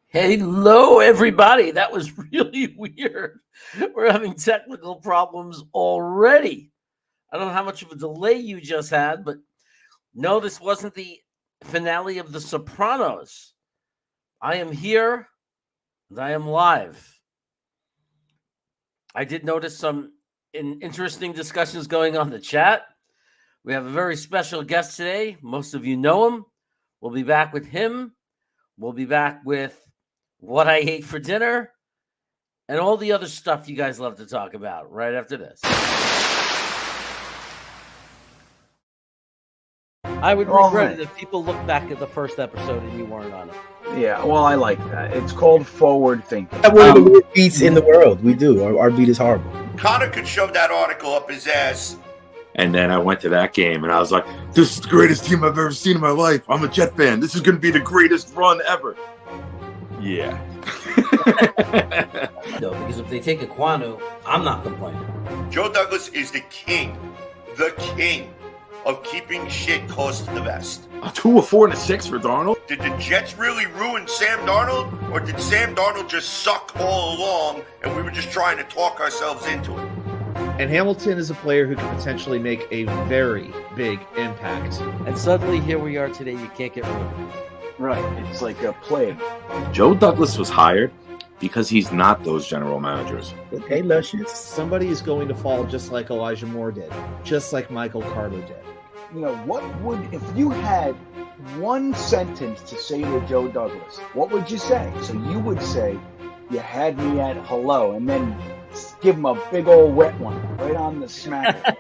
Hello, everybody. That was really weird. We're having technical problems already. I don't know how much of a delay you just had, but no, this wasn't the finale of The Sopranos. I am here and I am live. I did notice some interesting discussions going on in the chat. We have a very special guest today. Most of you know him. We'll be back with him. We'll be back with what I ate for dinner and all the other stuff you guys love to talk about right after this. I would regret it if people look back at the first episode and you weren't on it. Yeah, well, I like that. It's called forward thinking. One of the worst beats in the world. We do. Our beat is horrible. Connor could shove that article up his ass. And then I went to that game and I was like, this is the greatest team I've ever seen in my life. I'm a Jet fan. This is going to be the greatest run ever. Yeah. No, because if they take Aquanu, I'm not complaining. Joe Douglas is the king of keeping shit close to the vest. A 2, a 4, and a 6 for Darnold? Did the Jets really ruin Sam Darnold? Or did Sam Darnold just suck all along and we were just trying to talk ourselves into it? And Hamilton is a player who can potentially make a very big impact. And suddenly here we are today, you can't get rid of him. Right, it's like a plague. Joe Douglas was hired because he's not those general managers. Okay, Luscious. Somebody is going to fall just like Elijah Moore did, just like Michael Carter did. You know, what would, if you had one sentence to say to Joe Douglas, what would you say? So you would say, you had me at hello, and then give him a big old wet one right on the smacker.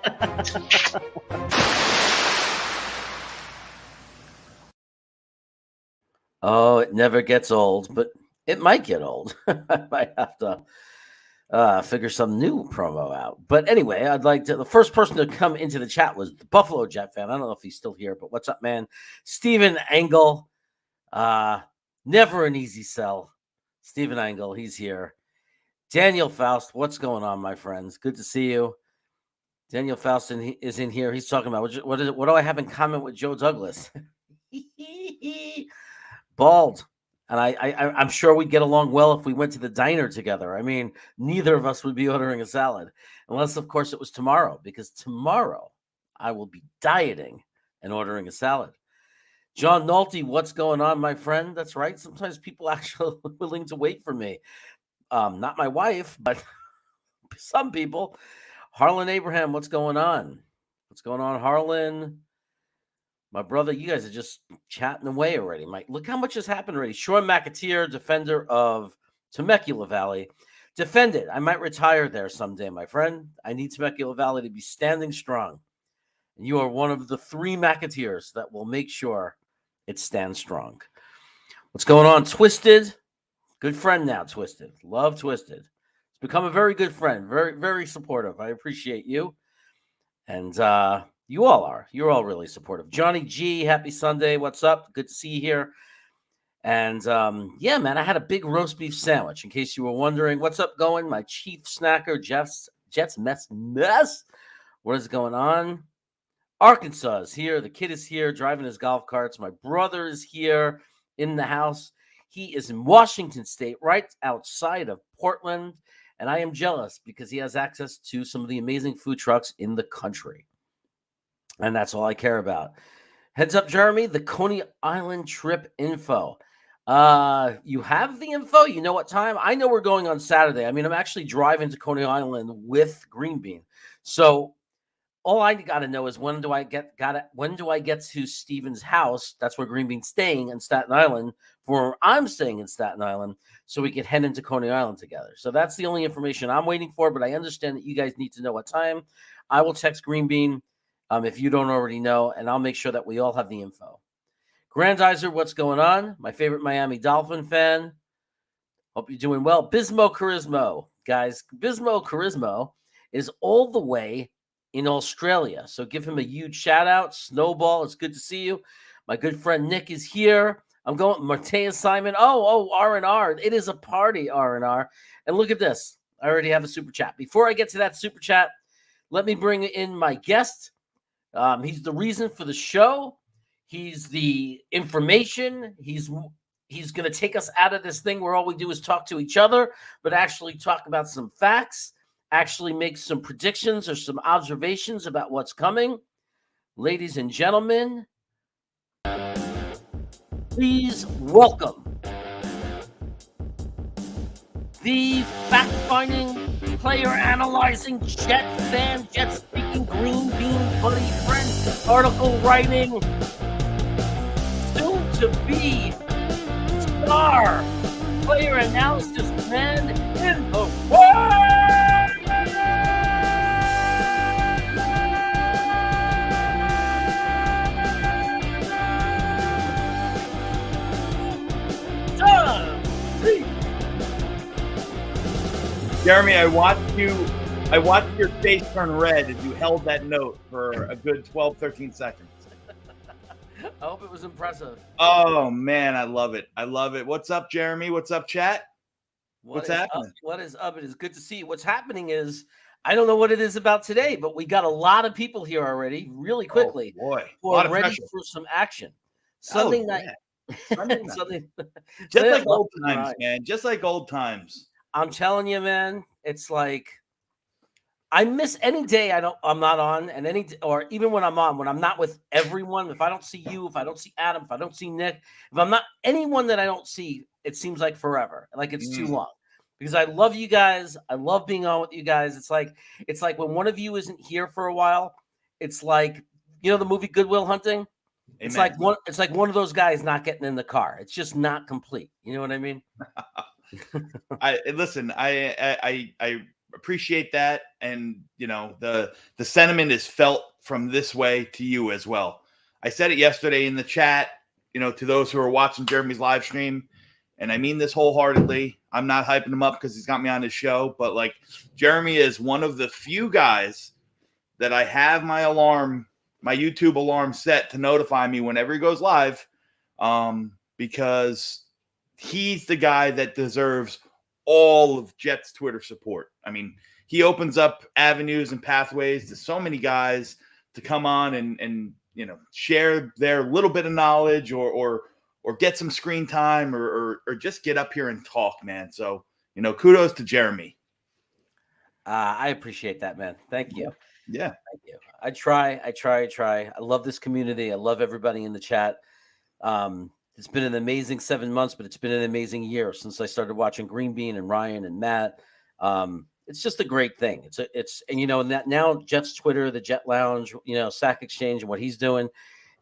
Oh, it never gets old, but it might get old. I might have to figure some new promo out. But anyway, I'd like to. The first person to come into the chat was the Buffalo Jet fan. I don't know if he's still here, but what's up, man? Steven Engel. Never an easy sell. Steven Engel, he's here. Daniel Faust, what's going on, my friends? Good to see you. Daniel Faust is in here. He's talking about what do I have in common with Joe Douglas? Bald. And I'm sure we'd get along well if we went to the diner together. I mean, neither of us would be ordering a salad. Unless, of course, it was tomorrow. Because tomorrow I will be dieting and ordering a salad. John Nolte, what's going on, my friend? That's right. Sometimes people actually are willing to wait for me. Not my wife, but some people. Harlan Abraham, what's going on? What's going on, Harlan? My brother, you guys are just chatting away already. Mike, look how much has happened already. Sean McAteer, defender of Temecula Valley. Defended. I might retire there someday, my friend. I need Temecula Valley to be standing strong. And you are one of the 3 McAteers that will make sure it stands strong. What's going on, Twisted? Good friend now, Twisted. Love Twisted. It's become a very good friend. Very, very supportive. I appreciate you. And you all are. You're all really supportive. Johnny G, happy Sunday. What's up? Good to see you here. And yeah, man, I had a big roast beef sandwich. In case you were wondering, what's up going? My chief snacker, Jets mess. What is going on? Arkansas is here. The kid is here driving his golf carts. My brother is here in the house. He is in Washington State, right outside of Portland. And I am jealous because he has access to some of the amazing food trucks in the country. And that's all I care about. Heads up, Jeremy, the Coney Island trip info. You have the info? You know what time? I know we're going on Saturday. I mean, I'm actually driving to Coney Island with Green Bean. So all I got to know is when do I get to Steven's house? That's where Green Bean's staying in Staten Island, for I'm staying in Staten Island, so we can head into Coney Island together. So that's the only information I'm waiting for, but I understand that you guys need to know what time. I will text Green Bean if you don't already know, and I'll make sure that we all have the info. Grandizer, what's going on? My favorite Miami Dolphin fan. Hope you're doing well. Bismo Charismo. Guys, Bismo Charismo is all the way in Australia. So give him a huge shout out. Snowball, it's good to see you. My good friend Nick is here. I'm going Mateus Simon. Oh, R&R. It is a party, R&R. And look at this. I already have a super chat. Before I get to that super chat, let me bring in my guest. He's the reason for the show. He's the information. He's He's going to take us out of this thing where all we do is talk to each other, but actually talk about some facts, actually make some predictions or some observations about what's coming. Ladies and gentlemen, please welcome the fact-finding, player-analyzing, Jet fan, Jet-speaking, green bean buddy friend, article-writing, soon-to-be star player analysis man in the world. Tom C. Jeremy, I watched your face turn red as you held that note for a good 12, 13 seconds. I hope it was impressive. Oh, man, I love it. I love it. What's up, Jeremy? What's up, chat? What's happening? What is up? It is good to see you. What's happening is, I don't know what it is about today, but we got a lot of people here already really quickly. Oh, boy. Who are ready for some action. Sunday night. Sunday night. Sunday, Just like old times, man. Just like old times. I'm telling you, man, it's like I miss any day I'm not on, and or even when I'm on, when I'm not with everyone, if I don't see you, if I don't see Adam, if I don't see Nick, if I'm not anyone that I don't see, it seems like forever, like it's too long. Because I love you guys. I love being on with you guys. It's like when one of you isn't here for a while, it's like, you know, the movie Good Will Hunting. It's like one of those guys not getting in the car. It's just not complete. You know what I mean? I appreciate that, and you know the sentiment is felt from this way to you as well. I said it yesterday in the chat, you know, to those who are watching Jeremy's live stream, and I mean this wholeheartedly. I'm not hyping him up because he's got me on his show, but like Jeremy is one of the few guys that I have my YouTube alarm set to notify me whenever he goes live, because he's the guy that deserves all of Jets Twitter support. I mean, he opens up avenues and pathways to so many guys to come on and you know, share their little bit of knowledge or get some screen time or just get up here and talk, man. So, you know, kudos to Jeremy. I appreciate that, man. Thank you. Yeah. Thank you. I try. I love this community. I love everybody in the chat. It's been an amazing 7 months, but it's been an amazing year since I started watching Green Bean and Ryan and Matt. It's just a great thing. And you know, now Jet's Twitter, the Jet Lounge, you know, Sack Exchange and what he's doing.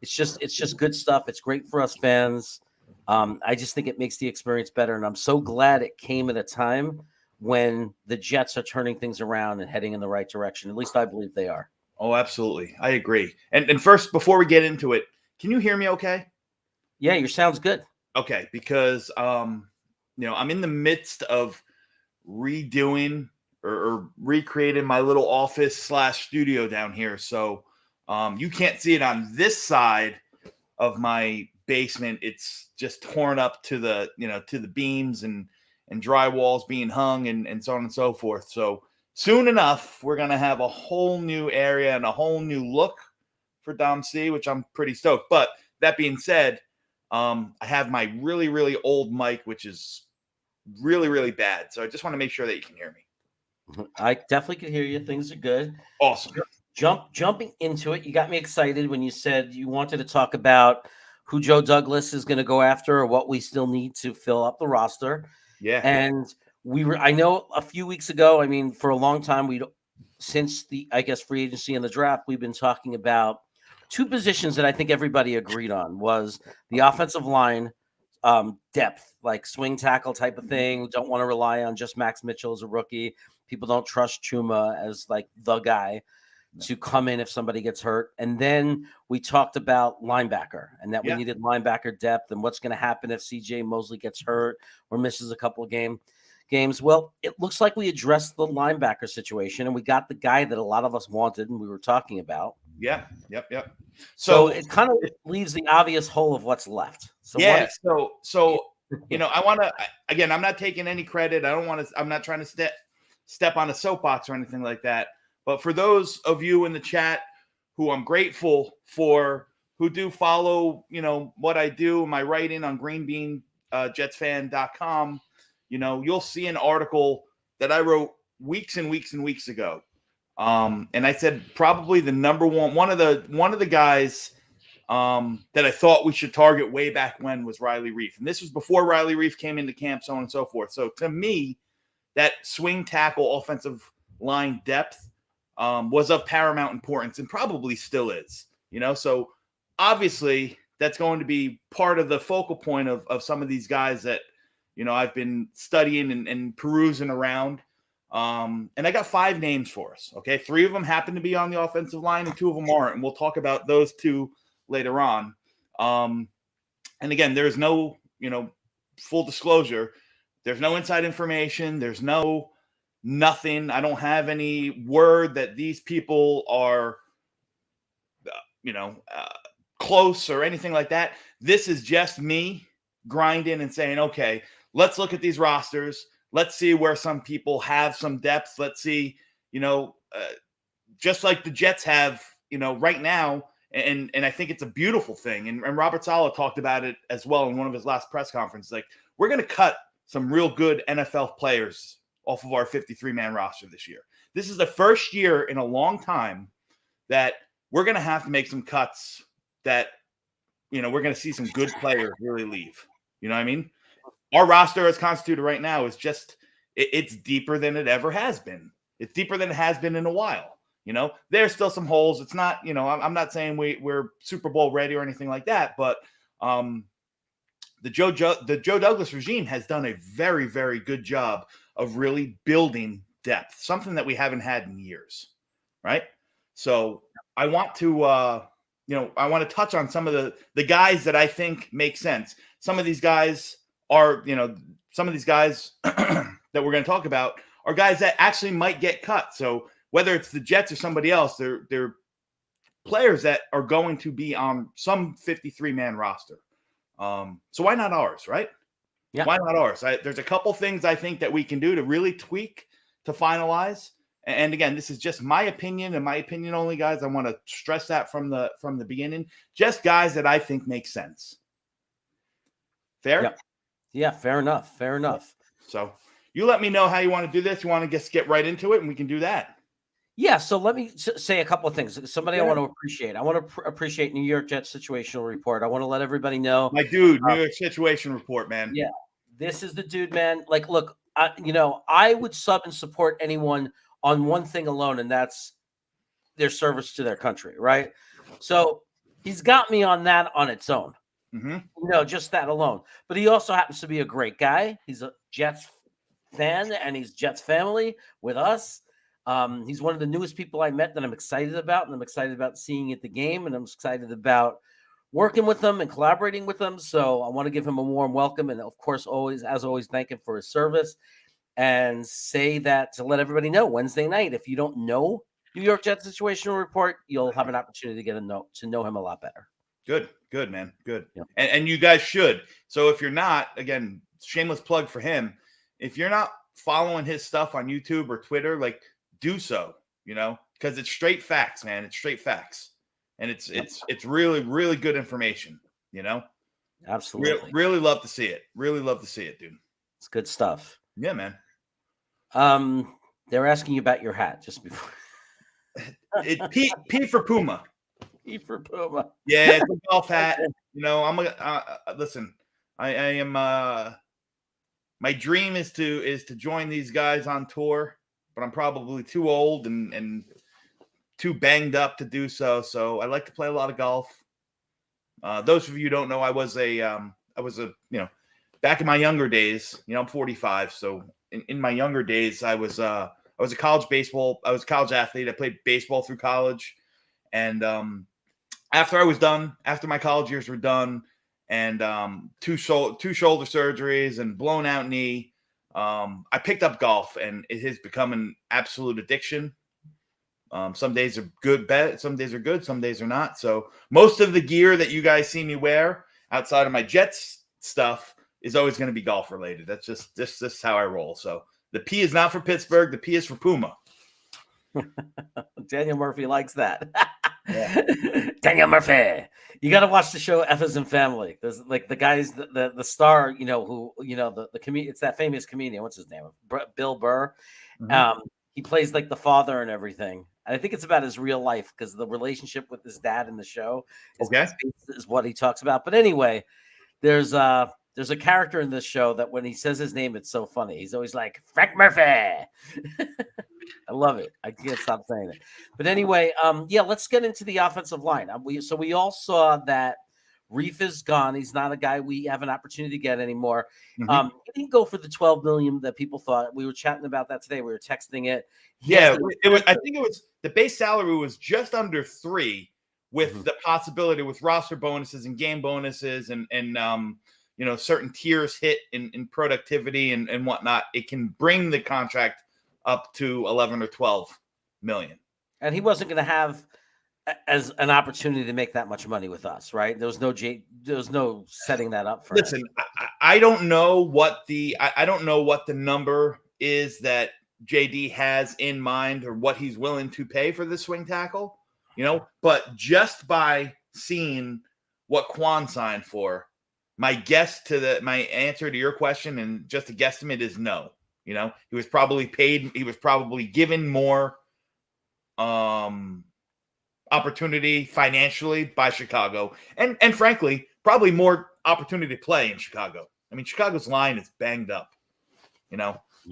It's just good stuff. It's great for us fans. I just think it makes the experience better. And I'm so glad it came at a time when the Jets are turning things around and heading in the right direction. At least I believe they are. Oh, absolutely. I agree. And first, before we get into it, can you hear me okay? Yeah, your sound's good. Okay, because you know, I'm in the midst of redoing or recreating my little office / studio down here. So you can't see it on this side of my basement. It's just torn up to the, you know, to the beams and drywalls being hung and so on and so forth. So soon enough, we're going to have a whole new area and a whole new look for Dom C, which I'm pretty stoked. But that being said, I have my really, really old mic, which is really, really bad. So I just want to make sure that you can hear me. I definitely can hear you. Things are good. Awesome. Jumping into it, you got me excited when you said you wanted to talk about who Joe Douglas is going to go after or what we still need to fill up the roster. Yeah. And I know a few weeks ago, I mean, for a long time, since the, I guess, free agency and the draft, we've been talking about two positions that I think everybody agreed on was the offensive line depth, like swing tackle type of thing. Don't want to rely on just Max Mitchell as a rookie. People don't trust Chuma as like the guy to come in if somebody gets hurt. And then we talked about linebacker and that we needed linebacker depth and what's going to happen if CJ Mosley gets hurt or misses a couple of games. Well, it looks like we addressed the linebacker situation and we got the guy that a lot of us wanted and we were talking about. Yeah. Yep. So it kind of leaves the obvious hole of what's left. So you know, I want to, again, I'm not taking any credit. I'm not trying to step on a soapbox or anything like that. But for those of you in the chat who I'm grateful for, who do follow, you know, what I do, my writing on Green Bean jetsfan.com, you'll see an article that I wrote weeks and weeks and weeks ago. And I said probably the number one of the guys that I thought we should target way back when was Riley Reef. And this was before Riley Reef came into camp, so on and so forth. So to me, that swing tackle offensive line depth was of paramount importance and probably still is, so obviously that's going to be part of the focal point of some of these guys that, I've been studying and perusing around. And I got 5 names for us. Okay. 3 of them happen to be on the offensive line and 2 of them aren't. And we'll talk about those 2 later on. And again, there's no, full disclosure. There's no inside information. There's nothing. I don't have any word that these people are, close or anything like that. This is just me grinding and saying, okay, let's look at these rosters. Let's see where some people have some depth. Let's see, just like the Jets have, right now. And I think it's a beautiful thing. And Robert Saleh talked about it as well in one of his last press conferences. Like, we're going to cut some real good NFL players off of our 53-man roster this year. This is the first year in a long time that we're going to have to make some cuts that, we're going to see some good players really leave. You know what I mean? Our roster as constituted right now is just, it's deeper than it ever has been. It's deeper than it has been in a while. There's still some holes. It's not, I'm not saying we're Super Bowl ready or anything like that, but the Joe Douglas regime has done a very, very good job of really building depth, something that we haven't had in years, right? So I want to, I want to touch on some of the guys that I think make sense. Some of these guys are, some of these guys that we're going to talk about are guys that actually might get cut. So whether it's the Jets or somebody else, they're players that are going to be on some 53-man roster. So why not ours, right? Yeah. Why not ours? There's a couple things I think that we can do to really tweak to finalize. And again, this is just my opinion and my opinion only, guys. I want to stress that from the beginning. Just guys that I think make sense. Fair? Yeah. Yeah, fair enough. Fair enough. So you let me know how you want to do this. You want to just get right into it, and we can do that. Yeah, so let me say a couple of things. Somebody I want to appreciate. I want to appreciate New York Jets situational report. I want to let everybody know. My dude, New York situation report, man. Yeah, this is the dude, man. Like, look, I would sub and support anyone on one thing alone, and that's their service to their country, right? So he's got me on that on its own. Mm-hmm. Just that alone. But he also happens to be a great guy. He's a Jets fan, and he's Jets family with us. He's one of the newest people I met that I'm excited about, and I'm excited about seeing at the game, and I'm excited about working with him and collaborating with him. So I want to give him a warm welcome, and of course, as always, thank him for his service, and say that to let everybody know Wednesday night, if you don't know New York Jets situational report, you'll have an opportunity to know him a lot better. Good, man. Good. Yeah. And you guys should. So if you're not, again, shameless plug for him. If you're not following his stuff on YouTube or Twitter, like, do so, because it's straight facts, man. It's straight facts. And it's really, really good information, Absolutely. Really love to see it. Really love to see it, dude. It's good stuff. Yeah, man. They're asking you about your hat just before. It's P for Puma. P for Puma. Yeah, it's a golf hat. I'm listen. I am. My dream is to join these guys on tour, but I'm probably too old and too banged up to do so. So I like to play a lot of golf. Those of you who don't know, I was a back in my younger days. I'm 45, so in my younger days, I was a college athlete. I played baseball through college, and after my college years were done, and two shoulder surgeries and blown out knee, I picked up golf, and it has become an absolute addiction. Some days are good, some days are good, some days are not. So most of the gear that you guys see me wear outside of my Jets stuff is always going to be golf related. That's just how I roll. So the P is not for Pittsburgh. The P is for Puma. Daniel Murphy likes that. Daniel Murphy. You got to watch the show F as in Family. There's like the guys, the star, who the comedian. It's that famous comedian. What's his name? Bill Burr. Mhm. He plays like the father and everything. And I think it's about his real life because the relationship with his dad in the show Okay. is what he talks about. But anyway, there's a character in this show that when he says his name, it's so funny. He's always like Frank Murphy. I love it. I can't stop saying it. But anyway, yeah, let's get into the offensive line. We all saw that Reef is gone. He's not a guy we have an opportunity to get anymore. Mhm. He didn't go for the 12 million that people thought. We were chatting about that today. We were texting it. Yeah, it was. I think it was the base salary was just under 3, with Mhm. the possibility with roster bonuses and game bonuses and certain tiers hit in productivity and whatnot. It can bring the contract up to 11 or 12 million. And he wasn't going to have as an opportunity to make that much money with us, right? There was no setting that up for Listen, him. I don't know what I don't know what the number is that JD has in mind or what he's willing to pay for the swing tackle, but just by seeing what Quan signed for, my answer to your question and just a guesstimate is no. He was probably paid, he was probably given more opportunity financially by Chicago, and frankly, probably more opportunity to play in Chicago. I mean, Chicago's line is banged up,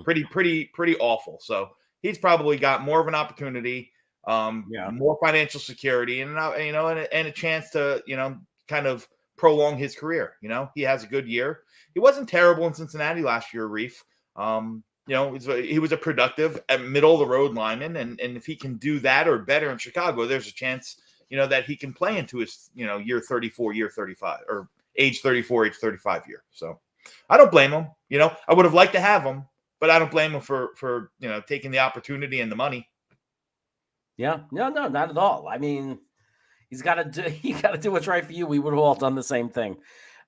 pretty awful. So he's probably got more of an opportunity, more financial security, and a chance to kind of prolong his career. He has a good year. He wasn't terrible in Cincinnati last year, Reef. He was a productive middle of the road lineman, and if he can do that or better in Chicago, there's a chance that he can play into his year 34, year 35, or age 34, age 35 year. So I don't blame him. I would have liked to have him, but I don't blame him for taking the opportunity and the money. Yeah, no, not at all. I mean, he's got to do what's right for you. We would have all done the same thing.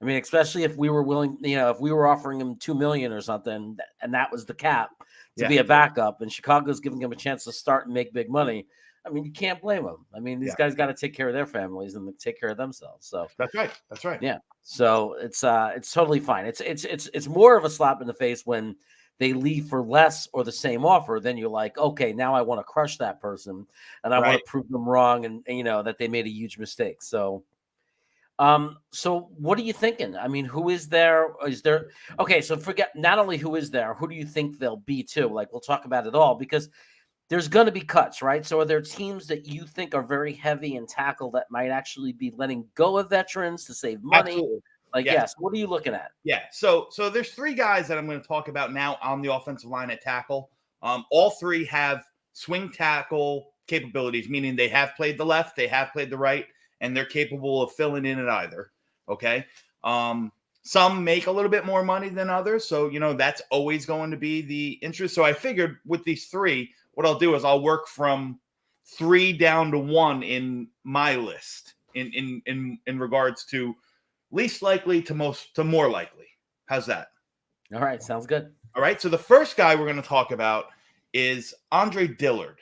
I mean, especially if we were willing, if we were offering him 2 million or something, and that was the cap to be a backup, and Chicago's giving him a chance to start and make big money. I mean, you can't blame him. I mean, these guys got to take care of their families and take care of themselves. So that's right. Yeah. So it's totally fine. It's more of a slap in the face when they leave for less or the same offer. Then you're like, okay, now I want to crush that person and I want to prove them wrong and that they made a huge mistake. So what are you thinking? I mean, who is there? Okay, so forget not only who is there, who do you think they'll be too? Like, we'll talk about it all because there's going to be cuts, right? So are there teams that you think are very heavy in tackle that might actually be letting go of veterans to save money? Absolutely. Like, yes. What are you looking at? Yeah. So there's 3 guys that I'm going to talk about now on the offensive line at tackle. All 3 have swing tackle capabilities, meaning they have played the left, they have played the right, and they're capable of filling in at either. Okay. Some make a little bit more money than others. So, that's always going to be the interest. So I figured with these 3, what I'll do is I'll work from 3 down to 1 in my list in regards to least likely to more likely. How's that? All right. Sounds good. All right. So the first guy we're going to talk about is Andre Dillard.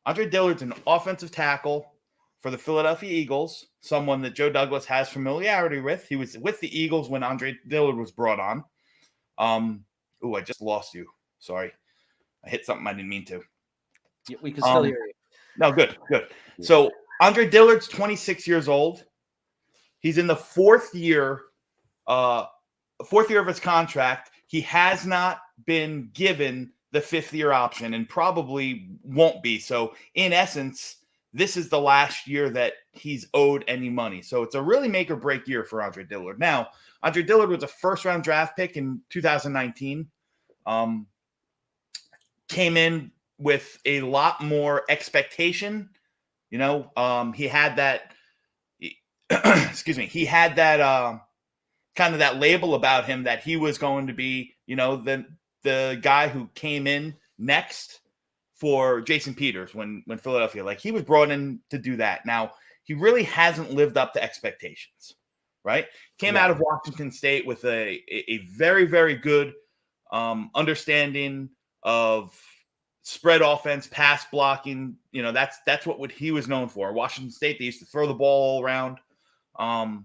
Andre Dillard's an offensive tackle for the Philadelphia Eagles, someone that Joe Douglas has familiarity with. He was with the Eagles when Andre Dillard was brought on. I just lost you. Sorry. I hit something I didn't mean to. Yeah, we can still hear you. No, good. So Andre Dillard's 26 years old. He's in the 4th year of his contract. He has not been given the 5th year option and probably won't be. So in essence, this is the last year that he's owed any money. So it's a really make or break year for Andre Dillard. Now, Andre Dillard was a 1st-round draft pick in 2019. Came in with a lot more expectation. He had that excuse me, he had that kind of that label about him that he was going to be, the guy who came in next for Jason Peters when Philadelphia, like, he was brought in to do that. Now, he really hasn't lived up to expectations, right? Came out of Washington State with a very, very good understanding of spread offense, pass blocking. That's what he was known for. Washington State, they used to throw the ball all around. And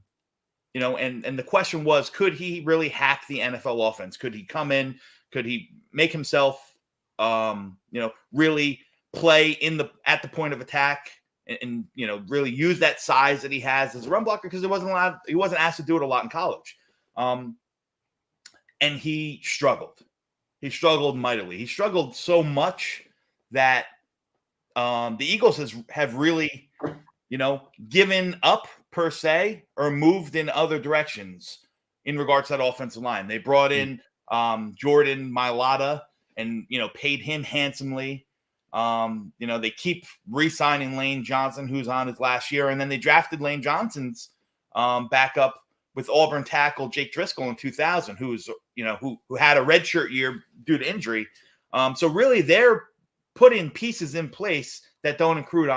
the question was, could he really hack the NFL offense? Could he come in? Could he make himself, really play at the point of attack and really use that size that he has as a run blocker? Because he wasn't asked to do it a lot in college. And he struggled. He struggled mightily. He struggled so much that the Eagles have really, given up per se or moved in other directions in regards to that offensive line. They brought in Jordan Mailata and, paid him handsomely. They keep re-signing Lane Johnson, who's on his last year. And then they drafted Lane Johnson's backup with Auburn tackle Jake Driscoll in 2000, who had a redshirt year due to injury. So really, they're putting pieces in place that don't include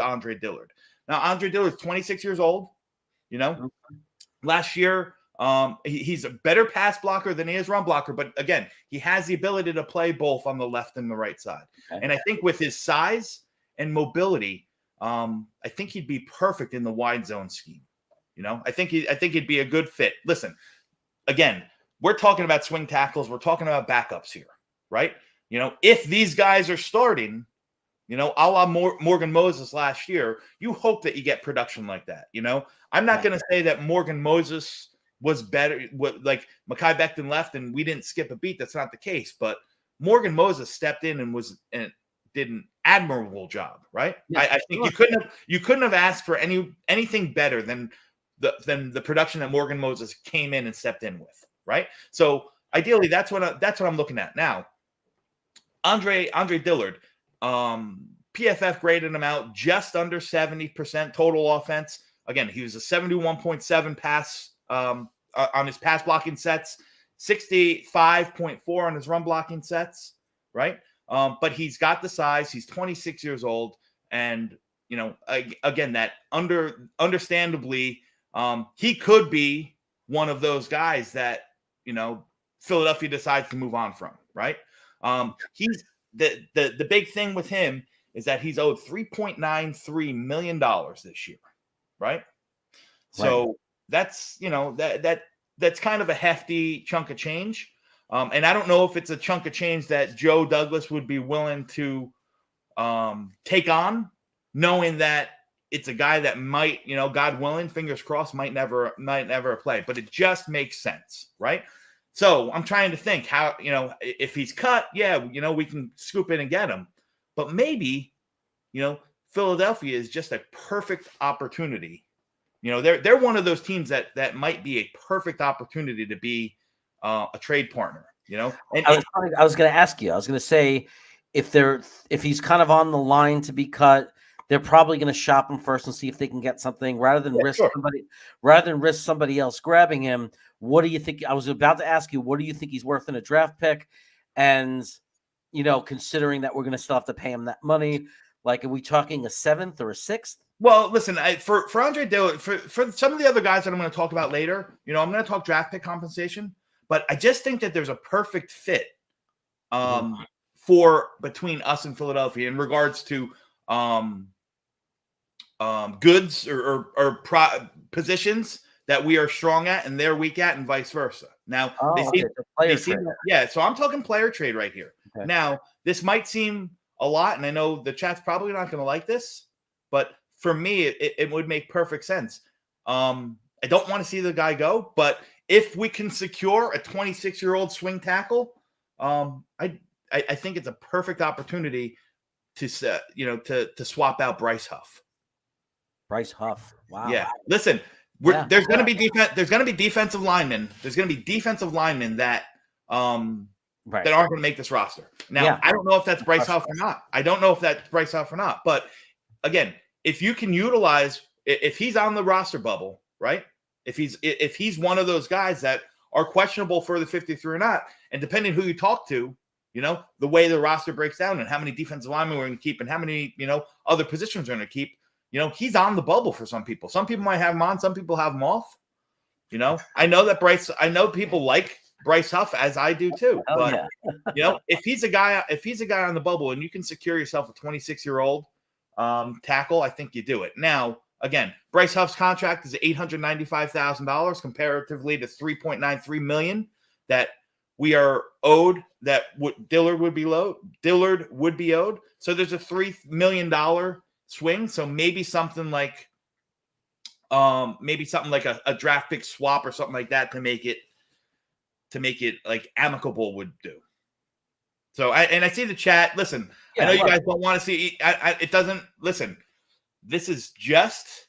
Andre Dillard. Now, Andre Dillard's 26 years old. Last year, he's a better pass blocker than he is run blocker. But again, he has the ability to play both on the left and the right side. Okay. And I think with his size and mobility, I think he'd be perfect in the wide zone scheme. I think he'd be a good fit. Listen, again, we're talking about swing tackles. We're talking about backups here, right? If these guys are starting, a la Morgan Moses last year, you hope that you get production like that. I'm not going to say that Morgan Moses was better, like Mekhi Becton left and we didn't skip a beat. That's not the case. But Morgan Moses stepped in and did an admirable job, right? Yeah, I think you couldn't have asked for anything better than the production that Morgan Moses came in and stepped in with, right? So ideally, that's what I'm looking at now. Andre Dillard, PFF graded him out just under 70% total offense. Again, he was a 71.7 pass on his pass blocking sets, 65.4 on his run blocking sets, right? But he's got the size. He's 26 years old, and again, that understandably. He could be one of those guys that, Philadelphia decides to move on from, right? He's the big thing with him is that he's owed $3.93 million this year, right? So that's, that's kind of a hefty chunk of change. And I don't know if it's a chunk of change that Joe Douglas would be willing to take on, knowing that it's a guy that might, God willing, fingers crossed, might never play, but it just makes sense, right? So I'm trying to think how, if he's cut, we can scoop in and get him, but maybe, Philadelphia is just a perfect opportunity. They're one of those teams that might be a perfect opportunity to be a trade partner. And I was going to ask you. I was going to say if he's kind of on the line to be cut, they're probably going to shop him first and see if they can get something rather than risk somebody else grabbing him. What do you think? I was about to ask you, what do you think he's worth in a draft pick? And, considering that we're going to still have to pay him that money, like, are we talking a 7th or a 6th? Well, listen, for Andre Dillard, for some of the other guys that I'm going to talk about later, I'm going to talk draft pick compensation, but I just think that there's a perfect fit for between us and Philadelphia in regards to goods or positions that we are strong at and they're weak at, and vice versa. Now, so I'm talking player trade right here. Okay. Now, this might seem a lot, and I know the chat's probably not going to like this, but for me, it would make perfect sense. I don't want to see the guy go, but if we can secure a 26-year-old swing tackle, I think it's a perfect opportunity to swap out Bryce Huff. Bryce Huff. Wow. Yeah. Listen, there's going to be defensive linemen. There's going to be defensive linemen that aren't going to make this roster. Now, I don't know if that's Bryce Huff or not. But again, if you can utilize, if he's on the roster bubble, right? If he's one of those guys that are questionable for the 53 or not, and depending who you talk to, the way the roster breaks down and how many defensive linemen we're going to keep and how many, other positions we're going to keep, he's on the bubble for some people. Some people might have him on, some people have him off. I know that I know people like Bryce Huff as I do too. Oh But yeah. if he's a guy on the bubble and you can secure yourself a 26-year-old tackle, I think you do it. Now, again, Bryce Huff's contract is $895,000 comparatively to $3.93 million that we are owed, that Dillard would be owed. So there's a $3 million swing. So maybe something like a draft pick swap or something like that to make it like amicable would do. So I see the chat. Listen, I know you guys don't want to see it doesn't listen. This is just,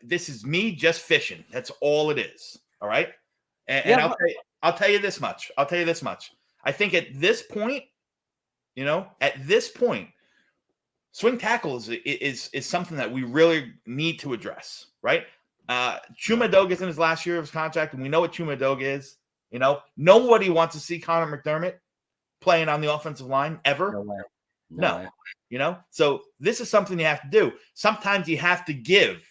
this is me just fishing. That's all it is. All right. And I'll tell you this much. I think at this point, swing tackle is something that we really need to address, right? Chuma Doga is in his last year of his contract, and we know what Chuma Doga is. Nobody wants to see Connor McDermott playing on the offensive line ever. No way. So this is something you have to do. Sometimes you have to give.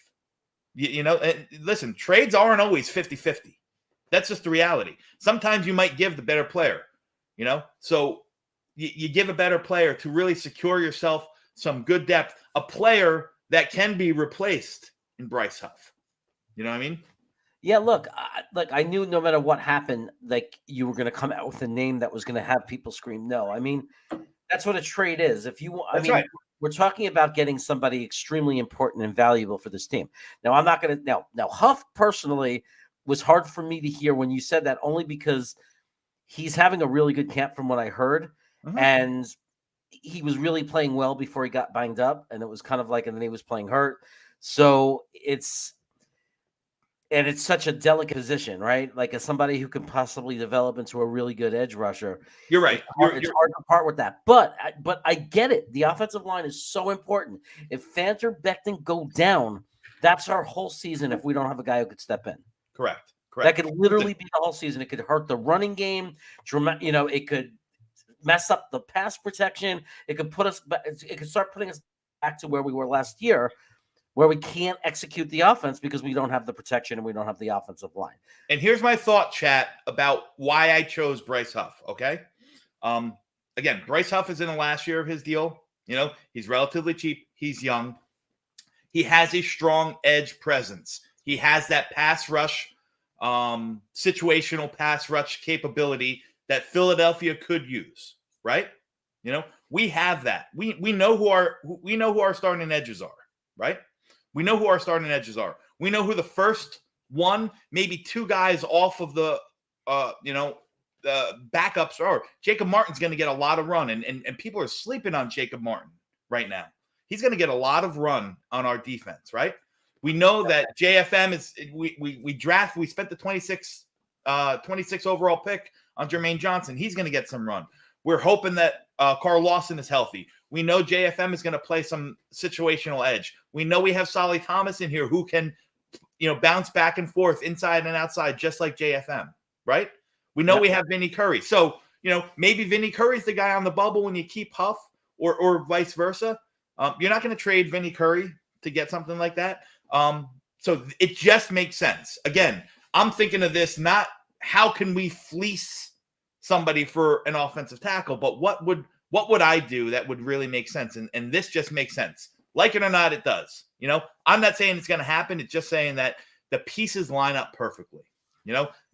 Listen, trades aren't always 50-50. That's just the reality. Sometimes you might give the better player, so you give a better player to really secure yourself some good depth, a player that can be replaced in Bryce Huff. You know what I mean? Yeah, look, I knew no matter what happened, like you were going to come out with a name that was going to have people scream no. I mean, that's what a trade is. Right. We're talking about getting somebody extremely important and valuable for this team. Now, I'm not going to now Huff personally was hard for me to hear when you said that, only because he's having a really good camp from what I heard. Mm-hmm. And he was really playing well before he got banged up, and it was kind of like, and then he was playing hurt. So it's such a delicate position, right? Like, as somebody who could possibly develop into a really good edge rusher. You're right. It's hard to part with that, but I get it. The offensive line is so important. If Fanter Becton go down, that's our whole season. If we don't have a guy who could step in, correct. That could literally be the whole season. It could hurt the running game. It could mess up the pass protection. It could start putting us back to where we were last year, where we can't execute the offense because we don't have the protection and we don't have the offensive line. And here's my thought, chat, about why I chose Bryce Huff. Okay. Again, Bryce Huff is in the last year of his deal. He's relatively cheap. He's young. He has a strong edge presence. He has that pass rush, situational pass rush capability that Philadelphia could use, right? We have that. We know who our starting edges are, right? We know who our starting edges are. We know who the first one, maybe two guys off of the backups are. Jacob Martin's going to get a lot of run, and people are sleeping on Jacob Martin right now. He's going to get a lot of run on our defense, right? We know that JFM is. We spent the 26 overall pick on Jermaine Johnson. He's going to get some run. We're hoping that Carl Lawson is healthy. We know JFM is going to play some situational edge. We know we have Solly Thomas in here who can, bounce back and forth inside and outside, just like JFM, right? We know we have Vinny Curry. So, maybe Vinny Curry's the guy on the bubble when you keep Huff, or vice versa. You're not going to trade Vinny Curry to get something like that. So it just makes sense. Again, I'm thinking of this, not how can we fleece somebody for an offensive tackle, but what would I do that would really make sense? And this just makes sense. Like it or not, it does. I'm not saying it's going to happen. It's just saying that the pieces line up perfectly.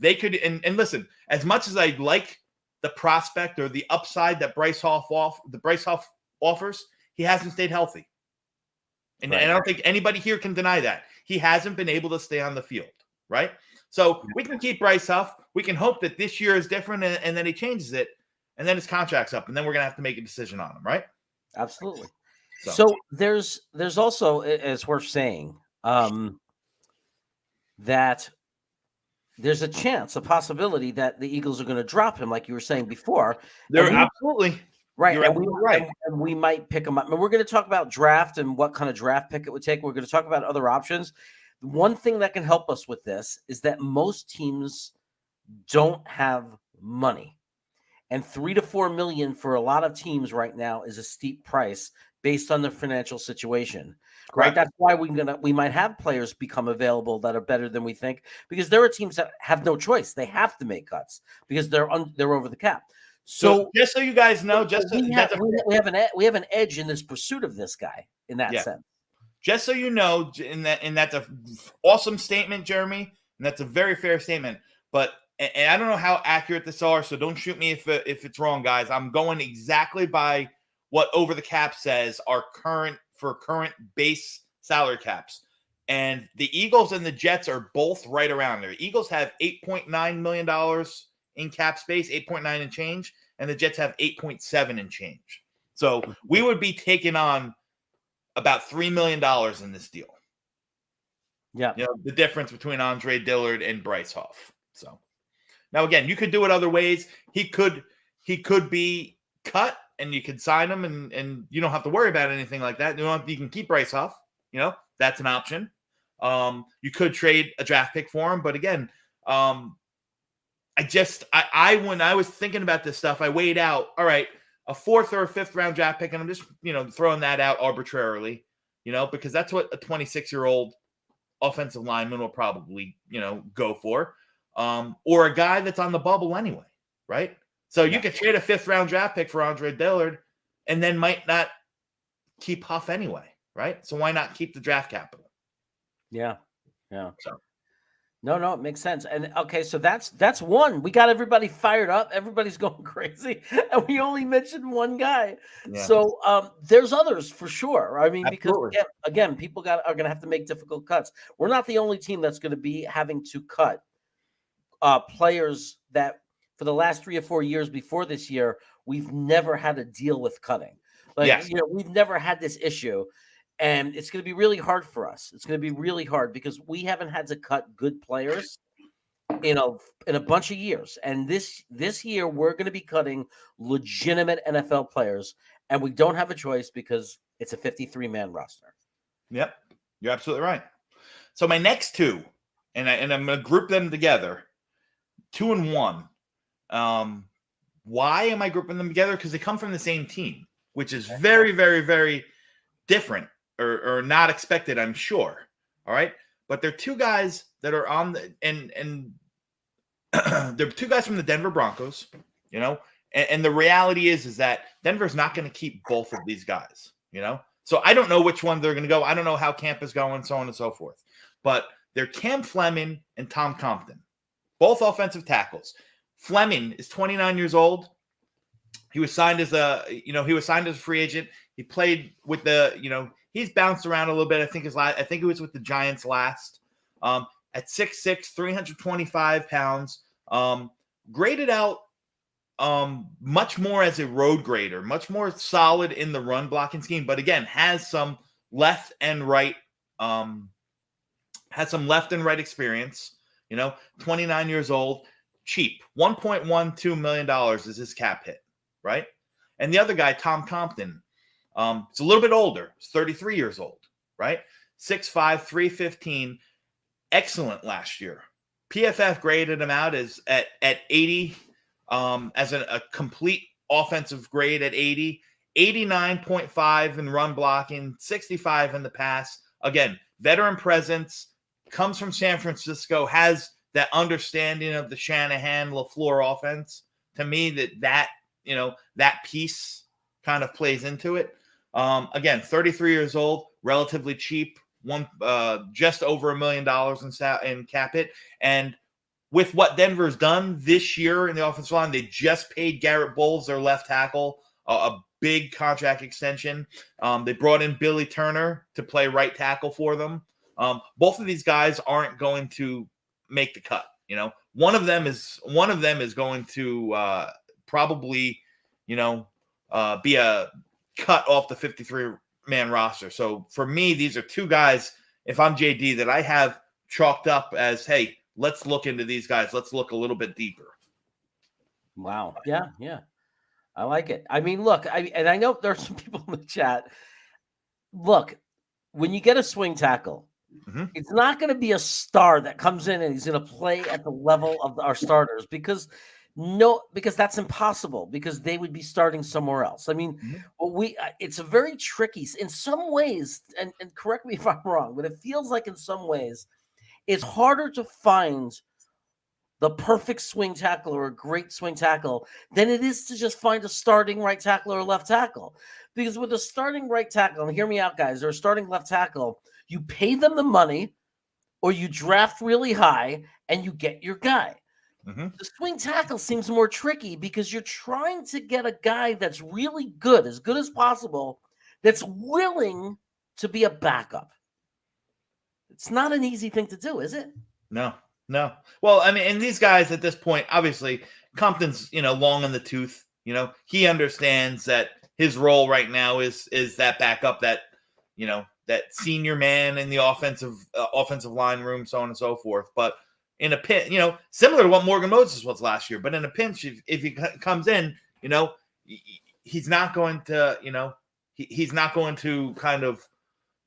They could, and listen, as much as I like the prospect or the upside that Bryce Huff offers, he hasn't stayed healthy. And I don't think anybody here can deny that. He hasn't been able to stay on the field, right? So we can keep Bryce Huff. We can hope that this year is different and then he changes it, and then his contract's up, and then we're going to have to make a decision on him, right? Absolutely. So there's also, it's worth saying, that there's a possibility that the Eagles are going to drop him, like you were saying before. Absolutely. Right. And we might pick him up. And we're going to talk about draft and what kind of draft pick it would take. We're going to talk about other options. One thing that can help us with this is that most teams don't have money. And $3 to $4 million for a lot of teams right now is a steep price based on the financial situation. Right. That's why we might have players become available that are better than we think, because there are teams that have no choice. They have to make cuts because they're over the cap. So just so you guys know, we have an edge in this pursuit of this guy in that sense. Just so you know, and that's a awesome statement, Jeremy, and that's a very fair statement. But and I don't know how accurate this are, so don't shoot me if it's wrong, guys. I'm going exactly by what Over the Cap says are current base salary caps. And the Eagles and the Jets are both right around there. Eagles have $8.9 million in cap space, 8.9 and change, and the Jets have 8.7 and change. So we would be taking on about $3 million in this deal. Yeah. The difference between Andre Dillard and Bryce Huff. So now again, you could do it other ways. He could be cut and you could sign him and you don't have to worry about anything like that. You can keep Bryce Huff. That's an option. You could trade a draft pick for him, but again, when I was thinking about this stuff, I weighed out, all right, a 4th or a 5th round draft pick, and I'm just, throwing that out arbitrarily, because that's what a 26-year-old offensive lineman will probably, go for, or a guy that's on the bubble anyway, right? So you could trade a 5th round draft pick for Andre Dillard and then might not keep Huff anyway, right? So why not keep the draft capital? Yeah. So. No, it makes sense. And okay, so that's one. We got everybody fired up. Everybody's going crazy, and we only mentioned one guy. Yeah. So there's others for sure. I mean, Absolutely. Because again, people are going to have to make difficult cuts. We're not the only team that's going to be having to cut players that for the last 3 or 4 years before this year, we've never had to deal with cutting. We've never had this issue. And it's going to be really hard for us. It's going to be really hard because we haven't had to cut good players in a bunch of years. And this year, we're going to be cutting legitimate NFL players, and we don't have a choice because it's a 53-man roster. Yep, you're absolutely right. So my next two, and I'm going to group them together, 2 and 1. Why am I grouping them together? Because they come from the same team, which is very, very, very different. Or not expected, I'm sure. All right. But they're two guys that are on the and they're two guys from the Denver Broncos, and the reality is that Denver's not going to keep both of these guys, So I don't know which one they're going to go. I don't know how camp is going, so on and so forth. But they're Cam Fleming and Tom Compton, both offensive tackles. Fleming is 29 years old. He was signed as a free agent. He played with he's bounced around a little bit. I think it was with the Giants last. At 6'6", 325 pounds. Graded out much more as a road grader, much more solid in the run blocking scheme, but again, has some left and right experience. 29 years old, cheap. $1.12 million is his cap hit, right? And the other guy, Tom Compton, it's a little bit older. He's 33 years old, right? 6'5", 315. Excellent last year. PFF graded him out as at 80, as a complete offensive grade at 80. 89.5 in run blocking, 65 in the pass. Again, veteran presence, comes from San Francisco, has that understanding of the Shanahan LaFleur offense. To me, that piece kind of plays into it. Again, 33 years old, relatively cheap, just over $1 million in cap hit. And with what Denver's done this year in the offensive line, they just paid Garrett Bowles, their left tackle, a big contract extension. They brought in Billy Turner to play right tackle for them. Both of these guys aren't going to make the cut. One of them is going to probably, be a cut off the 53-man roster. So for me, these are two guys, if I'm JD, that I have chalked up as, hey, let's look into these guys. Let's look a little bit deeper. Wow. Yeah. I like it. I mean, look, I know there are some people in the chat. Look, when you get a swing tackle, it's not going to be a star that comes in and he's going to play at the level of our starters, because No, because that's impossible because they would be starting somewhere else. I mean, Mhm. it's a very tricky in some ways, and correct me if I'm wrong, but it feels like in some ways it's harder to find the perfect swing tackle or a great swing tackle than it is to just find a starting right tackle or left tackle. Because with a starting right tackle, and hear me out, guys, or a starting left tackle, you pay them the money or you draft really high and you get your guy. Mhm. The swing tackle seems more tricky because you're trying to get a guy that's really good, as good as possible, that's willing to be a backup. It's not an easy thing to do, is it? No, no. Well, I mean, and these guys at this point, obviously, Compton's long in the tooth. He understands that his role right now is that backup, that that senior man in the offensive line room, so on and so forth. But in a pinch, similar to what Morgan Moses was last year, but in a pinch, if he comes in, he's not going to, he's not going to kind of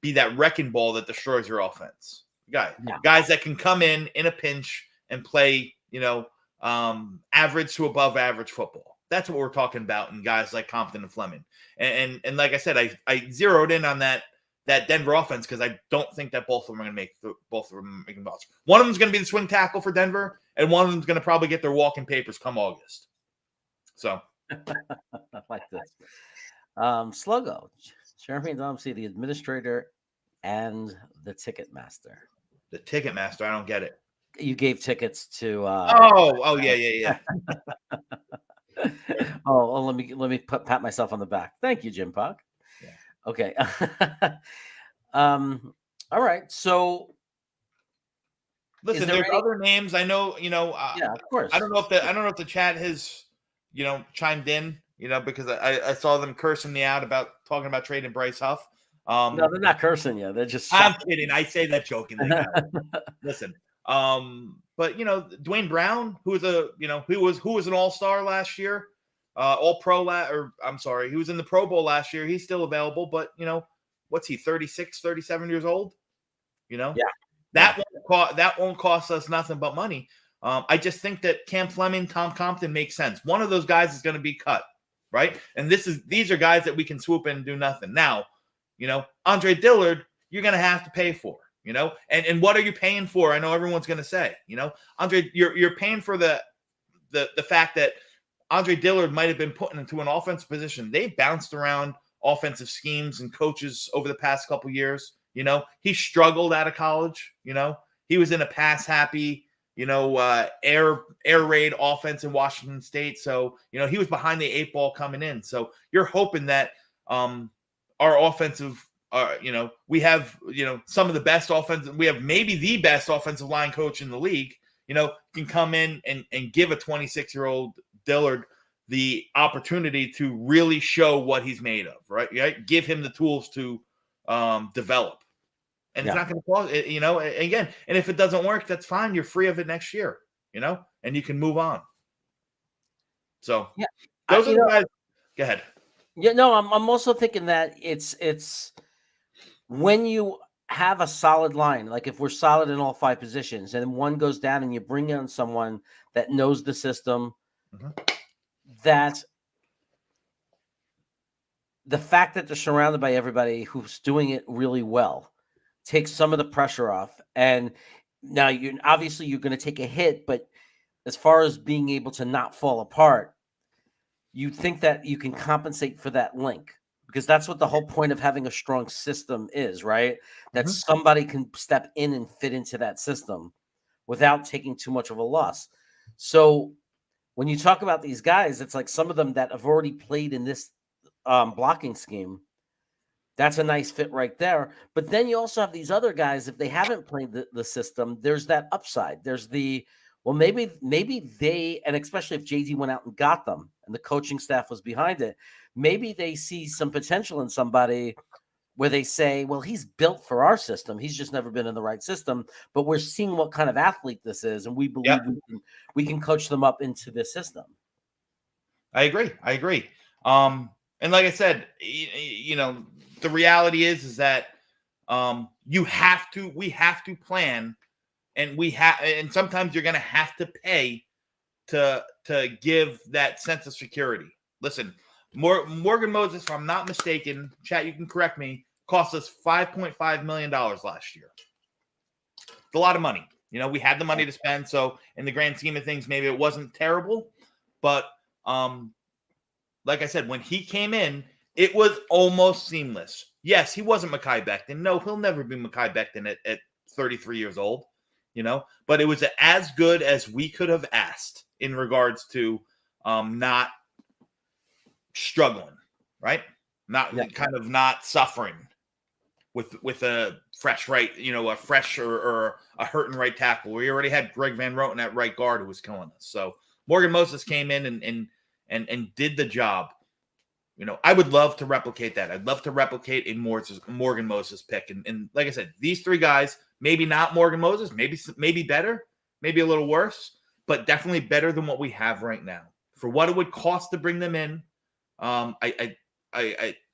be that wrecking ball that destroys your offense. Guys that can come in a pinch and play, average to above average football. That's what we're talking about in guys like Compton and Fleming. And like I said, I zeroed in on that Denver offense because I don't think that both of them are going to make the balls. One of them is going to be the swing tackle for Denver, and one of them is going to probably get their walking papers come August. So I like this. Sluggo, Jeremy Domsey, the administrator and the ticket master. The ticket master, I don't get it. You gave tickets to yeah. let me pat myself on the back. Thank you, Jim Puck. Yeah. Okay. All right. So listen, there's other names. I know, yeah, of course. I don't know if the chat has, chimed in, because I saw them cursing me out about talking about trading Bryce Huff. No, they're not cursing you. They're just I'm kidding. I say that jokingly. Listen. But Dwayne Brown, who was an all-star last year, he was in the Pro Bowl last year. He's still available, but what's he, 36, 37 years old? That won't cost us nothing but money. I just think that Cam Fleming, Tom Compton makes sense. One of those guys is going to be cut, right? And these are guys that we can swoop in and do nothing. Now, Andre Dillard, you're going to have to pay for, and what are you paying for? I know everyone's going to say, Andre, you're paying for the fact that Andre Dillard might have been put into an offensive position. They bounced around offensive schemes and coaches over the past couple years. He struggled out of college. He was in a pass happy, air raid offense in Washington State. So, he was behind the 8 ball coming in. So you're hoping that our offensive, we have, some of the best offensive, we have maybe the best offensive line coach in the league, can come in and give a 26-year-old Dillard the opportunity to really show what he's made of, right? Give him the tools to develop. And it's not going to cost, again, and if it doesn't work, that's fine. You're free of it next year, and you can move on. So those are the guys. Go ahead. Yeah, no, I'm also thinking that it's when you have a solid line, like if we're solid in all 5 positions and one goes down and you bring in someone that knows the system, that the fact that they're surrounded by everybody who's doing it really well takes some of the pressure off. And now you're going to take a hit, but as far as being able to not fall apart, you think that you can compensate for that link, because that's what the whole point of having a strong system is, right? That somebody can step in and fit into that system without taking too much of a loss. So when you talk about these guys, it's like some of them that have already played in this blocking scheme. That's a nice fit right there. But then you also have these other guys, if they haven't played the system, there's that upside. There's maybe they, and especially if JD went out and got them and the coaching staff was behind it, maybe they see some potential in somebody where they say, well, he's built for our system. He's just never been in the right system, but we're seeing what kind of athlete this is. And we believe we can coach them up into this system. I agree. And like I said, the reality is that we have to plan, and sometimes you're going to have to pay to give that sense of security. Listen, Morgan Moses, if I'm not mistaken, chat, you can correct me, cost us $5.5 million last year. It's a lot of money. You know, we had the money to spend, so in the grand scheme of things, maybe it wasn't terrible. But like I said, when he came in, it was almost seamless. Yes, he wasn't Mekhi Becton. No, he'll never be Mekhi Becton at 33 years old, you know, but it was as good as we could have asked in regards to not struggling, right? Not kind of not suffering with a fresh right, you know, a fresh or a hurting right tackle. We already had Greg Van Roten at right guard who was killing us. So Morgan Moses came in and did the job. You know, I would love to replicate that. I'd love to replicate a Morgan Moses pick. And like I said, these three guys, maybe not Morgan Moses, maybe better, maybe a little worse, but definitely better than what we have right now. For what it would cost to bring them in, I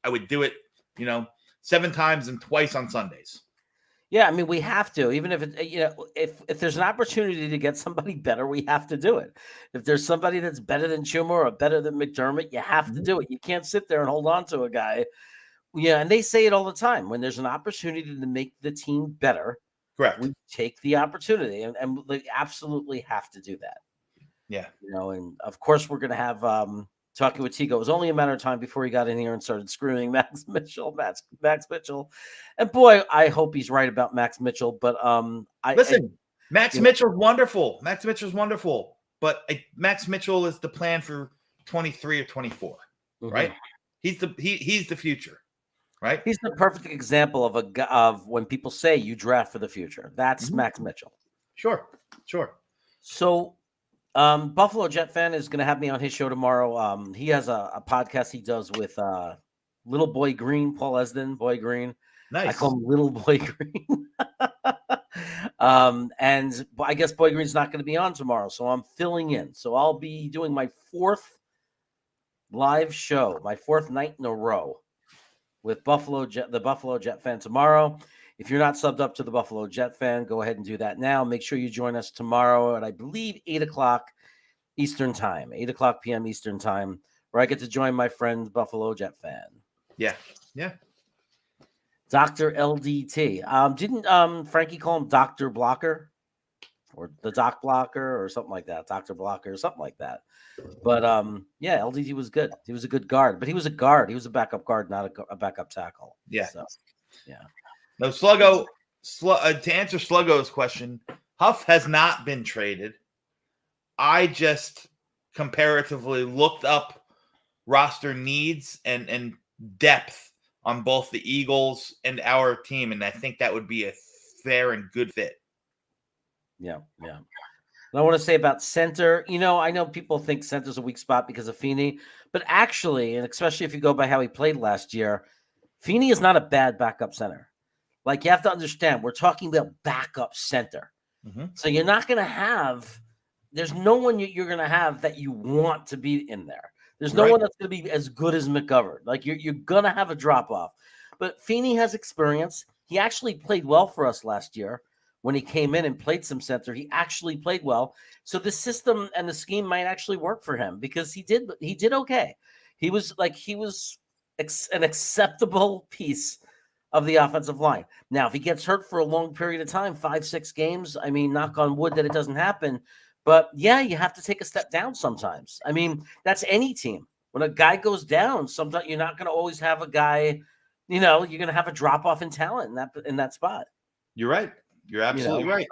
would do it, you know, 7 times and twice on Sundays. Yeah, I mean, we have to, even if it, you know, if there's an opportunity to get somebody better, we have to do it. If there's somebody that's better than Schumer or better than McDermott, you have to do it. You can't sit there and hold on to a guy. Yeah, and they say it all the time. When there's an opportunity to make the team better, correct, we take the opportunity, and we absolutely have to do that. Yeah, you know, and of course we're going to have Talking with Tigo. It was only a matter of time before he got in here and started screaming Max Mitchell. And boy, I hope he's right about Max Mitchell. But Max Mitchell's wonderful. Max Mitchell's wonderful. But Max Mitchell is the plan for 23 or 24, right? He's the future, right? He's the perfect example of when people say you draft for the future. That's Max Mitchell. Sure. So Buffalo Jet Fan is going to have me on his show tomorrow. He has a podcast he does with Little Boy Green, Paul Esden, Boy Green. Nice. I call him Little Boy Green. And I guess Boy Green's not going to be on tomorrow, so I'm filling in. So I'll be doing my 4th live show, my 4th night in a row with the Buffalo Jet Fan tomorrow. If you're not subbed up to the Buffalo Jet Fan, go ahead and do that now. Make sure you join us tomorrow at, I believe, 8 o'clock Eastern Time, 8 o'clock p.m. Eastern Time, where I get to join my friend Buffalo Jet Fan. Yeah. Dr. LDT. Didn't Frankie call him Dr. Blocker or the Doc Blocker or something like that? Dr. Blocker or something like that. But, yeah, LDT was good. He was a good guard, but he was a guard. He was a backup guard, not a backup tackle. Yeah. So, yeah. No, to answer Sluggo's question, Huff has not been traded. I just comparatively looked up roster needs and depth on both the Eagles and our team, and I think that would be a fair and good fit. Yeah. And I want to say about center, you know, I know people think center's a weak spot because of Feeney, but actually, and especially if you go by how he played last year, Feeney is not a bad backup center. Like, you have to understand, we're talking about backup center. So you're not going to have – there's no one you're going to have that you want to be in there. There's no one that's going to be as good as McGovern. Like, you're going to have a drop-off. But Feeney has experience. He actually played well for us last year when he came in and played some center. He actually played well. So the system and the scheme might actually work for him because he did okay. He was an acceptable piece of the offensive line. Now, if he gets hurt for a long period of time, 5-6 games, I mean, knock on wood that it doesn't happen. But yeah, you have to take a step down sometimes. I mean, that's any team. When a guy goes down, sometimes you're not going to always have a guy, you know, you're going to have a drop off in talent in that spot. You're right. You're absolutely right.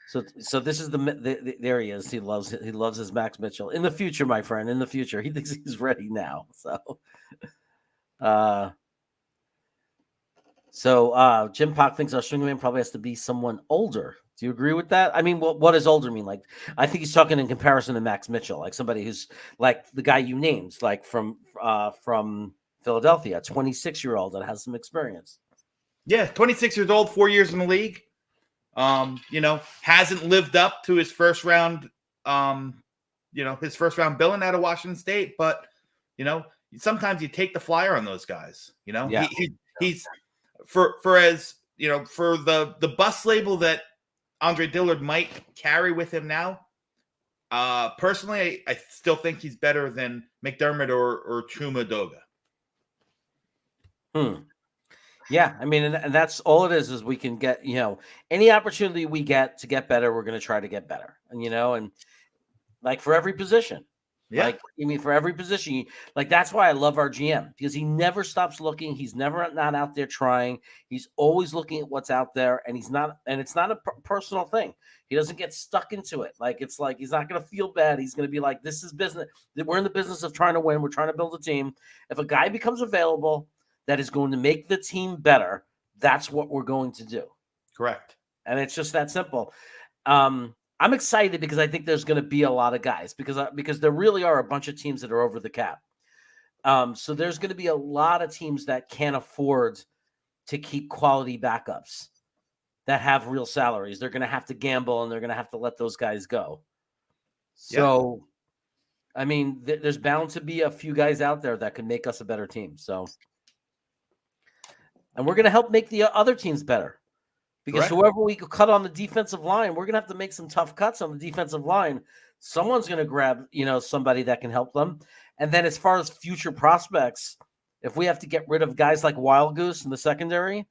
So this is there he is. He loves his Max Mitchell in the future, my friend. In the future, he thinks he's ready now. So Jim Pock thinks our stringman probably has to be someone older. Do you agree with that? I mean, what does older mean? Like, I think he's talking in comparison to Max Mitchell, like somebody who's like the guy you named, like from Philadelphia, 26-year-old that has some experience. Yeah, 26 years old, 4 years in the league. You know, hasn't lived up to his first round billing out of Washington State, but you know, sometimes you take the flyer on those guys. You know, he's for as you know, for the bus label that Andre Dillard might carry with him now. Personally, I still think he's better than McDermott or Chuma Doga. Yeah, I mean, and that's all it is we can get, any opportunity we get to get better, we're going to try to get better. And, and like for every position, for every position, like that's why I love our GM, because he never stops looking. He's never not out there trying. He's always looking at what's out there, and it's not a personal thing. He doesn't get stuck into it. It's like he's not going to feel bad. He's going to be like, this is business. We're in the business of trying to win. We're trying to build a team. If a guy becomes available that is going to make the team better, that's what we're going to do. Correct. And it's just that simple. I'm excited because I think there's going to be a lot of guys because there really are a bunch of teams that are over the cap. So there's going to be a lot of teams that can't afford to keep quality backups that have real salaries. They're going to have to gamble, and they're going to have to let those guys go. So, I mean, there's bound to be a few guys out there that can make us a better team. So, and we're going to help make the other teams better, because whoever we cut on the defensive line, we're going to have to make some tough cuts on the defensive line. Someone's going to grab, somebody that can help them. And then as far as future prospects, if we have to get rid of guys like Wild Goose in the secondary,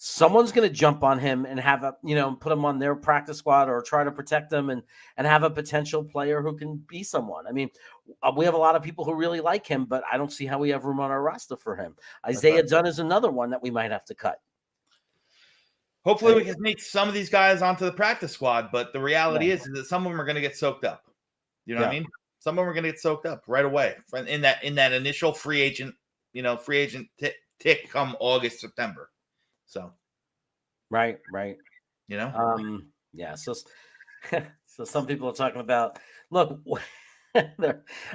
someone's going to jump on him and have put him on their practice squad or try to protect them and have a potential player who can be someone. I mean, we have a lot of people who really like him, but I don't see how we have room on our roster for him. Isaiah Dunn is another one that we might have to cut. Hopefully we can sneak some of these guys onto the practice squad, but the reality is that some of them are going to get soaked up. You know what I mean? Some of them are going to get soaked up right away in that initial free agent tick come August, September. So, right. So some people are talking about, look, I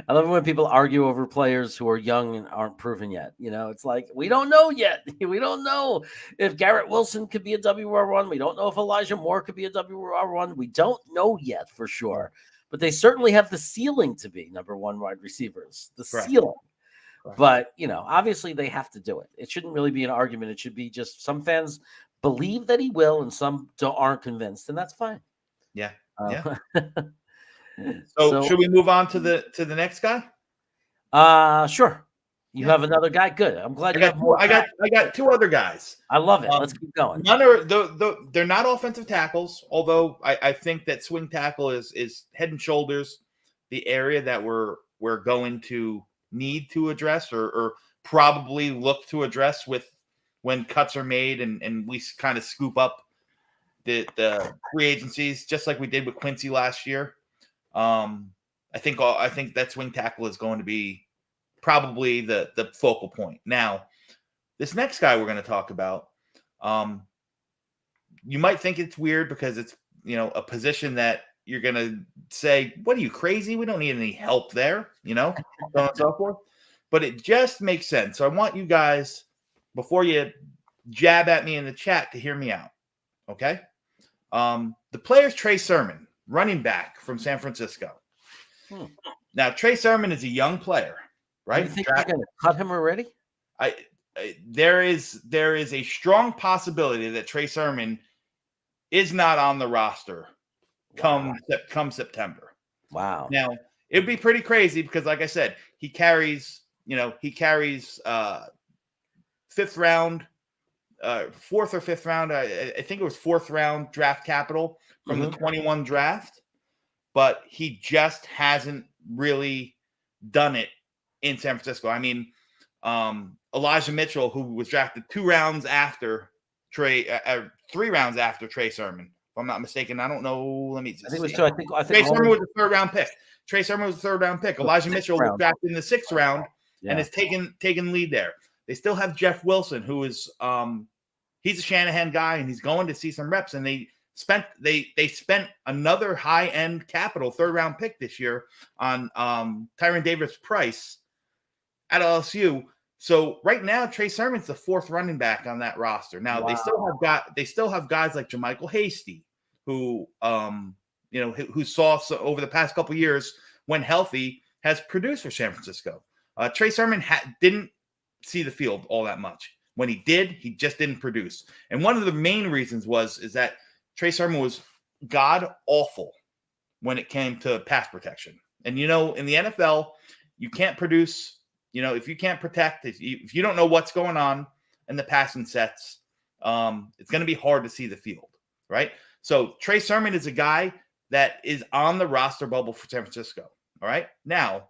love it when people argue over players who are young and aren't proven yet. It's like, we don't know yet. We don't know if Garrett Wilson could be a WR1. We don't know if Elijah Moore could be a WR1. We don't know yet for sure, but they certainly have the ceiling to be number one wide receivers, ceiling. But, obviously they have to do it. It shouldn't really be an argument. It should be just some fans believe that he will and some aren't convinced, and that's fine. Yeah. So should we move on to the next guy? Sure. You have another guy? Good. I'm glad you have more. I got two other guys. I love it. Let's keep going. None are they're not offensive tackles, although I think that swing tackle is head and shoulders the area that we're going to need to address or probably look to address when cuts are made and we kind of scoop up the free agencies, just like we did with Quincy last year. I think that swing tackle is going to be probably the focal point. Now, this next guy we're going to talk about, you might think it's weird because it's a position that you're going to say, what are you, crazy? We don't need any help there, so on and so forth. But it just makes sense. So I want you guys, before you jab at me in the chat, to hear me out. Okay? The player's Trey Sermon, running back from San Francisco. Now, Trey Sermon is a young player, right? You think you're going to cut him already? There is a strong possibility that Trey Sermon is not on the roster come September. Wow. Now, it'd be pretty crazy because, like I said, he carries fifth round, fourth or fifth round. I think it was fourth round draft capital from the 21 draft, but he just hasn't really done it in San Francisco. I mean, Elijah Mitchell, who was drafted 3 rounds after Trey Sermon, if I'm not mistaken. I don't know. Let me just I think it was 2. I think Trey Sermon was a 3rd round pick. Trey Sermon was a 3rd round pick. Elijah Mitchell was drafted in the 6th round and has taken lead there. They still have Jeff Wilson, who is he's a Shanahan guy and he's going to see some reps. And they spent another high end capital 3rd round pick this year on Tyron Davis-Price at LSU. So right now, Trey Sermon's the 4th running back on that roster. Now they still have guys like Jermichael Hasty, who who saw over the past couple of years when healthy has produced for San Francisco. Trey Sermon didn't see the field all that much. When he did, he just didn't produce. And one of the main reasons is that Trey Sermon was god awful when it came to pass protection. And in the NFL, you can't produce, if you can't protect, if you don't know what's going on in the passing sets, it's going to be hard to see the field, right? So Trey Sermon is a guy that is on the roster bubble for San Francisco. All right. Now,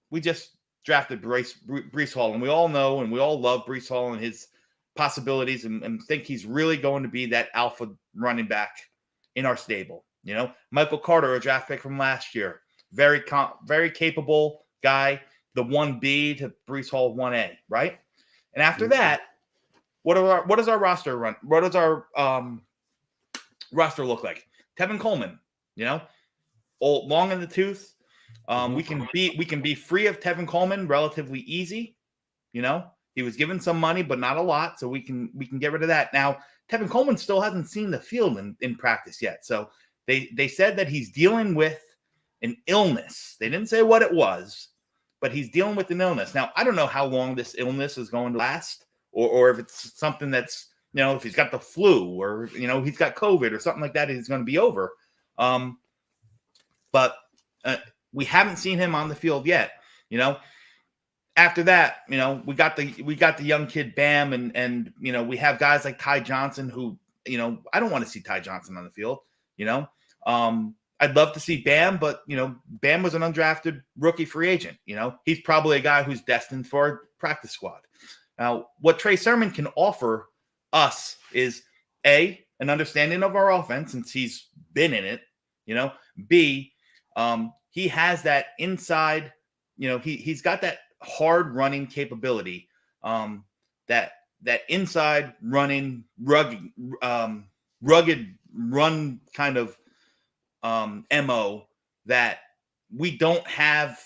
we just drafted Breece Hall, and we all know and we all love Breece Hall and his possibilities and think he's really going to be that alpha running back in our stable. Michael Carter, a draft pick from last year, very capable guy, the 1B to Breece Hall 1A, right? And after that, what does our roster run? What does our roster look like? Tevin Coleman, old, long in the tooth. We can be free of Tevin Coleman relatively easy. He was given some money, but not a lot, so we can get rid of that. Now, Tevin Coleman still hasn't seen the field in practice yet. So they said that he's dealing with an illness. They didn't say what it was, but he's dealing with an illness. Now, I don't know how long this illness is going to last, or if it's something that's, if he's got the flu or, he's got COVID or something like that, he's going to be over. But we haven't seen him on the field yet. After that, we got the young kid Bam, and we have guys like Ty Johnson who, I don't want to see Ty Johnson on the field. I'd love to see Bam, but Bam was an undrafted rookie free agent. He's probably a guy who's destined for a practice squad. Now, what Trey Sermon can offer us is an understanding of our offense since he's been in it. B, he has that inside. He's got that hard running capability. That inside running rugged run kind of MO that we don't have.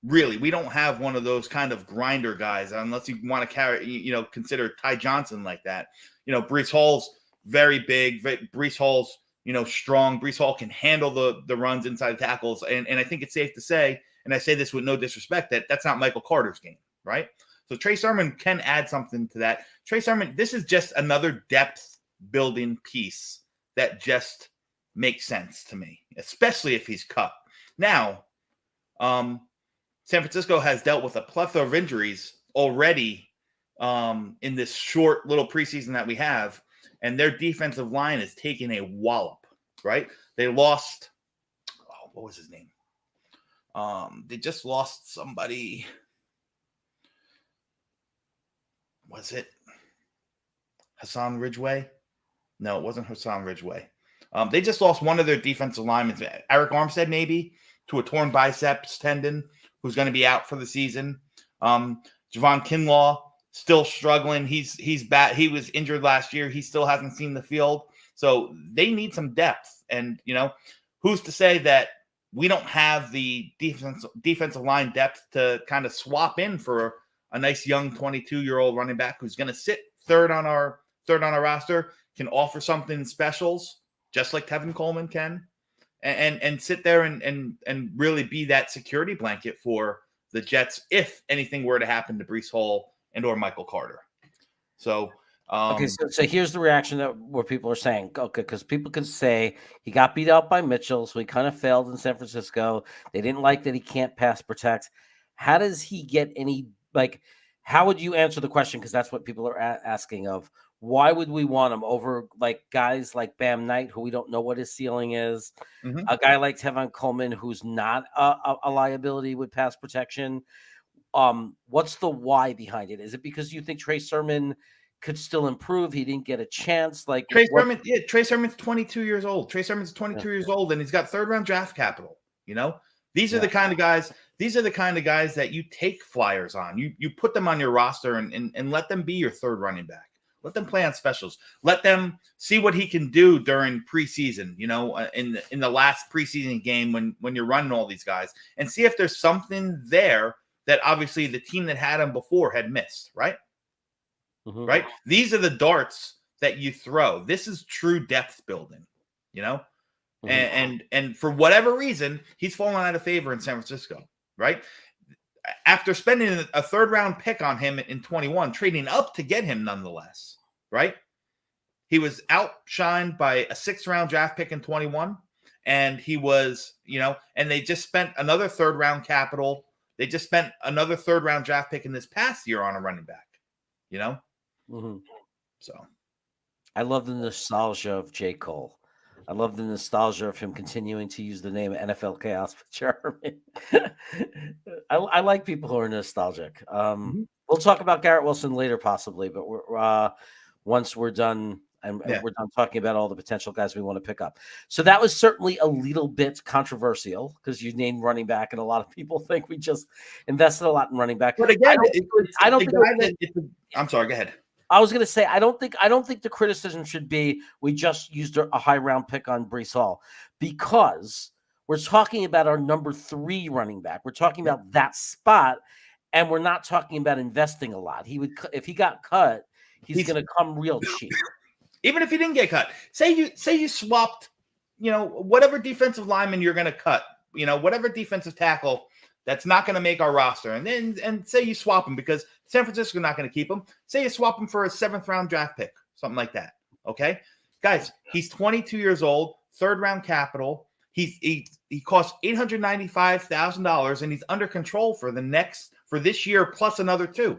Really, we don't have one of those kind of grinder guys unless you want to consider Ty Johnson like that. Breece Hall's very big. Breece Hall's, strong. Breece Hall can handle the runs inside tackles. And I think it's safe to say, and I say this with no disrespect, that's not Michael Carter's game, right? So Trey Sermon can add something to that. Trey Sermon, this is just another depth building piece that just makes sense to me, especially if he's cut. Now, San Francisco has dealt with a plethora of injuries already in this short little preseason that we have, and their defensive line is taking a wallop, right? They lost, what was his name? They just lost somebody. Was it Hassan Ridgeway? No, it wasn't Hassan Ridgeway. They just lost one of their defensive linemen, Eric Armstead, maybe, to a torn biceps tendon, who's going to be out for the season. Javon Kinlaw still struggling. He's bad. He was injured last year. He still hasn't seen the field. So they need some depth. And, who's to say that we don't have the defensive line depth to kind of swap in for a nice young 22-year-old running back who's going to sit third on our roster, can offer something in specials, just like Tevin Coleman can. And sit there and really be that security blanket for the Jets if anything were to happen to Breece Hall and or Michael Carter. So so here's the reaction where people are saying, okay, because people can say he got beat out by Mitchell, so he kind of failed in San Francisco. They didn't like that he can't pass protect. How does he get any, how would you answer the question? Because that's what people are asking of. Why would we want him over guys like Bam Knight, who we don't know what his ceiling is, a guy like Tevin Coleman, who's not a liability with pass protection? What's the why behind it? Is it because you think Trey Sermon could still improve? He didn't get a chance. Trey Sermon's 22 years old. Trey Sermon's 22 years old, and he's got third-round draft capital. These are the kind of guys. These are the kind of guys that you take flyers on. You put them on your roster and let them be your third running back. Let them play on specials. Let them see what he can do during preseason, in the last preseason game when you're running all these guys, and see if there's something there that obviously the team that had him before had missed, right? Mm-hmm. Right? These are the darts that you throw. This is true depth building, Mm-hmm. And for whatever reason, he's fallen out of favor in San Francisco, right? After spending a third round pick on him in 21, trading up to get him nonetheless, right? He was outshined by a 6th-round draft pick in 21, and he was, and they just spent another 3rd-round capital. They just spent another 3rd-round draft pick in this past year on a running back, Mhm. So I love the nostalgia of J. Cole. I love the nostalgia of him continuing to use the name NFL Chaos for Jeremy. I like people who are nostalgic. We'll talk about Garrett Wilson later, possibly, but we're once we're done and we're done talking about all the potential guys we want to pick up. So that was certainly a little bit controversial because you named running back, and a lot of people think we just invested a lot in running back. But again, I don't think I'm sorry, go ahead. I was going to say I don't think the criticism should be we just used a high round pick on Breece Hall, because we're talking about our number 3 running back. We're talking about that spot, and we're not talking about investing a lot. He would, if he got cut, he's going to come real cheap. Even if he didn't get cut, say you swapped, whatever defensive lineman you're going to cut, whatever defensive tackle that's not going to make our roster, and say you swap him because San Francisco's not going to keep him. Say you swap him for a 7th-round draft pick, something like that. Okay, guys, he's 22 years old, 3rd-round capital. He costs $895,000, and he's under control for this year plus another 2.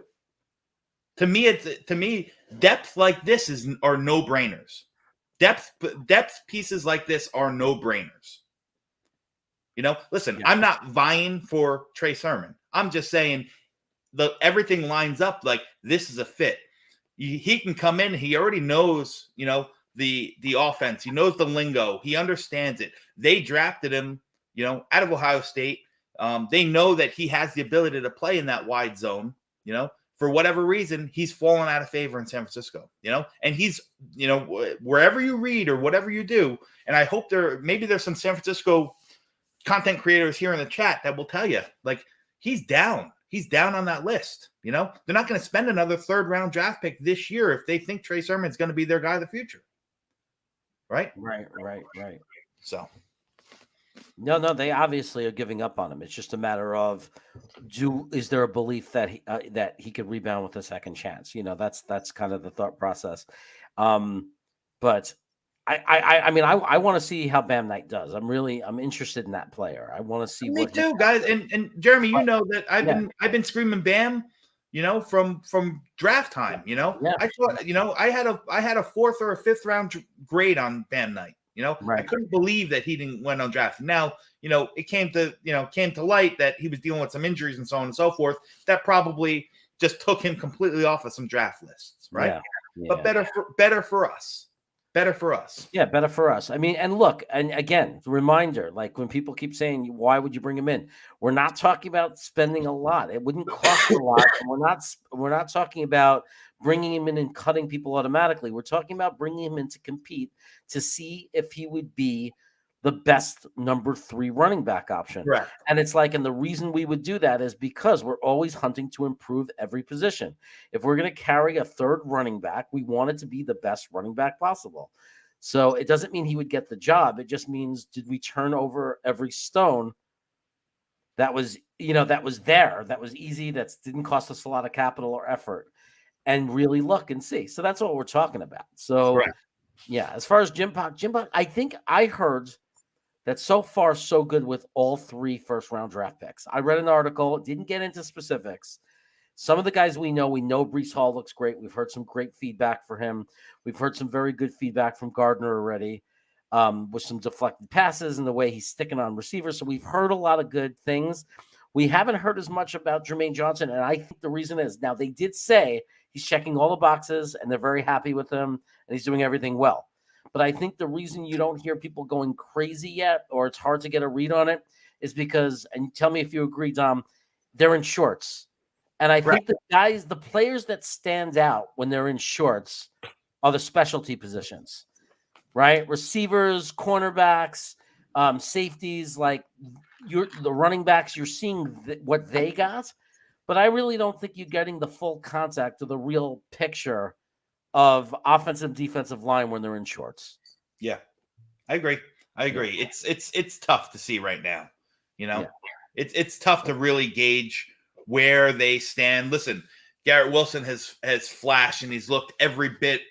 To me, depth like this are no brainers. Depth pieces like this are no brainers. Listen, I'm not vying for Trey Sermon. I'm just saying everything lines up like this is a fit. He can come in. He already knows, the offense. He knows the lingo. He understands it. They drafted him, out of Ohio State. They know that he has the ability to play in that wide zone. For whatever reason, he's fallen out of favor in San Francisco. And he's, wherever you read or whatever you do. And I hope maybe there's some San Francisco content creators here in the chat that will tell you, like, he's down. He's down on that list. They're not going to spend another 3rd-round draft pick this year if they think Trey Sermon's going to be their guy of the future. Right. So. No, they obviously are giving up on him. It's just a matter of is there a belief that he could rebound with a second chance? That's kind of the thought process. But I want to see how Bam Knight does. I'm interested in that player. I want to see. Me too, guys. And Jeremy, that I've been screaming Bam, from draft time. I thought, I had a 4th or a 5th-round grade on Bam Knight. I couldn't believe that he didn't went undrafted. Now, it came to light that he was dealing with some injuries and so on and so forth. That probably just took him completely off of some draft lists, right? Yeah. But better for us. Better for us. Yeah, better for us. I mean, and look, and again, the reminder, like when people keep saying, why would you bring him in? We're not talking about spending a lot. It wouldn't cost a lot. We're not talking about bringing him in and cutting people automatically. We're talking about bringing him in to compete to see if he would be the best number 3 running back option. Right. And it's like, and the reason we would do that is because we're always hunting to improve every position. If we're going to carry a 3rd running back, we want it to be the best running back possible. So it doesn't mean he would get the job. It just means, did we turn over every stone that was there, that was easy, that didn't cost us a lot of capital or effort, and really look and see. So that's what we're talking about. So right. Yeah, as far as Jim Pop, I think I heard that so far so good with all 3 first-round draft picks. I read an article, didn't get into specifics. Some of the guys we know Breece Hall looks great. We've heard some great feedback for him. We've heard some very good feedback from Gardner already, with some deflected passes and the way he's sticking on receivers. So we've heard a lot of good things. We haven't heard as much about Jermaine Johnson, and I think the reason is, now they did say he's checking all the boxes and they're very happy with him and he's doing everything well. But I think the reason you don't hear people going crazy yet, or it's hard to get a read on it, is because, and tell me if you agree, Dom, they're in shorts. And I think the players that stand out when they're in shorts are the specialty positions, right? Receivers, cornerbacks, safeties, like the running backs, you're seeing what they got. But I really don't think you're getting the full contact of the real picture of offensive defensive line when they're in shorts. Yeah, I agree. It's tough to see right now. It's tough to really gauge where they stand. Listen, Garrett Wilson has flashed and he's looked every bit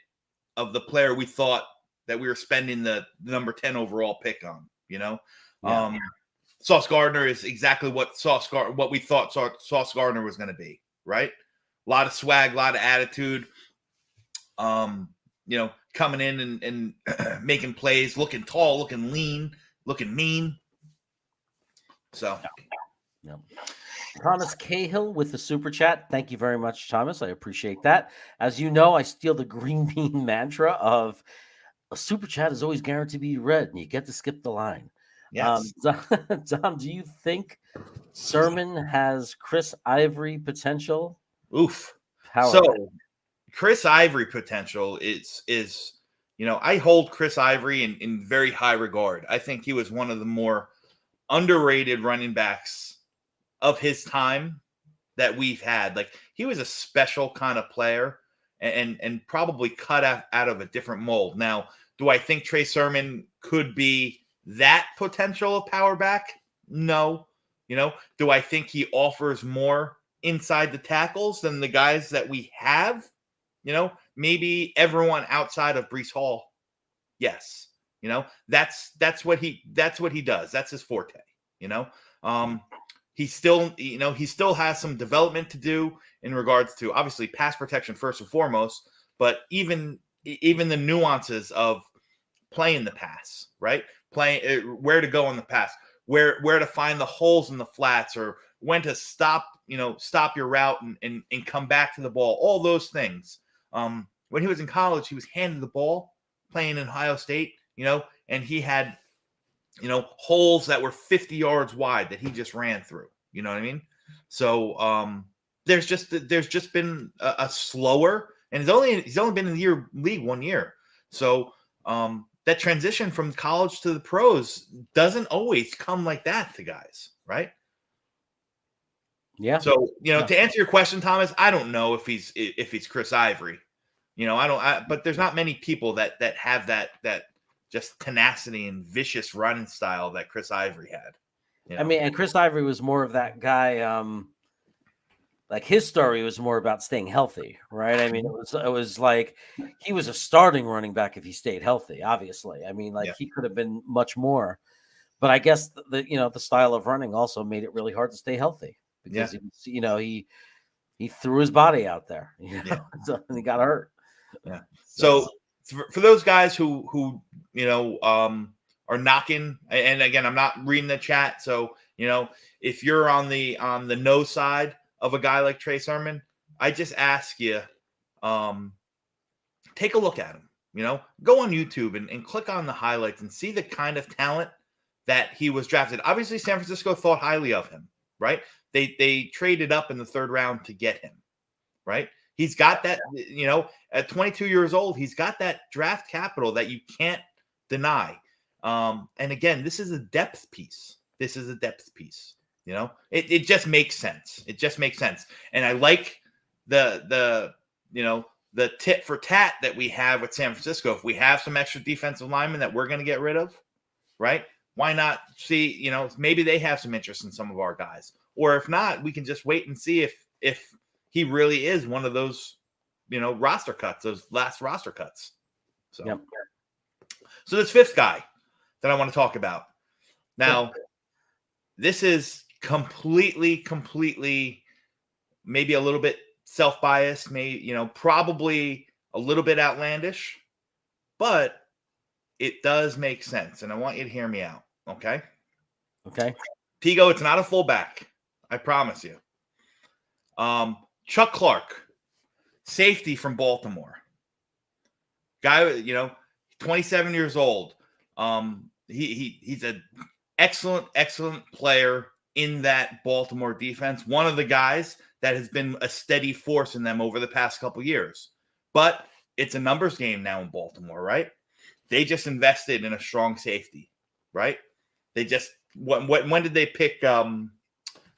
the player we thought that we were spending the number 10 overall pick on. Yeah. Sauce Gardner is exactly what we thought Sauce Gardner was going to be, right? A lot of swag, a lot of attitude. Coming in and making plays, looking tall, looking lean, looking mean. So, Yeah. Thomas Cahill with the super chat. Thank you very much, Thomas. I appreciate that. As you know, I steal the green bean mantra of a super chat is always guaranteed to be read, and you get to skip the line. yes. Dom, do you think Sermon has Chris Ivory potential? Oof. Power So, back. Chris Ivory potential is I hold Chris Ivory in very high regard. I think he was one of the more underrated running backs of his time that we've had. Like, he was a special kind of player and probably cut out of a different mold. Now, do I think Trey Sermon could be that potential of power back? No. Do I think he offers more inside the tackles than the guys that we have? Maybe everyone outside of Breece Hall. Yes. That's what he does. That's his forte. He still has some development to do in regards to, obviously, pass protection first and foremost, but even the nuances of playing the pass, right? Playing where to go on the pass, where to find the holes in the flats, or when to stop your route and come back to the ball. All those things. When he was in college, he was handed the ball playing in Ohio State, and he had holes that were 50 yards wide that he just ran through. You know what I mean? So there's just been a slower, and he's only been in the league 1 year. So that transition from college to the pros doesn't always come like that to guys, right? Yeah. So to answer your question, Thomas, I don't know if he's Chris Ivory. But there's not many people that have that just tenacity and vicious running style that Chris Ivory had. I mean, and Chris Ivory was more of that guy. Like, his story was more about staying healthy, right? I mean, it was like he was a starting running back if he stayed healthy. Obviously, I mean, like, he could have been much more, but I guess the style of running also made it really hard to stay healthy because he threw his body out there, and he got hurt. Yeah. So for those guys who are knocking, and again, I'm not reading the chat, so if you're on the no side of a guy like Trey Sermon, I just ask you, take a look at him. Go on YouTube and click on the highlights and see the kind of talent that he was drafted. Obviously, San Francisco thought highly of him, right? They traded up in the third round to get him, right? He's got that, at 22 years old, he's got that draft capital that you can't deny. And again, this is a depth piece. It just makes sense. It just makes sense. And I like the tit for tat that we have with San Francisco. If we have some extra defensive linemen that we're going to get rid of, right? Why not see, maybe they have some interest in some of our guys. Or if not, we can just wait and see if he really is one of those, roster cuts, those last roster cuts. So, So this fifth guy that I want to talk about. Now, this is completely, maybe a little bit self-biased, probably a little bit outlandish, but it does make sense. And I want you to hear me out. Okay. Pigo, it's not a fullback. I promise you. Chuck Clark, safety from Baltimore. Guy, 27 years old. He's an excellent player in that Baltimore defense. One of the guys that has been a steady force in them over the past couple years. But it's a numbers game now in Baltimore, right? They just invested in a strong safety, right? They just when did they pick Kyle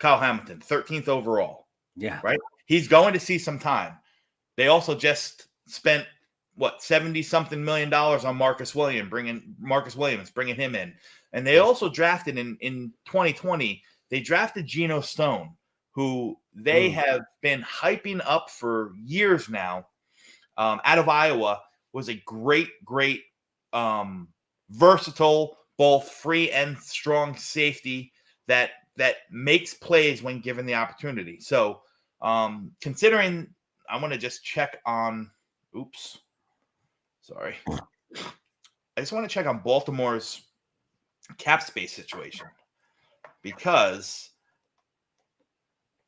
Hamilton? 13th overall. Yeah. Right? He's going to see some time. They also just spent $70-something million on Marcus Williams, bringing him in. And they also drafted in 2020, they drafted Geno Stone, who they have been hyping up for years now, out of Iowa, was a great, versatile, both free and strong safety that makes plays when given the opportunity. So, considering, I want to just check on. Oops, sorry. I just want to check on Baltimore's cap space situation, because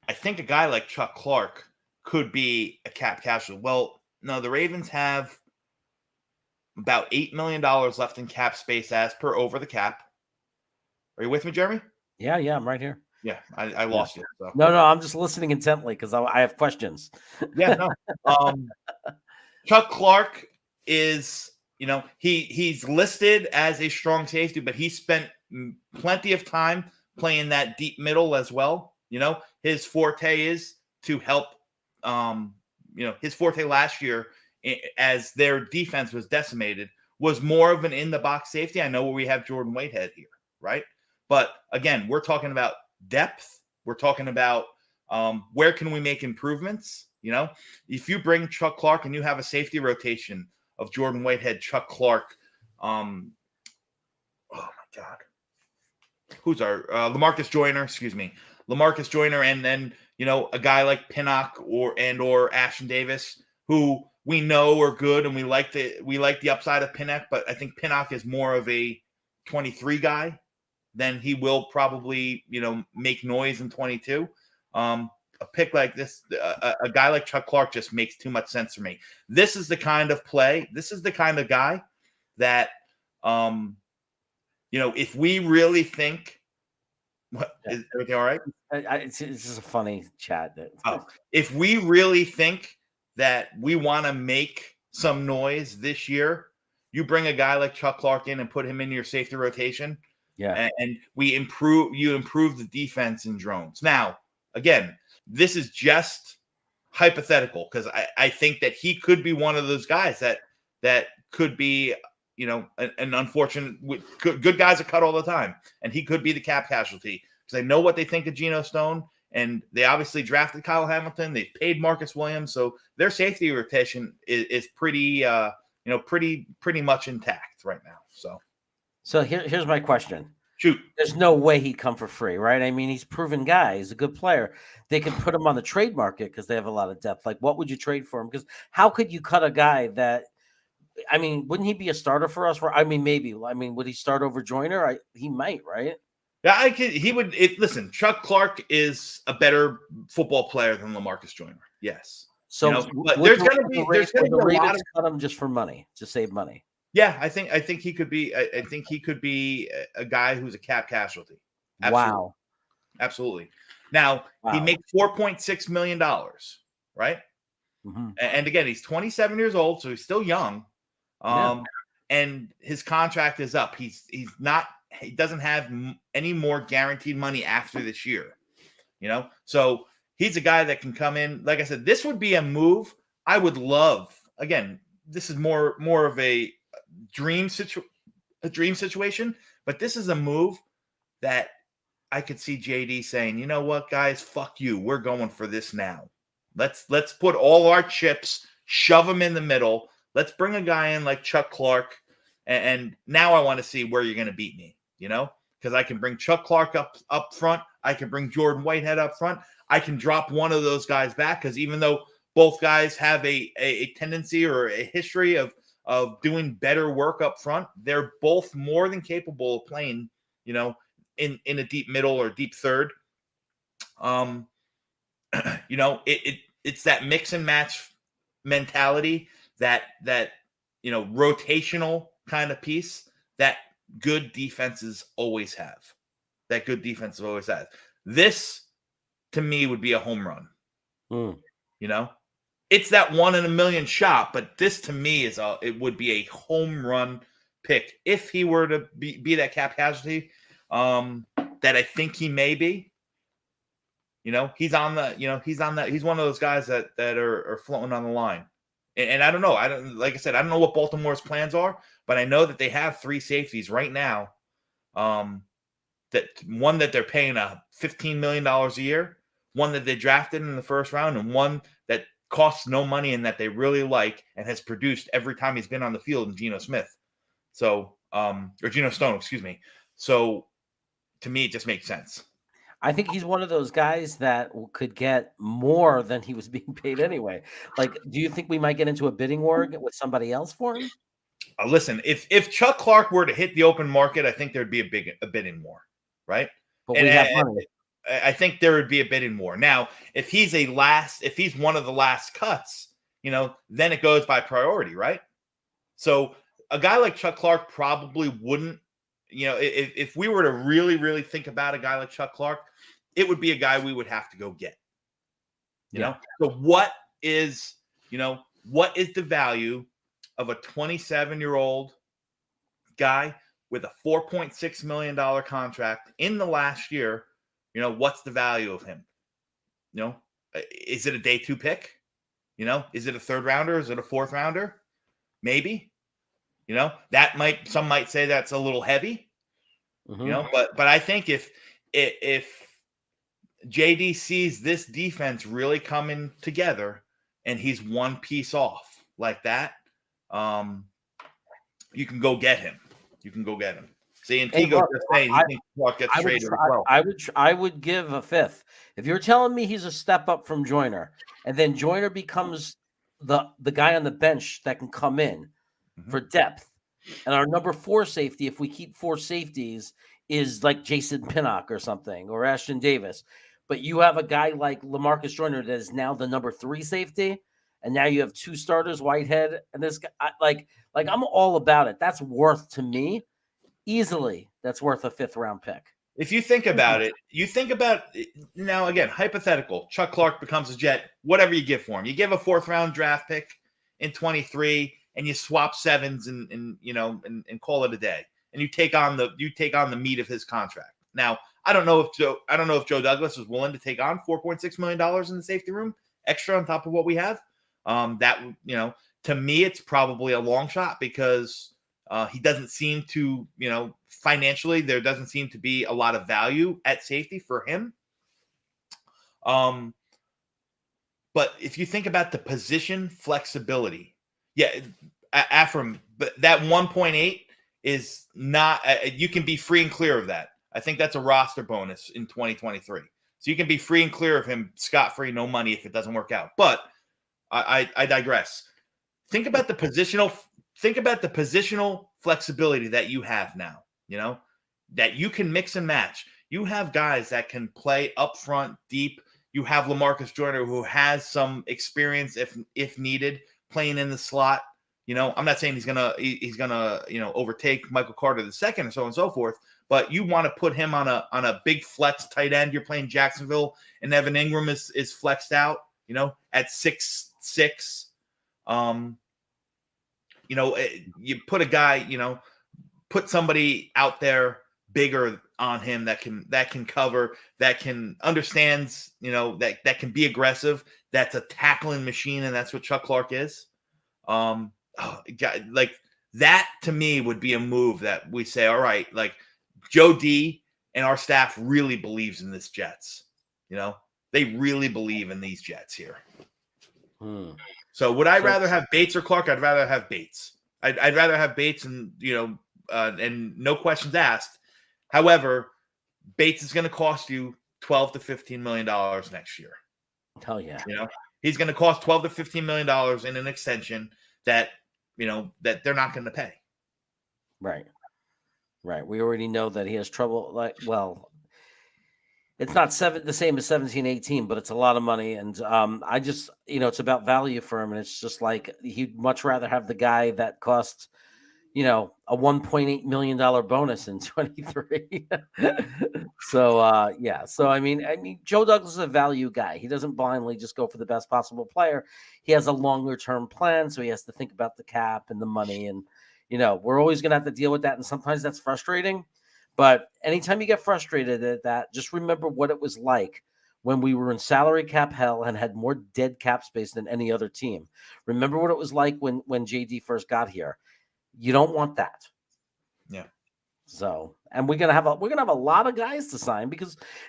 I think a guy like Chuck Clark could be a cap casualty. Well, no, the Ravens have about $8 million left in cap space as per over the cap. Are you with me, Jeremy? Yeah, I'm right here. Yeah, I lost you. So. No, I'm just listening intently because I have questions. Yeah, no. Chuck Clark is, he's listed as a strong safety, but he spent plenty of time playing that deep middle as well. His forte is to help. His forte last year, as their defense was decimated, was more of an in-the-box safety. I know we have Jordan Whitehead here, right? But again, we're talking about depth. We're talking about where can we make improvements? If you bring Chuck Clark and you have a safety rotation of Jordan Whitehead, Chuck Clark, oh my God, who's our LaMarcus Joyner? Excuse me, LaMarcus Joyner, and then a guy like Pinnock or Ashton Davis, who we know are good, and we like the upside of Pinnock, but I think Pinnock is more of a 23 guy than he will probably make noise in 22. A pick like this, a guy like Chuck Clark just makes too much sense for me. This is the kind of play. This is the kind of guy that, if we really think, is everything all right? It's just a funny chat. If we really think that we want to make some noise this year, you bring a guy like Chuck Clark in and put him in your safety rotation. Yeah. And you improve the defense in drones. Now, again, this is just hypothetical, because I think that he could be one of those guys that could be, an unfortunate. Good guys are cut all the time, and he could be the cap casualty, because they know what they think of Geno Stone, and they obviously drafted Kyle Hamilton. They paid Marcus Williams, so their safety rotation is pretty, pretty much intact right now. So here's my question. Shoot. There's no way he'd come for free, right? I mean, he's a proven guy. He's a good player. They can put him on the trade market because they have a lot of depth. Like, what would you trade for him? Because how could you cut a guy that, I mean, wouldn't he be a starter for us? I mean, maybe. I mean, would he start over Joyner? He might, right? Yeah, he would. Listen, Chuck Clark is a better football player than LaMarcus Joyner. Yes. So but there's going to be a lot of cut him just for money, to save money. Yeah, I think he could be. I think he could be a guy who's a cap casualty. Absolutely. Wow, absolutely. Now he makes $4.6 million, right? Mm-hmm. And again, he's 27 years old, so he's still young. And his contract is up. He doesn't have any more guaranteed money after this year. So he's a guy that can come in. Like I said, this would be a move I would love. Again, this is more of a dream situation, but this is a move that I could see JD saying, you know what, guys, fuck you. We're going for this now. Let's put all our chips, shove them in the middle. Let's bring a guy in like Chuck Clark. And now I want to see where you're going to beat me, because I can bring Chuck Clark up front. I can bring Jordan Whitehead up front. I can drop one of those guys back, because even though both guys have a tendency or a history of doing better work up front, they're both more than capable of playing, in a deep middle or deep third. It's that mix and match mentality, that rotational kind of piece that good defenses always have. This, to me, would be a home run. It's that 1 in a million shot, but this to me it would be a home run pick if he were to be that cap casualty that I think he may be. He's one of those guys that are floating on the line. And I don't know. Like I said, I don't know what Baltimore's plans are, but I know that they have 3 safeties right now. That one that they're paying $15 million a year, one that they drafted in the first round, and one that costs no money and that they really like and has produced every time he's been on the field in Geno Smith. So, or Geno Stone, excuse me. So to me, it just makes sense. I think he's one of those guys that could get more than he was being paid anyway. Like, do you think we might get into a bidding war with somebody else for him? Listen, if Chuck Clark were to hit the open market, I think there'd be a bidding war, right? But we have money. I think there would be a bidding war. Now, if he's one of the last cuts, then it goes by priority, right? So a guy like Chuck Clark probably wouldn't, if we were to really, really think about a guy like Chuck Clark, it would be a guy we would have to go get. You know? So what is the value of a 27-year-old guy with a $4.6 million contract in the last year? What's the value of him? Is it a day 2 pick? Is it a 3rd rounder? Is it a 4th rounder? Maybe. Some might say that's a little heavy. But I think if JD sees this defense really coming together and he's one piece off like that, you can go get him. See, and Tigo just saying he thinks Clark gets traded as well. I would give a 5th. If you're telling me he's a step up from Joyner, and then Joyner becomes the guy on the bench that can come in for depth, and our number 4 safety, if we keep 4 safeties, is like Jason Pinnock or something, or Ashton Davis. But you have a guy like LaMarcus Joyner that is now the number 3 safety, and now you have 2 starters, Whitehead, and this guy. Like I'm all about it. That's worth, to me, easily. That's worth a 5th round pick. If you think about it, now again, hypothetical. Chuck Clark becomes a Jet. Whatever you give for him, you give a 4th round draft pick in 23, and you swap 7s and call it a day. And you take on the meat of his contract. Now, I don't know if Joe Douglas is willing to take on $4.6 million in the safety room extra on top of what we have. To me, it's probably a long shot because he doesn't seem to, financially, there doesn't seem to be a lot of value at safety for him. But if you think about the position flexibility, Afram, but that 1.8 is not, you can be free and clear of that. I think that's a roster bonus in 2023. So you can be free and clear of him scot-free, no money if it doesn't work out. But I digress. Think about the positional flexibility that you have now, that you can mix and match. You have guys that can play up front, deep. You have LaMarcus Joyner, who has some experience if needed, playing in the slot. I'm not saying he's gonna overtake Michael Carter II or so on and so forth, but you want to put him on a big flex tight end. You're playing Jacksonville, and Evan Ingram is flexed out, at 6'6". You put a guy, put somebody out there bigger on him that can cover, that can understands, that can be aggressive. That's a tackling machine, and that's what Chuck Clark is. Like that to me would be a move that we say, all right, like Joe D and our staff really believes in this Jets. They really believe in these Jets here. So would I rather have Bates or Clark? I'd rather have Bates. I'd rather have Bates and no questions asked. However, Bates is going to cost you $12 to $15 million next year. Hell yeah. He's going to cost $12 to $15 million in an extension that they're not going to pay. Right. We already know that he has trouble. It's not the same as 17-18, but it's a lot of money. And I just, it's about value for him. And it's just like, he'd much rather have the guy that costs, a $1.8 million bonus in 23. So, So, I mean, Joe Douglas is a value guy. He doesn't blindly just go for the best possible player. He has a longer term plan. So he has to think about the cap and the money. And, we're always going to have to deal with that. And sometimes that's frustrating. But anytime you get frustrated at that, just remember what it was like when we were in salary cap hell and had more dead cap space than any other team. Remember what it was like when JD first got here. You don't want that. Yeah. So, And we're gonna have a lot of guys to sign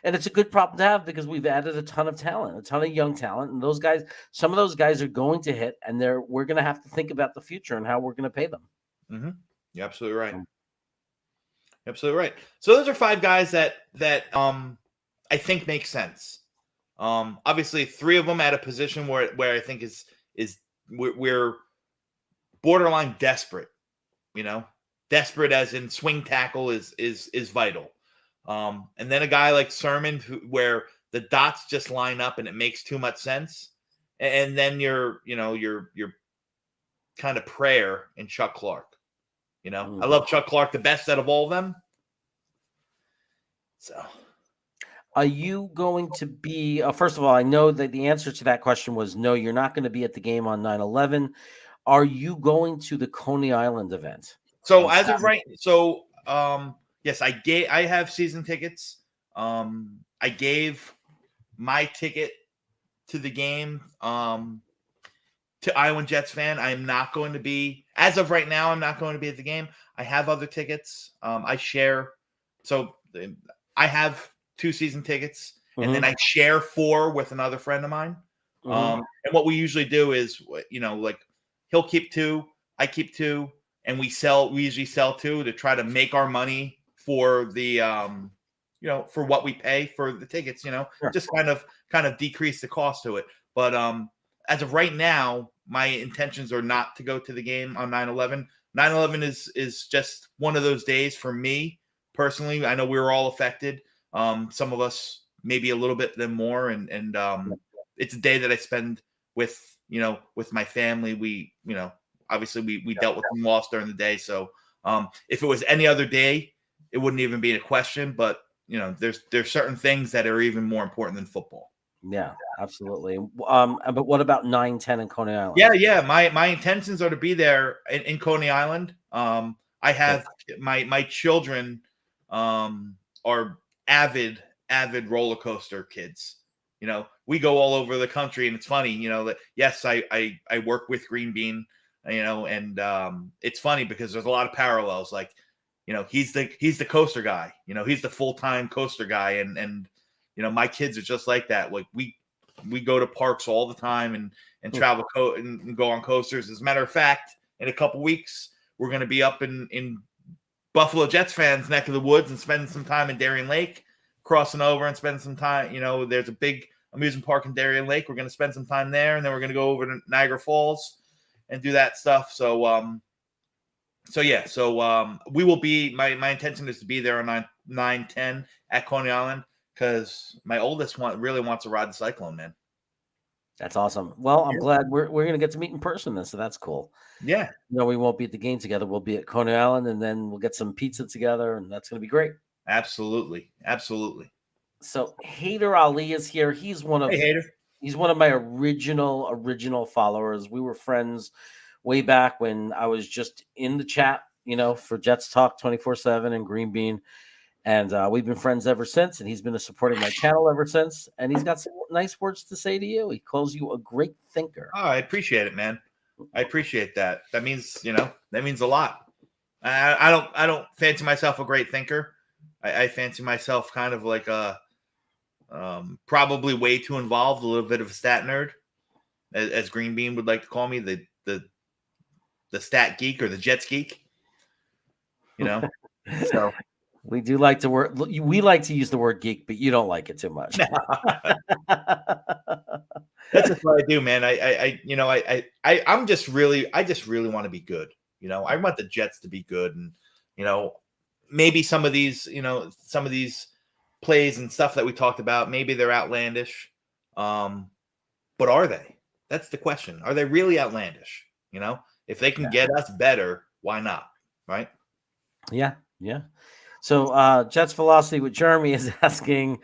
and it's a good problem to have because we've added a ton of talent, a ton of young talent, and those guys, some of those guys are going to hit, and we're gonna have to think about the future and how we're gonna pay them. Mm-hmm. You're absolutely right. Absolutely right. So those are 5 guys that I think make sense. Obviously 3 of them at a position where I think is we're borderline desperate. Desperate as in swing tackle is vital. And then a guy like Sermon where the dots just line up and it makes too much sense. And then your kind of prayer in Chuck Clark. I love Chuck Clark the best out of all of them. So are you going to be first of all, I know that the answer to that question was no, you're not going to be at the game on 9/11. Are you going to the Coney Island event? So as of right, yes, I have season tickets. I gave my ticket to the game to Iowa Jets fan. I am not going to be, as of right now, I'm not going to be at the game. I have other tickets. I share. So I have 2 season tickets, and then I share 4 with another friend of mine. And what we usually do is, like he'll keep 2, I keep 2. And we usually sell 2 to try to make our money for the, for what we pay for the tickets, sure. Just kind of decrease the cost to it. But as of right now, my intentions are not to go to the game on 9/11. 9/11 is just one of those days for me personally. I know we were all affected. Some of us maybe a little bit than more. And it's a day that I spend with my family. We, obviously, we dealt with some loss during the day. So if it was any other day, it wouldn't even be a question. But, there's certain things that are even more important than football. Yeah, absolutely. But what about 9/10 in Coney Island? Yeah. My intentions are to be there in Coney Island. I have my children are avid roller coaster kids. We go all over the country, and it's funny, that yes, I work with Green Bean. And it's funny because there's a lot of parallels. Like, he's the coaster guy. He's the full-time coaster guy, and my kids are just like that. Like we go to parks all the time and travel and go on coasters. As a matter of fact, in a couple weeks, we're going to be up in Buffalo Jets fans' neck of the woods and spending some time in Darien Lake, crossing over and spending some time. There's a big amusement park in Darien Lake. We're going to spend some time there, and then we're going to go over to Niagara Falls and do that stuff. So we will be. My intention is to be there on 9/10 at Coney Island because my oldest really wants to ride the Cyclone, man. That's awesome. Well, I'm glad we're going to get to meet in person then, so that's cool. Yeah. We won't be at the game together. We'll be at Coney Island, and then we'll get some pizza together, and that's going to be great. Absolutely. So Hader Ali is here. He's one of my original followers. We were friends way back when I was just in the chat, for Jets Talk 24/7 and Green Bean. And we've been friends ever since, and he's been supporting my channel ever since. And he's got some nice words to say to you. He calls you a great thinker. Oh, I appreciate it, man. I appreciate that. That means, that means a lot. I don't fancy myself a great thinker. I fancy myself kind of like a probably way too involved, a little bit of a stat nerd, as Green Bean would like to call me, the stat geek or the Jets geek. So. We do like to work. We like to use the word geek, but you don't like it too much. That's just what I do, man. I just really want to be good. I want the Jets to be good, and maybe some of these plays and stuff that we talked about, maybe they're outlandish. But are they? That's the question. Are they really outlandish? If they can get us better, why not? Right? Yeah. So Jets Velocity with Jeremy is asking,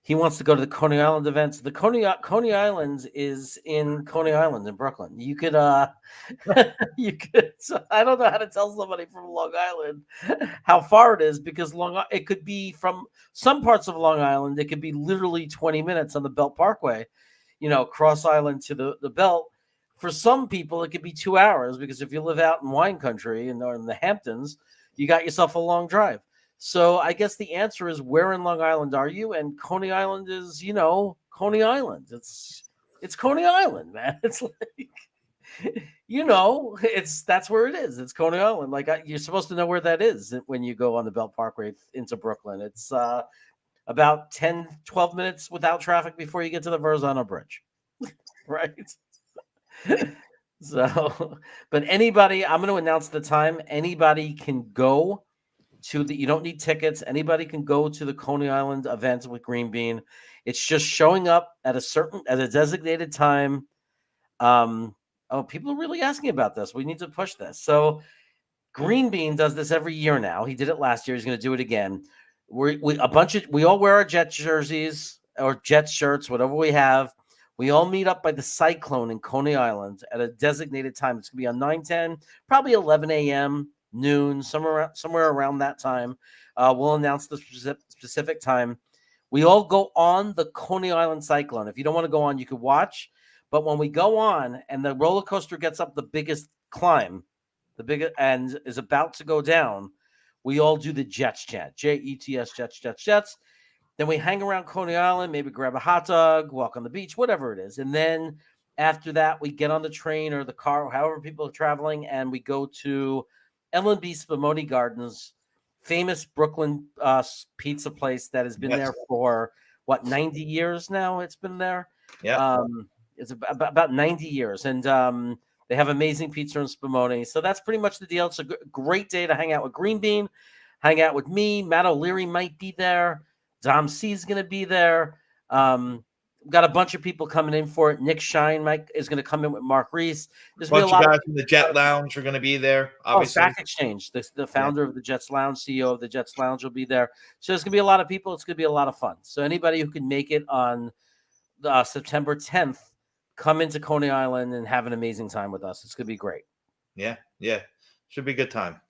he wants to go to the Coney Island events. The Coney Island is in Coney Island in Brooklyn. You could, so I don't know how to tell somebody from Long Island how far it is, because it could be from some parts of Long Island. It could be literally 20 minutes on the Belt Parkway, Cross Island to the Belt. For some people, it could be 2 hours, because if you live out in wine country or in the Hamptons, you got yourself a long drive. So I guess the answer is, where in Long Island are you? And Coney Island is, Coney Island. It's Coney Island, man. It's like, that's where it is. It's Coney Island. Like, you're supposed to know where that is when you go on the Belt Parkway into Brooklyn. It's about 10, 12 minutes without traffic before you get to the Verrazano Bridge. Right. So, but anybody, I'm going to announce the time. Anybody can go you don't need tickets. Anybody can go to the Coney Island event with Green Bean. It's just showing up at a designated time. People are really asking about this. We need to push this. So Green Bean does this every year now. He did it last year. He's going to do it again. We all wear our Jets jerseys or Jets shirts, whatever we have. We all meet up by the Cyclone in Coney Island at a designated time. It's going to be on 9:10, probably 11 a.m., noon, somewhere around that time. We'll announce the specific time. We all go on the Coney Island Cyclone. If you don't want to go on, you could watch. But when we go on and the roller coaster gets up the biggest climb, and is about to go down, we all do the Jets chant, Jets, Jets, Jets, Jets. Then we hang around Coney Island, maybe grab a hot dog, walk on the beach, whatever it is. And then after that, we get on the train or the car, however people are traveling, and we go to L&B Spumoni Gardens, famous Brooklyn pizza place that has been there for, 90 years now? It's been there. Yeah. It's about 90 years. And they have amazing pizza in Spumoni. So that's pretty much the deal. It's a great day to hang out with Green Bean, hang out with me. Matt O'Leary might be there. Dom C is going to be there. Got a bunch of people coming in for it. Nick Shine is going to come in with Mark Reese. There's a bunch of guys from the Jet Lounge are going to be there. Obviously. Sack Exchange, the founder of the Jets Lounge, CEO of the Jets Lounge, will be there. So there's going to be a lot of people. It's going to be a lot of fun. So anybody who can make it on September 10th, come into Coney Island and have an amazing time with us. It's going to be great. Yeah. Should be a good time.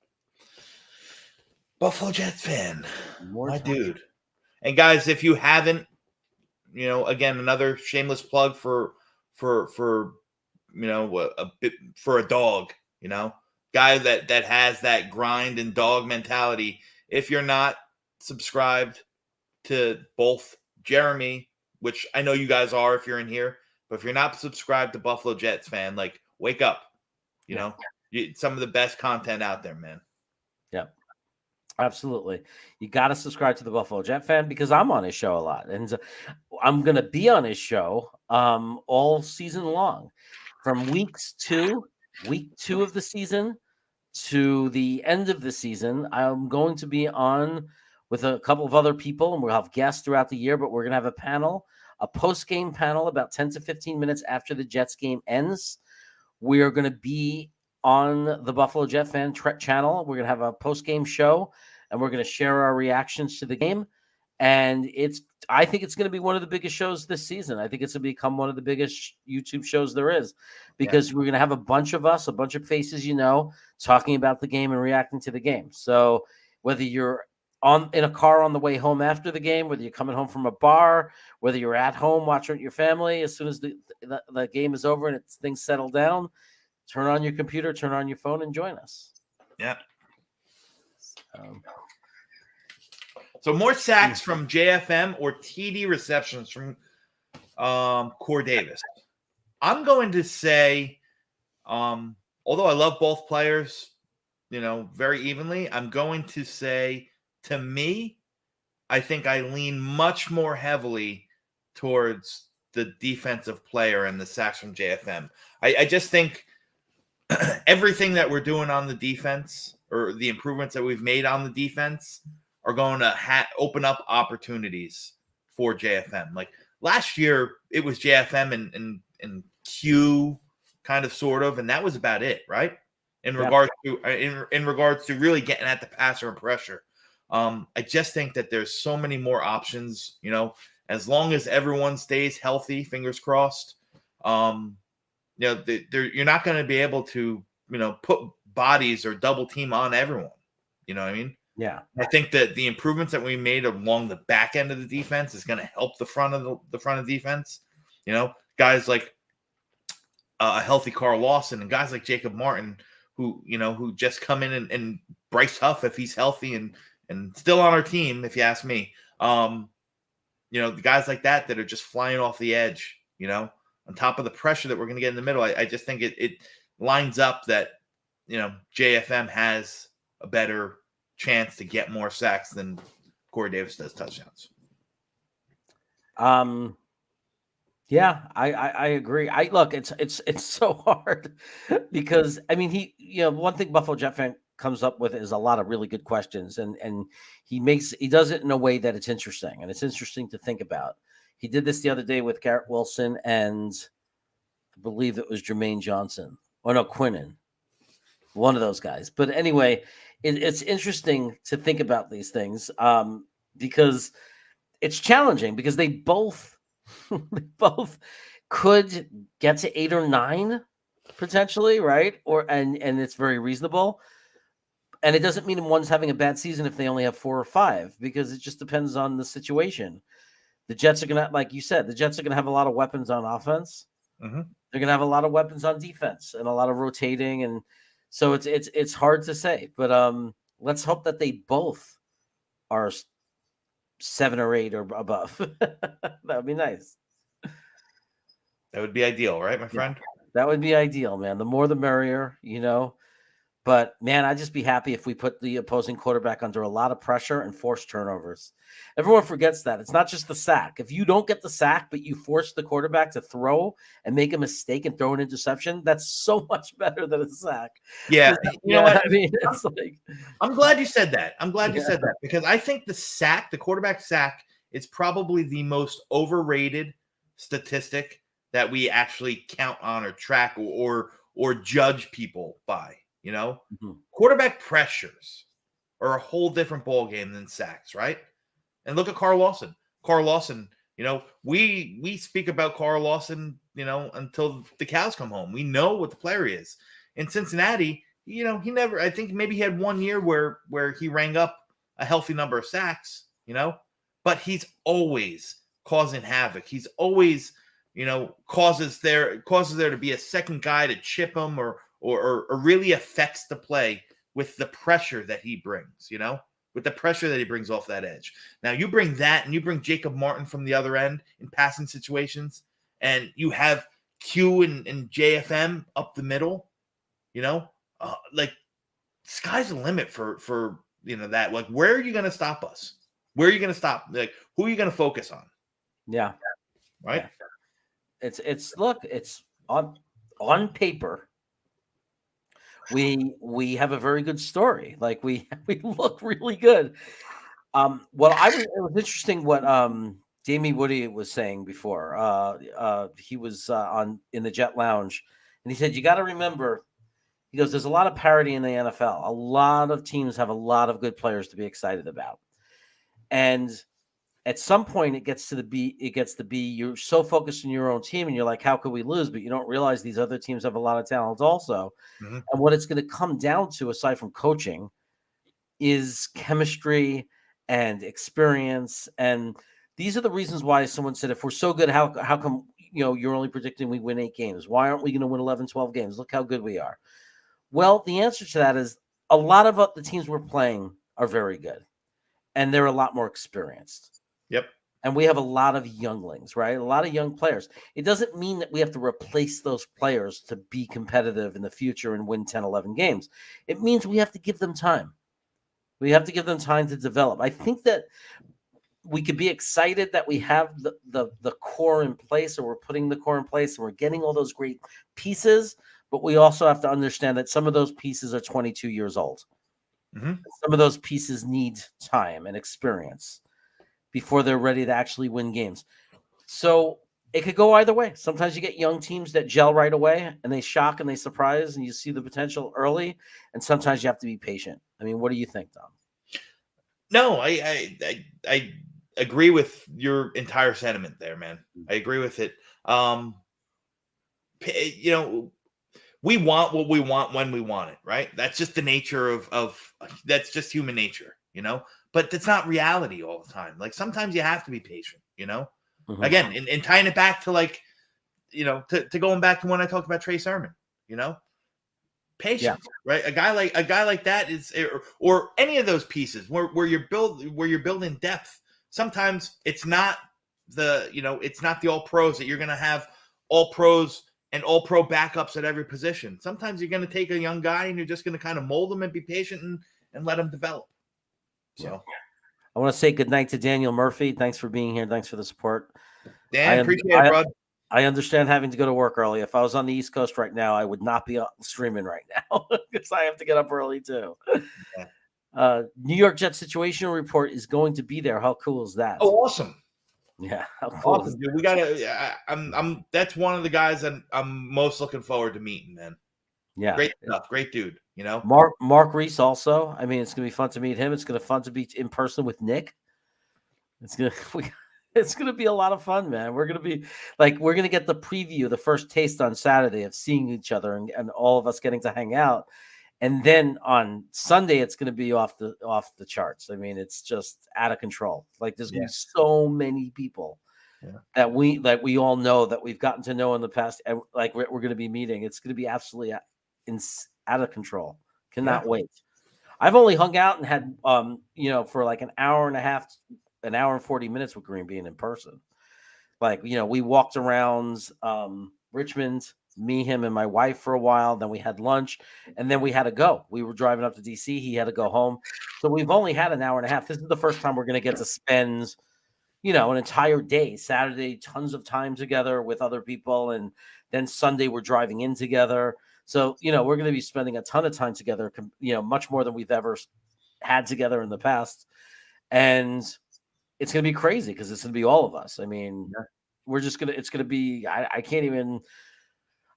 Buffalo Jets fan. My dude. And guys, if you haven't, again, another shameless plug for a dog, guy that has that grind and dog mentality. If you're not subscribed to both Jeremy, which I know you guys are if you're in here, but if you're not subscribed to Buffalo Jets fan, like, wake up. Some of the best content out there, man. Yeah. Absolutely. You got to subscribe to the Buffalo Jet Fan, because I'm on his show a lot. And I'm going to be on his show all season long, from week two of the season to the end of the season. I'm going to be on with a couple of other people, and we'll have guests throughout the year, but we're going to have a post-game panel about 10 to 15 minutes after the Jets game ends. We are going to be on the Buffalo Jet Fan channel. We're going to have a post-game show, and we're going to share our reactions to the game. And I think it's going to be one of the biggest shows this season. I think it's going to become one of the biggest YouTube shows there is, because we're going to have a bunch of faces, talking about the game and reacting to the game. So whether you're in a car on the way home after the game, whether you're coming home from a bar, whether you're at home watching with your family, as soon as the game is over and things settle down, turn on your computer, turn on your phone, and join us. Yeah. So more sacks from JFM or TD receptions from Core Davis. I'm going to say, although I love both players, very evenly, I'm going to say, to me, I think I lean much more heavily towards the defensive player and the sacks from JFM. I just think everything that we're doing on the defense, or the improvements that we've made on the defense, are going to open up opportunities for JFM. Like last year, it was JFM and Q, kind of, sort of, and that was about it, right? In regards to really getting at the passer and pressure. I just think that there's so many more options, as long as everyone stays healthy, fingers crossed. You're not going to be able to, put bodies or double team on everyone. You know what I mean? Yeah. I think that the improvements that we made along the back end of the defense is going to help the front of defense. Guys like a healthy Carl Lawson and guys like Jacob Martin, who just come in, and Bryce Huff, if he's healthy and and still on our team, if you ask me. The guys like that are just flying off the edge, on top of the pressure that we're going to get in the middle. I just think it lines up that, JFM has a better chance to get more sacks than Corey Davis does touchdowns. Yeah, I agree. Look, it's so hard because I mean one thing Buffalo Jet fan comes up with is a lot of really good questions, and he does it in a way that it's interesting, and it's interesting to think about. He did this the other day with Garrett Wilson and I believe it was Jermaine Johnson or no Quinnen, one of those guys. But anyway, it's interesting to think about these things because it's challenging because they both could get to 8 or 9 potentially, right? And it's very reasonable. And it doesn't mean one's having a bad season if they only have 4 or 5, because it just depends on the situation. The Jets are gonna, like you said, have a lot of weapons on offense. Mm-hmm. They're gonna have a lot of weapons on defense and a lot of rotating, and so it's hard to say. But let's hope that they both are 7 or 8 or above. That would be nice. That would be ideal, right, my friend? That would be ideal, man. The more the merrier, But, man, I'd just be happy if we put the opposing quarterback under a lot of pressure and force turnovers. Everyone forgets that. It's not just the sack. If you don't get the sack, but you force the quarterback to throw and make a mistake and throw an interception, that's so much better than a sack. Yeah. You know what I mean? It's like, I'm glad you said that. You said that because I think the quarterback sack, is probably the most overrated statistic that we actually count on or track or judge people by. Quarterback pressures are a whole different ball game than sacks, right? And look at Carl Lawson. We speak about Carl Lawson, until the cows come home. We know what the player is. In Cincinnati, he never. I think maybe he had 1 year where he rang up a healthy number of sacks, but he's always causing havoc. He's always, causes there to be a second guy to chip him or really affects the play with the pressure that he brings, with the pressure that he brings off that edge. Now you bring that and you bring Jacob Martin from the other end in passing situations, and you have Q and JFM up the middle, like sky's the limit for that. Like, where are you going to stop us? Where are you going to stop? Like, who are you going to focus on? Yeah. Right. Yeah. It's on paper. We have a very good story. Like we look really good. It was interesting what Jamie Woody was saying before. He was in the Jet Lounge, and he said, you got to remember, he goes, there's a lot of parity in the NFL. A lot of teams have a lot of good players to be excited about. And at some point it gets to be you're so focused on your own team and you're like, how could we lose? But you don't realize these other teams have a lot of talent also. Mm-hmm. And what it's going to come down to, aside from coaching, is chemistry and experience. And these are the reasons why someone said, if we're so good, how come, you're only predicting we win 8 games? Why aren't we going to win 11, 12 games? Look how good we are. Well, the answer to that is a lot of the teams we're playing are very good, and they're a lot more experienced. Yep. And we have a lot of younglings, right? A lot of young players. It doesn't mean that we have to replace those players to be competitive in the future and win 10, 11 games. It means we have to give them time. We have to give them time to develop. I think that we could be excited that we have the core in place, or we're putting the core in place, and we're getting all those great pieces. But we also have to understand that some of those pieces are 22 years old. Mm-hmm. Some of those pieces need time and experience before they're ready to actually win games. So it could go either way. Sometimes you get young teams that gel right away and they shock and they surprise and you see the potential early. And sometimes you have to be patient. I mean, what do you think, Tom? No, I agree with your entire sentiment there, man. I agree with it. We want what we want when we want it, right? That's just the nature of that's just human nature, but that's not reality all the time. Like sometimes you have to be patient, mm-hmm. Again, and tying it back to to going back to when I talked about Trey Sermon, patience, right? A guy like that is, or any of those pieces where you're building depth. Sometimes it's not it's not the all pros that you're going to have all pros and all pro backups at every position. Sometimes you're going to take a young guy and you're just going to kind of mold him and be patient and let him develop. So I want to say good night to Daniel Murphy. Thanks for being here. Thanks for the support. Dan, appreciate it, bud. I understand having to go to work early. If I was on the East Coast right now, I would not be streaming right now because I have to get up early too. New York Jets situation report is going to be there. How cool is that? Oh, awesome. Yeah, how cool awesome, dude. We gotta. I'm. That's one of the guys that I'm most looking forward to meeting, man. Yeah, great stuff. Great dude. You know, Mark Reese also. I mean, it's gonna be fun to meet him. It's gonna be fun to be in person with Nick. It's gonna be a lot of fun, man. We're gonna get the preview, the first taste on Saturday of seeing each other and all of us getting to hang out. And then on Sunday, it's going to be off the charts. I mean, it's just out of control. Like there's going to be so many people that we all know that we've gotten to know in the past, and like we're going to be meeting. It's going to be absolutely out of control. Cannot wait. I've only hung out and had for like an hour and a half, an hour and 40 minutes with Green being in person. Like we walked around Richmond. Me, him, and my wife for a while. Then we had lunch, and then we had to go. We were driving up to DC. He had to go home. So we've only had an hour and a half. This is the first time we're going to get to spend, an entire day. Saturday, tons of time together with other people, and then Sunday we're driving in together. So we're going to be spending a ton of time together. Much more than we've ever had together in the past, and it's going to be crazy because it's going to be all of us. I mean, it's going to be. I can't even.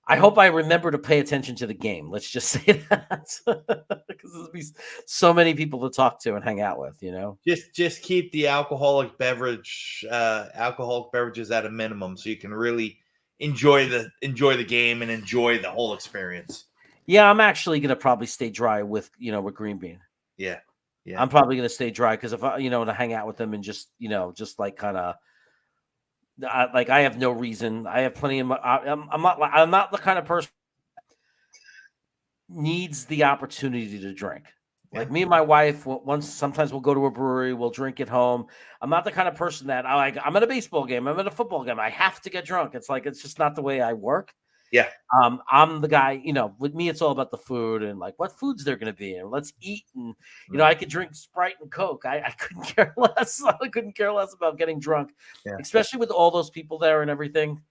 I hope I remember to pay attention to the game. Let's just say that because there'll be so many people to talk to and hang out with, Just keep the alcoholic beverages at a minimum so you can really enjoy the game and enjoy the whole experience. Yeah, I'm actually going to probably stay dry with Green Bean. Yeah. I'm probably going to stay dry because if I, to hang out with them and just like kind of. I have no reason. I have plenty of. I'm not the kind of person that needs the opportunity to drink. Like me and my wife, sometimes we'll go to a brewery, we'll drink at home. I'm not the kind of person that I'm at a baseball game, I'm at a football game, I have to get drunk. It's just not the way I work. Yeah. I'm the guy, with me, it's all about the food and like what foods they're going to be and let's eat. And, I could drink Sprite and Coke. I couldn't care less. I couldn't care less about getting drunk, especially with all those people there and everything.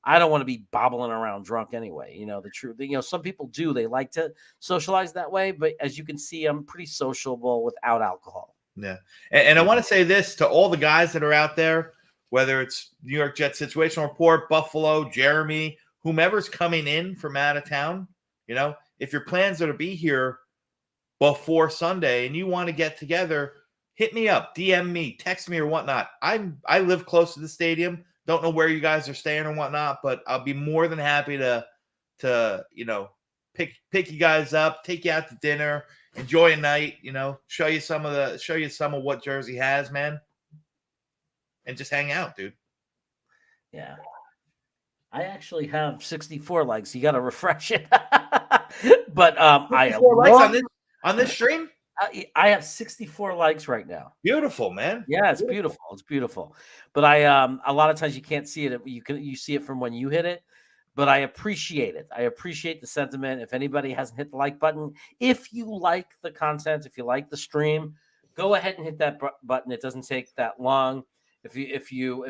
I don't want to be bobbling around drunk anyway. The truth, some people do, they like to socialize that way. But as you can see, I'm pretty sociable without alcohol. Yeah. And I want to say this to all the guys that are out there, whether it's New York Jets Situational Report, Buffalo, Jeremy, whomever's coming in from out of town, if your plans are to be here before Sunday and you want to get together, hit me up, DM me, text me or whatnot. I live close to the stadium. Don't know where you guys are staying or whatnot, but I'll be more than happy to pick you guys up, take you out to dinner, enjoy a night, show you some of what Jersey has, man. And just hang out, dude. Yeah. I actually have 64 likes. You got to refresh it. But I likes on this stream. I have 64 likes right now. Beautiful, man. Yeah, it's beautiful. It's beautiful. But a lot of times you can't see it. You see it from when you hit it. But I appreciate it. I appreciate the sentiment. If anybody hasn't hit the like button, if you like the content, if you like the stream, go ahead and hit that button. It doesn't take that long. If you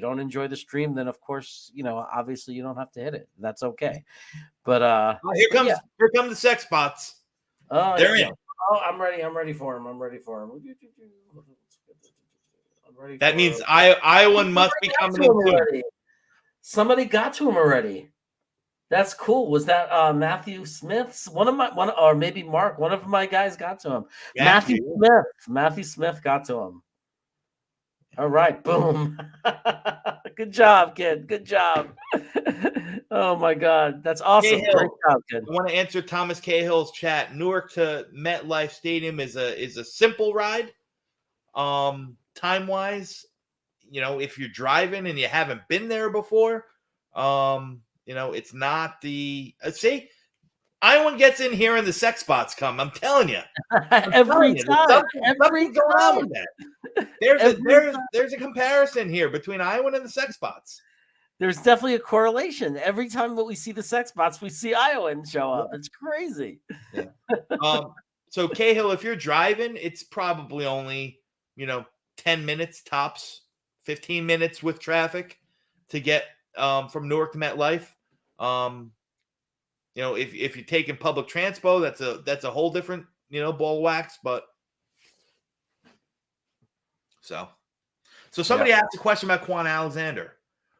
don't enjoy the stream, then of course, obviously you don't have to hit it. That's okay. But here come the sex bots. They're in. Oh, I'm ready. I'm ready for him. I'm ready for him. That means Iowan must be coming in already. Somebody got to him already. That's cool. Was that Matthew Smith's? Or maybe Mark? One of my guys got to him. Matthew Smith. Matthew Smith got to him. All right, boom. Good job, kid. Good job. Oh my God, that's awesome. Great job, kid. I want to answer Thomas Cahill's chat. Newark to MetLife Stadium is a simple ride. Time wise, if you're driving and you haven't been there before, it's not the. Iowa gets in here and the sex spots come. I'm telling you. Every time. Every Something's going on time. with that. There's a comparison here between Iowa and the sex spots. There's definitely a correlation. Every time that we see the sex bots, we see Iowans show up. It's crazy. Yeah. So Cahill, if you're driving, it's probably only 10 minutes tops, 15 minutes with traffic to get from Newark to MetLife. If you're taking public transpo, that's a whole different ball of wax. But so somebody asked a question about Quan Alexander.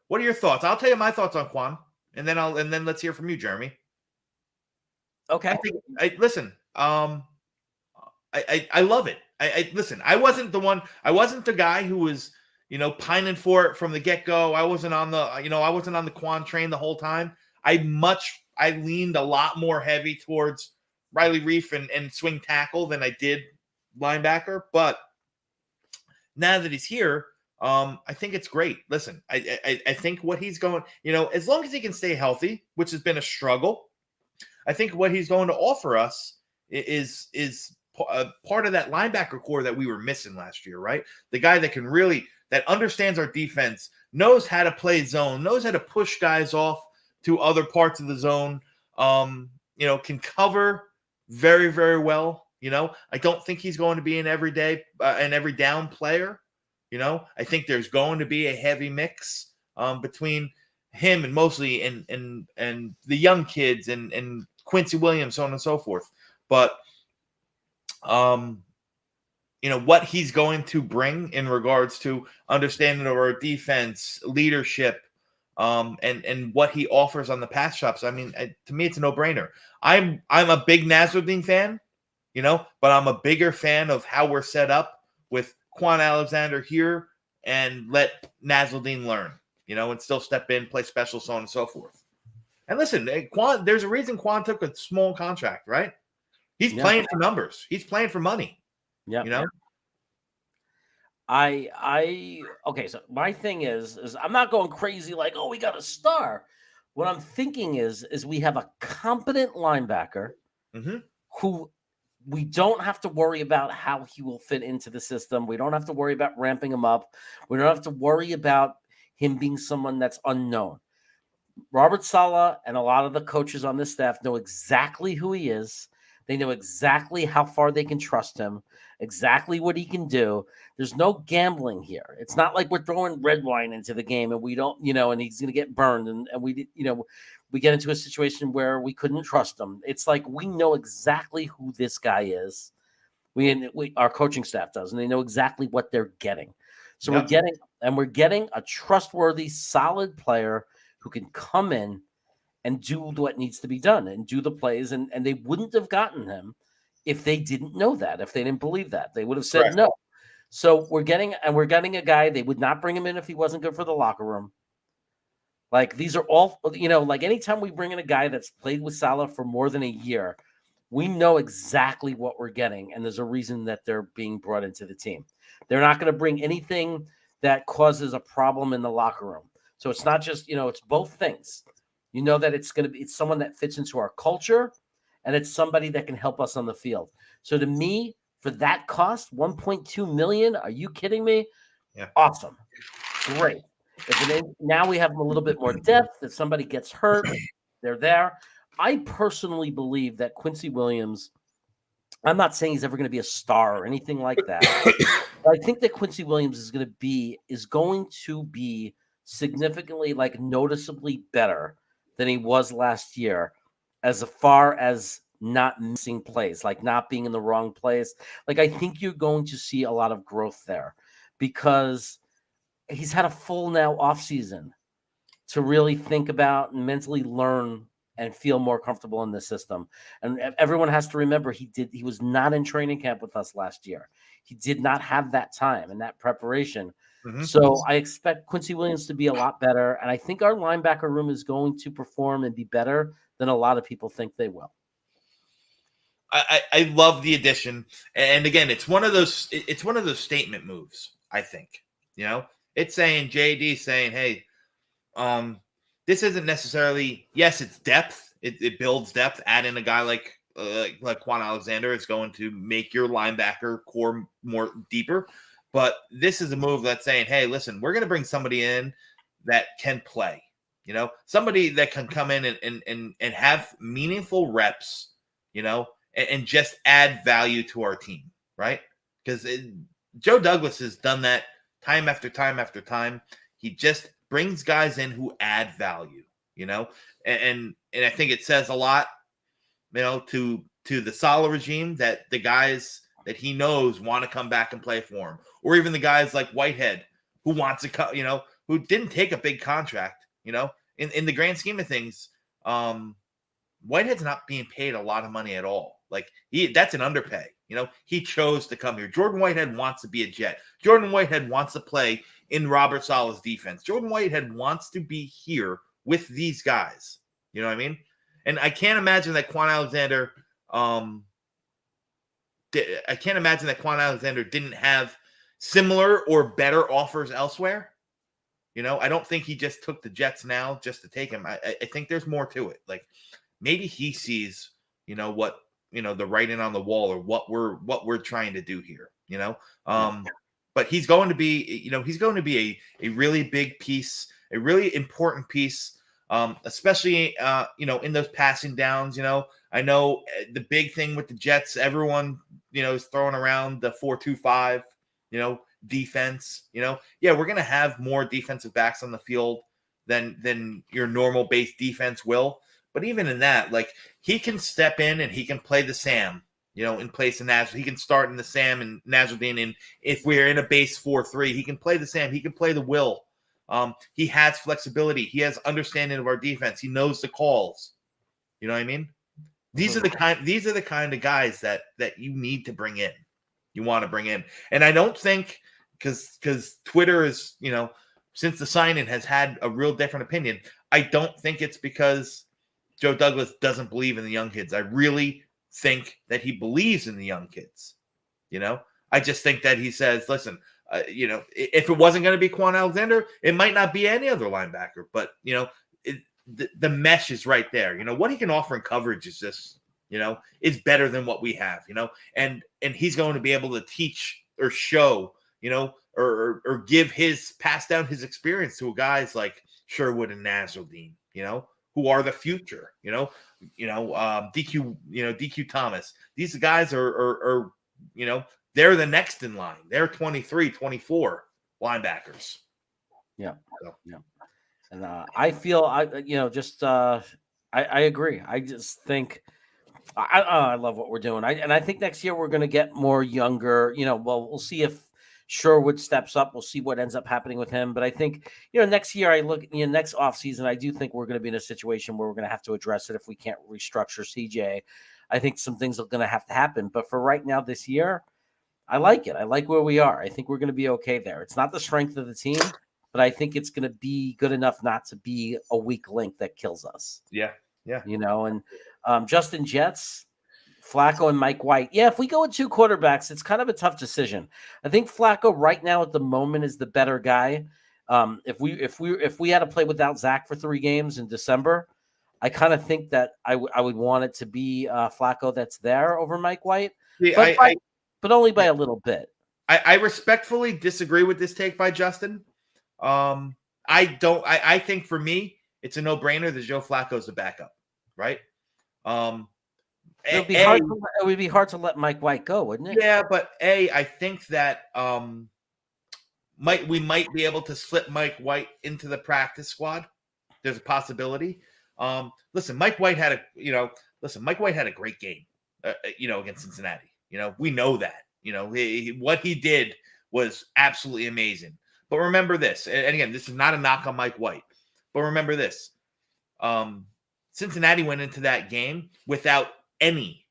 What are your thoughts? I'll tell you my thoughts on Quan, and then let's hear from you, Jeremy. Okay. Listen. I love it. Listen. I wasn't the guy who was pining for it from the get go. I wasn't on the Quan train the whole time. I leaned a lot more heavy towards Riley Reef and swing tackle than I did linebacker. But now that he's here, I think it's great. Listen, I think what he's going, as long as he can stay healthy, which has been a struggle, I think what he's going to offer us is part of that linebacker core that we were missing last year, right? The guy that understands our defense, knows how to play zone, knows how to push guys off to other parts of the zone, can cover very, very well. I don't think he's going to be an every down player. I think there's going to be a heavy mix between him and Mosley and the young kids and Quincy Williams, so on and so forth. But what he's going to bring in regards to understanding of our defense, leadership, and what he offers on the pass shops. I mean, to me, it's a no-brainer. I'm a big Nasruddin fan, but I'm a bigger fan of how we're set up with Quan Alexander here and let Nasruddin learn, and still step in, play special, so on and so forth. And listen, Quan, there's a reason Quan took a small contract, right? He's playing for numbers. He's playing for money. Yeah. Okay, so my thing is I'm not going crazy like, oh, we got a star. What I'm thinking is we have a competent linebacker who we don't have to worry about how he will fit into the system. We don't have to worry about ramping him up. We don't have to worry about him being someone that's unknown. Robert Saleh and a lot of the coaches on this staff know exactly who he is. They know exactly how far they can trust him, exactly what he can do. There's no gambling here. It's not like we're throwing red wine into the game and we don't, and he's going to get burned. And we get into a situation where we couldn't trust him. It's like we know exactly who this guy is. Our coaching staff does, and they know exactly what they're getting. So we're getting a trustworthy, solid player who can come in and do what needs to be done and do the plays. And they wouldn't have gotten him if they didn't know that, if they didn't believe that. They would have said no. So we're getting a guy. They would not bring him in if he wasn't good for the locker room. Like these are all, like anytime we bring in a guy that's played with Saleh for more than a year, we know exactly what we're getting. And there's a reason that they're being brought into the team. They're not going to bring anything that causes a problem in the locker room. So it's not just, it's both things. That it's someone that fits into our culture and it's somebody that can help us on the field. So to me, for that cost, $1.2 million, are you kidding me? Yeah. Awesome. Great. Now we have a little bit more depth. If somebody gets hurt, they're there. I personally believe that Quincy Williams, I'm not saying he's ever going to be a star or anything like that. But I think that Quincy Williams is going to be significantly, noticeably better than he was last year as far as not missing plays, like not being in the wrong place. I think you're going to see a lot of growth there because he's had a full now off season to really think about and mentally learn and feel more comfortable in the system. And everyone has to remember he was not in training camp with us last year. He did not have that time and that preparation. So I expect Quincy Williams to be a lot better. And I think our linebacker room is going to perform and be better than a lot of people think they will. I love the addition. And again, it's one of those statement moves, I think. It's JD saying, hey, this isn't necessarily, yes, it's depth. it builds depth. Add in a guy like Quan Alexander is going to make your linebacker core more deeper. But this is a move that's saying, hey, listen, we're going to bring somebody in that can play. Somebody that can come in and have meaningful reps, and just add value to our team, right? Because Joe Douglas has done that time after time after time. He just brings guys in who add value, and I think it says a lot, to the Saleh regime, that the guys that he knows want to come back and play for him, or even the guys like Whitehead who wants to come, who didn't take a big contract, in the grand scheme of things. Whitehead's not being paid a lot of money at all. Like that's an underpay. He chose to come here. Jordan Whitehead wants to be a Jet. Jordan Whitehead wants to play in Robert Saleh's defense. Jordan Whitehead wants to be here with these guys. You know what I mean? And I can't imagine that Quan Alexander. I can't imagine that Quan Alexander didn't have similar or better offers elsewhere. I don't think he just took the Jets now just to take him. I think there's more to it. Like maybe he sees, what, the writing on the wall, or what we're trying to do here, but he's going to be, a really big piece, a really important piece, especially, in those passing downs. I know the big thing with the Jets, everyone, is throwing around the 4-2-5, defense. We're going to have more defensive backs on the field than your normal base defense will. But even in that, like, he can step in and he can play the Sam, in place of Nazar. He can start in the Sam and Nazardine. And if we're in a base 4-3, he can play the Sam. He can play the Will. He has flexibility. He has understanding of our defense. He knows the calls. You know what I mean? These are the kind of guys that you need to bring in. You want to bring in. And I don't think, because Twitter is, since the sign-in has had a real different opinion, I don't think it's because Joe Douglas doesn't believe in the young kids. I really think that he believes in the young kids. I just think that he says, listen, if it wasn't going to be Quan Alexander, it might not be any other linebacker. But, the mesh is right there. What he can offer in coverage is just, is better than what we have, and he's going to be able to teach or show, or pass down his experience to guys like Sherwood and Nasruddin, who are the future, DQ Thomas. These guys are they're the next in line. They're 23, 24 linebackers. Yeah. So. Yeah. And I feel, I agree. I just think I love what we're doing. I think next year we're going to get more younger, we'll see if Sherwood steps up. We'll see what ends up happening with him. But I think, next year next offseason, I do think we're going to be in a situation where we're going to have to address it if we can't restructure CJ. I think some things are going to have to happen. But for right now this year, I like it. I like where we are. I think we're going to be okay there. It's not the strength of the team, but I think it's going to be good enough not to be a weak link that kills us. Yeah. Yeah. And Justin Jets, Flacco and Mike White. Yeah, if we go with two quarterbacks, it's kind of a tough decision. I think Flacco right now at the moment is the better guy. If we had to play without Zach for 3 games in December, I kind of think that I would want it to be Flacco that's there over Mike White, but only by a little bit. I respectfully disagree with this take by Justin. I think for me, it's a no-brainer that Joe Flacco's the backup, right? It would be hard to let Mike White go, wouldn't it? Yeah, but I think that we might be able to slip Mike White into the practice squad. There's a possibility. Listen, Mike White had a great game, against Cincinnati. We know that. What he did was absolutely amazing. But remember this, and again, this is not a knock on Mike White, but remember this. Cincinnati went into that game without any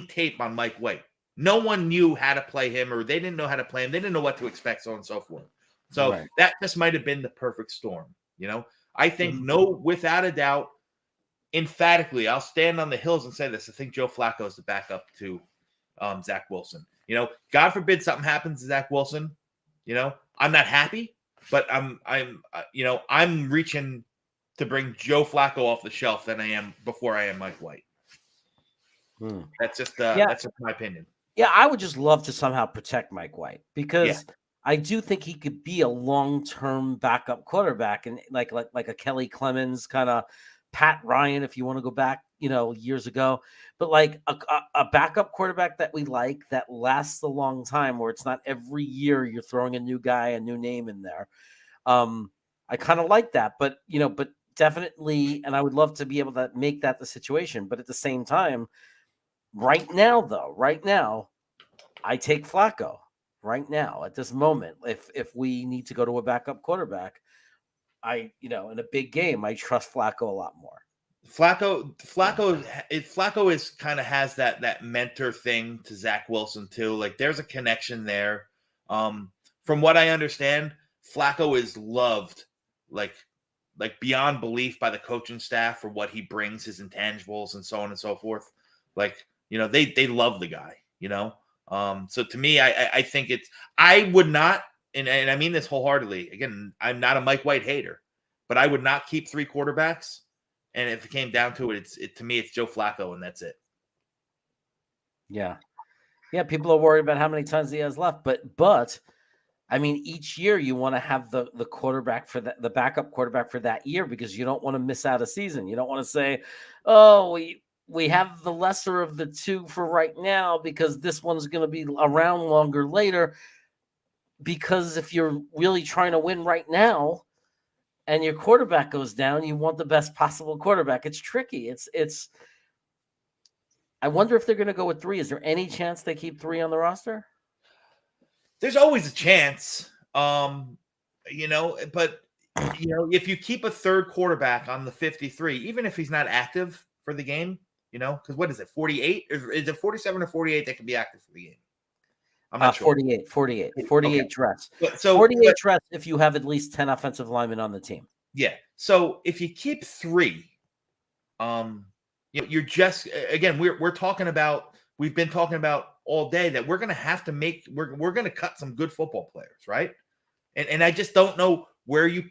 tape on Mike White. No one knew how to play him, or they didn't know how to play him. They didn't know what to expect, so on and so forth. So that just might have been the perfect storm. I think without a doubt, emphatically, I'll stand on the hills and say this. I think Joe Flacco is the backup to Zach Wilson. God forbid something happens to Zach Wilson. I'm not happy, but I'm reaching to bring Joe Flacco off the shelf than I am before I am Mike White. That's just my opinion. Yeah, I would just love to somehow protect Mike White because Yeah. I do think he could be a long-term backup quarterback and like a Kelly Clemens kind of Pat Ryan, if you want to go back, years ago, but like a backup quarterback that we like that lasts a long time, where it's not every year you're throwing a new guy, a new name in there. I kind of like that, but definitely, and I would love to be able to make that the situation. But at the same time, right now, I take Flacco. Right now, at this moment, if we need to go to a backup quarterback, in a big game, I trust Flacco a lot more. Flacco is kind of has that mentor thing to Zach Wilson too. Like there's a connection there. From what I understand, Flacco is loved like beyond belief by the coaching staff for what he brings, his intangibles and so on and so forth. Like, they love the guy, So to me, I think I would not, and I mean this wholeheartedly. Again, I'm not a Mike White hater, but I would not keep 3 quarterbacks. And if it came down to it, to me, it's Joe Flacco, and that's it. Yeah. People are worried about how many times he has left, but I mean, each year you want to have the quarterback for the backup quarterback for that year, because you don't want to miss out a season. You don't want to say, oh, we have the lesser of the 2 for right now because this one's going to be around longer later. Because if you're really trying to win right now and your quarterback goes down, you want the best possible quarterback. It's tricky. It's I wonder if they're going to go with 3. Is there any chance they keep 3 on the roster? There's always a chance, but if you keep a third quarterback on the 53, even if he's not active for the game, because what is it, 48? Is it 47 or 48 that can be active for the game? I'm not sure. 48 Okay. dress. So 48 dress if you have at least 10 offensive linemen on the team. Yeah. So if you keep 3, you're just, again, we're talking about, we've been talking about all day that we're going to have to we're going to cut some good football players, right? And I just don't know where you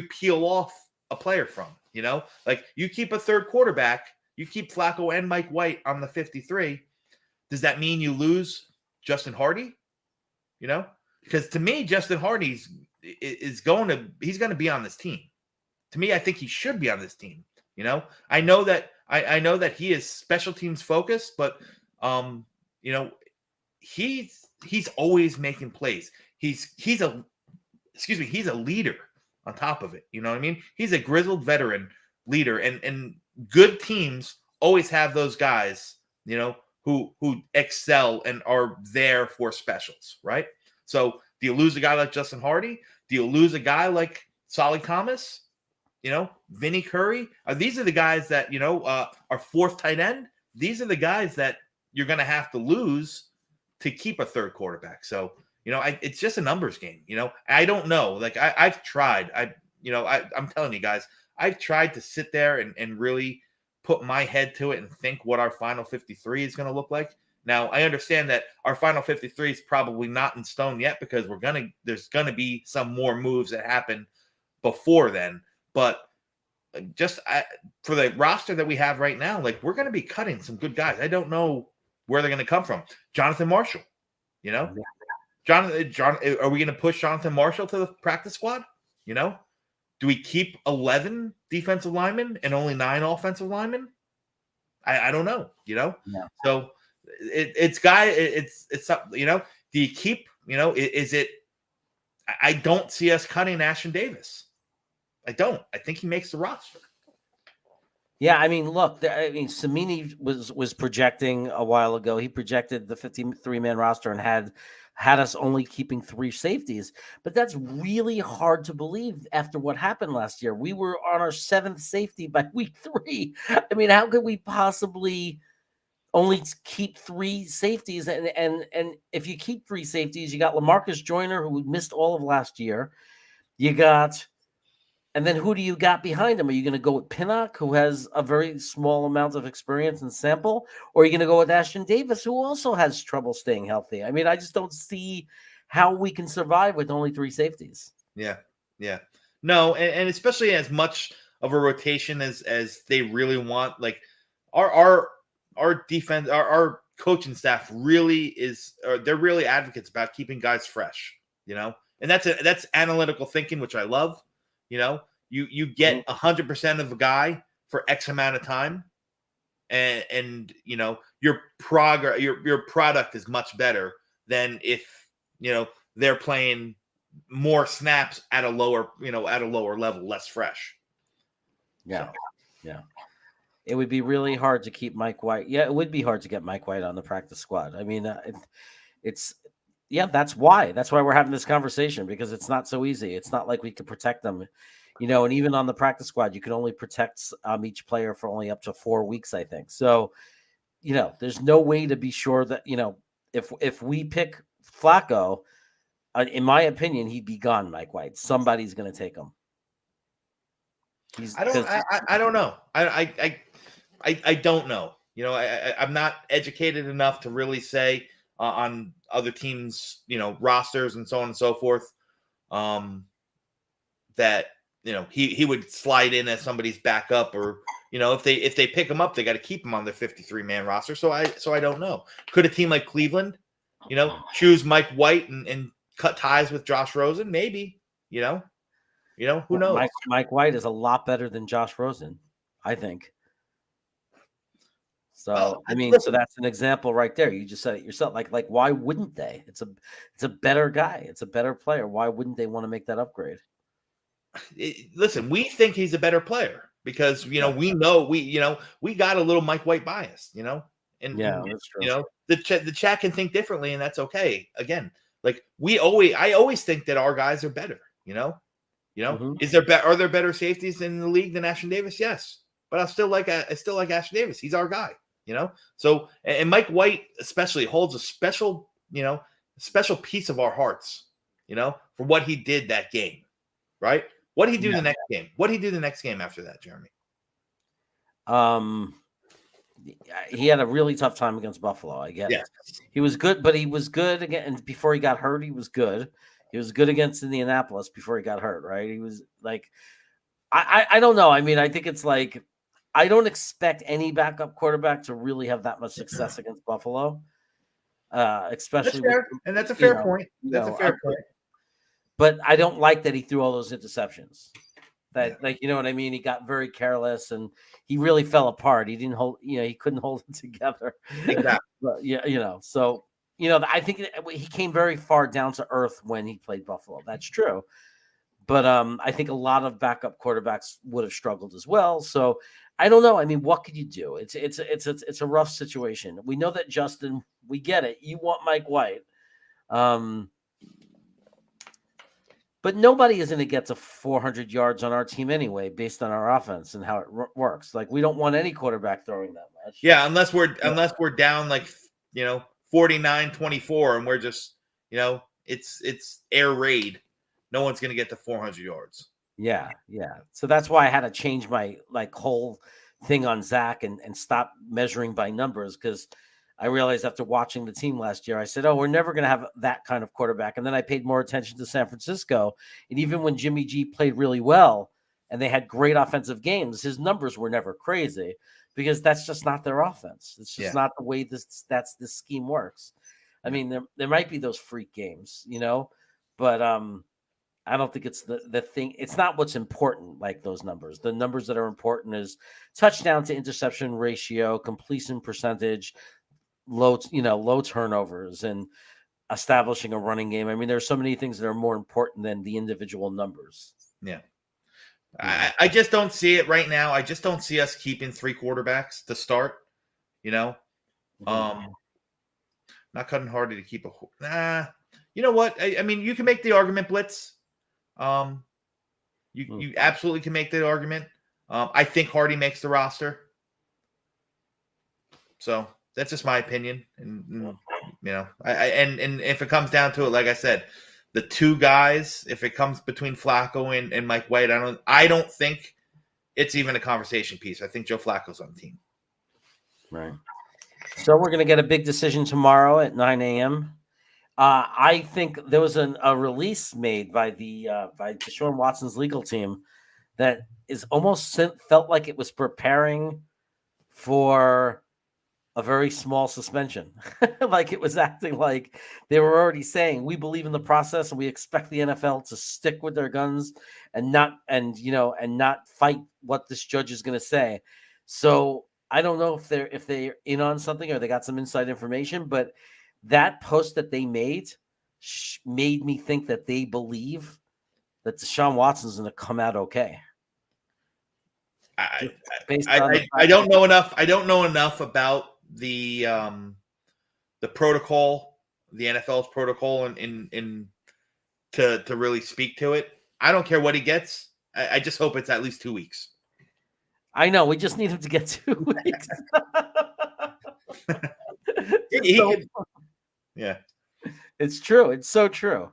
peel off a player from, like you keep a third quarterback, you keep Flacco and Mike White on the 53. Does that mean you lose Justin Hardy? Because to me, Justin Hardy's he's going to be on this team. To me, I think he should be on this team. I know that he is special teams focused, but he's always making plays. He's a leader on top of it. You know what I mean? He's a grizzled veteran leader, and good teams always have those guys, who excel and are there for specials, right? So do you lose a guy like Justin Hardy? Do you lose a guy like Solly Thomas? Vinny Curry? These are the guys that, are 4th tight end. These are the guys that you're going to have to lose to keep a third quarterback. So, it's just a numbers game. I don't know. Like I've tried. I'm telling you guys, I've tried to sit there and really put my head to it and think what our final 53 is going to look like. Now, I understand that our final 53 is probably not in stone yet because there's going to be some more moves that happen before then. But just for the roster that we have right now, like we're going to be cutting some good guys. I don't know where they're going to come from. Jonathan Marshall, John, are we going to push Jonathan Marshall to the practice squad? Do we keep 11 defensive linemen and only 9 offensive linemen? I don't know, Yeah. So it's something, do you keep, is it, I don't see us cutting Ashton Davis. I don't. I think he makes the roster. Yeah, I mean, look, Samini was projecting a while ago. He projected the 53-man roster and had us only keeping 3 safeties. But that's really hard to believe after what happened last year. We were on our 7th safety by week 3. I mean, how could we possibly only keep 3 safeties? And if you keep 3 safeties, you got LaMarcus Joyner, who missed all of last year. And then who do you got behind him? Are you going to go with Pinnock, who has a very small amount of experience and sample? Or are you going to go with Ashton Davis, who also has trouble staying healthy? I mean, I just don't see how we can survive with only 3 safeties. Yeah. No, and especially as much of a rotation as they really want. Like our defense, our coaching staff really they're really advocates about keeping guys fresh, and that's analytical thinking, which I love. You get 100% of a guy for X amount of time, and your progress, your product is much better than if they're playing more snaps at a lower level, less fresh. Yeah. It would be really hard to keep Mike White. Yeah, it would be hard to get Mike White on the practice squad. I mean, that's why we're having this conversation, because it's not so easy. It's not like we could protect them, and even on the practice squad, you can only protect each player for only up to 4 weeks, I think. So, there's no way to be sure that, if we pick Flacco, in my opinion, he'd be gone, Mike White. Somebody's going to take him. I don't know. I don't know. I'm not educated enough to really say on other teams, rosters and so on and so forth, that he would slide in as somebody's backup, or if they pick him up, they got to keep him on their 53-man roster. So I don't know. Could a team like Cleveland, choose Mike White and cut ties with Josh Rosen? Maybe. Who knows? Mike White is a lot better than Josh Rosen, I think. So so that's an example right there. You just said it yourself. Like why wouldn't they? It's a better guy. It's a better player. Why wouldn't they want to make that upgrade? Listen, we think he's a better player because we know we got a little Mike White bias. And that's true. The chat can think differently, and that's okay. Again, like I always think that our guys are better. Are there better safeties in the league than Ashton Davis? Yes, but I still like Ashton Davis. He's our guy. So, and Mike White especially holds a special piece of our hearts, for what he did that game, right? What did he do the next game? What did he do the next game after that, Jeremy? He had a really tough time against Buffalo. I get it. He was good, but he was good again. And before he got hurt, he was good. He was good against Indianapolis before he got hurt, right? He was like, I don't know. I mean, I think it's like, I don't expect any backup quarterback to really have that much success against Buffalo, especially. That's fair. And that's a fair point. That's a fair point. But I don't like that he threw all those interceptions. Like, you know what I mean? He got very careless and he really fell apart. He didn't hold, he couldn't hold it together. Exactly. But, so, I think he came very far down to earth when he played Buffalo. That's true. But I think a lot of backup quarterbacks would have struggled as well. So I don't know. I mean, what could you do? It's a rough situation. We know that, Justin, we get it. You want Mike White. But nobody is going to get to 400 yards on our team anyway, based on our offense and how it works. Like, we don't want any quarterback throwing that much. Yeah, unless we're down like 49-24, and we're just it's air raid. No one's going to get to 400 yards. Yeah. So that's why I had to change my whole thing on Zach and stop measuring by numbers, because I realized after watching the team last year, I said, we're never going to have that kind of quarterback. And then I paid more attention to San Francisco. And even when Jimmy G played really well and they had great offensive games, his numbers were never crazy, because that's just not their offense. It's just not the way this scheme works. I mean, there might be those freak games, but I don't think it's the thing. It's not what's important, like those numbers. The numbers that are important is touchdown to interception ratio, completion percentage, low turnovers, and establishing a running game. I mean, there's so many things that are more important than the individual numbers. Yeah. I just don't see it right now. I just don't see us keeping 3 quarterbacks to start, Not cutting harder to keep you know what? I mean, you can make the argument, Blitz. You absolutely can make the argument. I think Hardy makes the roster. So that's just my opinion. And and if it comes down to it, like I said, the 2 guys, if it comes between Flacco and Mike White, I don't think it's even a conversation piece. I think Joe Flacco's on the team. Right. So we're going to get a big decision tomorrow at 9 a.m. I think there was a release made by Deshaun Watson's legal team that is almost felt like it was preparing for a very small suspension. Like it was acting like they were already saying, we believe in the process and we expect the NFL to stick with their guns and not fight what this judge is going to say. So I don't know if they're in on something or they got some inside information, but that post that they made made me think that they believe that Deshaun Watson's going to come out okay. I don't know enough. I don't know enough about the protocol, the NFL's protocol, in to really speak to it. I don't care what he gets. I just hope it's at least 2 weeks. I know. We just need him to get 2 weeks. Yeah, it's true. It's so true.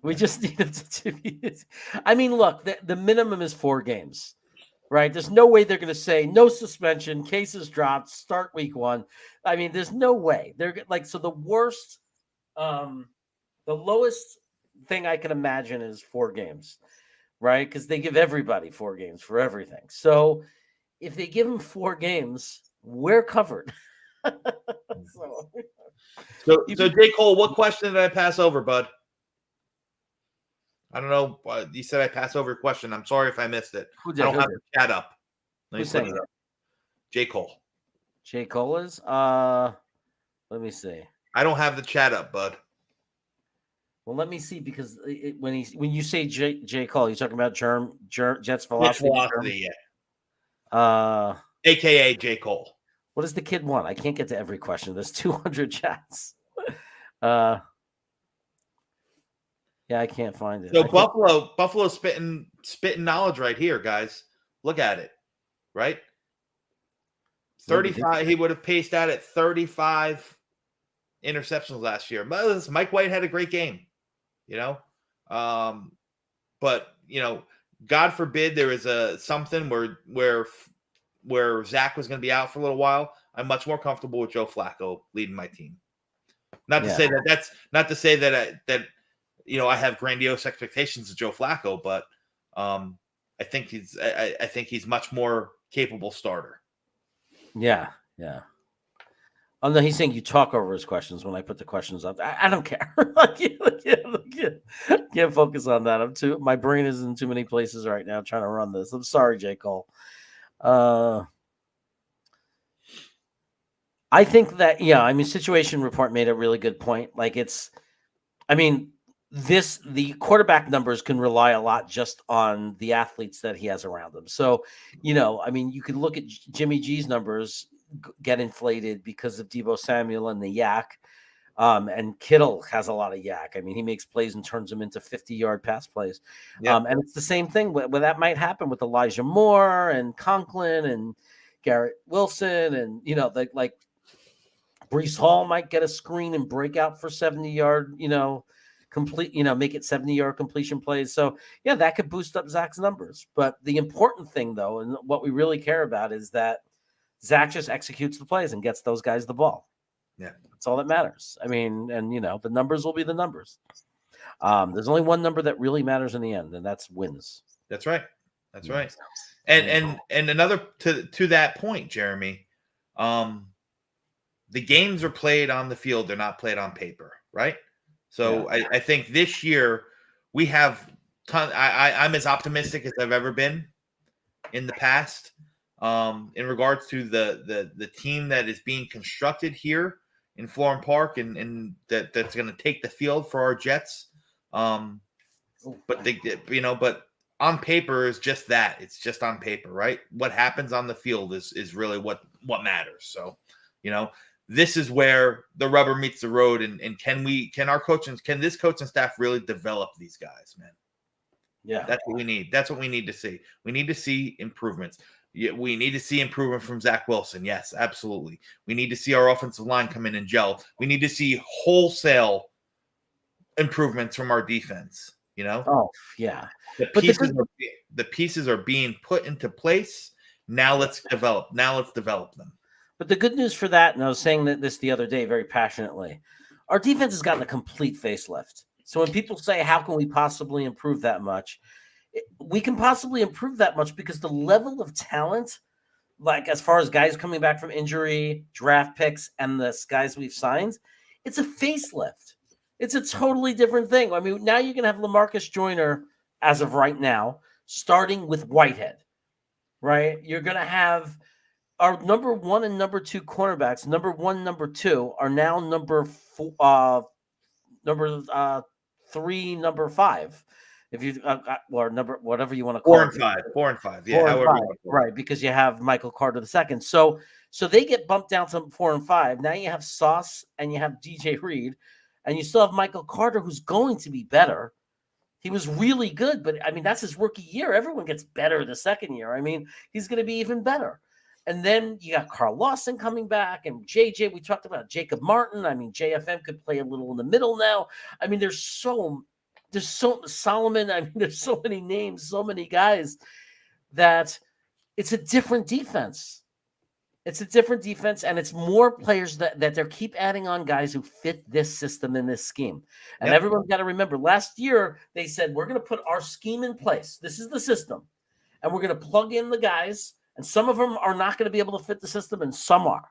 We just need him to be. I mean, look, the minimum is 4 games. Right? There's no way they're going to say no suspension, cases dropped, start week 1. I mean, there's no way. They're like, so the worst, the lowest thing I can imagine is 4 games, right? Because they give everybody 4 games for everything. So if they give them 4 games, we're covered. So J. Cole, what question did I pass over, bud? I don't know. You said I passed over your question. I'm sorry if I missed it. I don't have the chat up. Let me put it up. J. Cole. J. Cole is? Let me see. I don't have the chat up, bud. Well, let me see, because when you say J. Cole, you're talking about Jets Velocity. Yeah. AKA J. Cole. What does the kid want? I can't get to every question. There's 200 chats. Yeah, I can't find it. So Buffalo spitting knowledge right here, guys. Look at it, right? 35. He would have paced out at 35 interceptions last year. But Mike White had a great game, but God forbid there is something where Zach was going to be out for a little while. I'm much more comfortable with Joe Flacco leading my team. Not to say that I have grandiose expectations of Joe Flacco, but I think he's much more capable starter. Yeah. Oh no, he's saying you talk over his questions when I put the questions up. I don't care. Can't focus on that. My brain is in too many places right now trying to run this. I'm sorry, J. Cole. I think that Situation Report made a really good point. Like the quarterback numbers can rely a lot just on the athletes that he has around him. So, you could look at Jimmy G's numbers get inflated because of Deebo Samuel and the yak. And Kittle has a lot of yak. I mean, he makes plays and turns them into 50-yard pass plays. Yep. And it's the same thing where that might happen with Elijah Moore and Conklin and Garrett Wilson. And, like Breece Hall might get a screen and break out for 70-yard, complete, make it 70-yard completion plays. So yeah, that could boost up Zach's numbers. But the important thing, though, and what we really care about, is that Zach just executes the plays and gets those guys the ball. Yeah, that's all that matters. I mean, and the numbers will be the numbers. There's only one number that really matters in the end, and that's wins. That's right. That's right. And another to that point, Jeremy, the games are played on the field; they're not played on paper, right? So yeah. I think this year we have I'm as optimistic as I've ever been in the past in regards to the team that is being constructed here in Florham Park and that's going to take the field for our Jets. But but on paper is just that. It's just on paper, right? What happens on the field is really what matters. So, this is where the rubber meets the road, and can this coaching staff really develop these guys, man? Yeah, that's what we need. That's what we need to see. We need to see improvements. We need to see improvement from Zach Wilson. Yes, absolutely. We need to see our offensive line come in and gel. We need to see wholesale improvements from our defense. Oh yeah, the pieces are being put into place. Now let's develop them. But the good news for that, and I was saying this the other day very passionately, our defense has gotten a complete facelift. So when people say, how can we possibly improve that much? we can possibly improve that much because the level of talent, like as far as guys coming back from injury, draft picks, and the guys we've signed, it's a facelift. It's a totally different thing. I mean, now you can have LaMarcus Joyner as of right now, starting with Whitehead, right? You're going to have our number 1 and number 2 cornerbacks. Number 1, number 2 are now number 3, number 5. If you or number whatever you want to call 4 it. and 5, 4 and 5, yeah, 4 and however 5, you want to call it. right? Because you have Michael Carter II. So they get bumped down to 4 and 5. Now you have Sauce and you have DJ Reed, and you still have Michael Carter, who's going to be better. He was really good, but I mean that's his rookie year. Everyone gets better the second year. I mean he's going to be even better. And then you got Carl Lawson coming back, and JJ. We talked about Jacob Martin. I mean JFM could play a little in the middle now. I mean there's so Solomon. I mean there's so many names, so many guys that it's a different defense. It's a different defense, and it's more players that they keep adding on guys who fit this system in this scheme. And everyone's got to remember, last year they said, we're going to put our scheme in place. This is the system. And we're going to plug in the guys, and some of them are not going to be able to fit the system, and some are.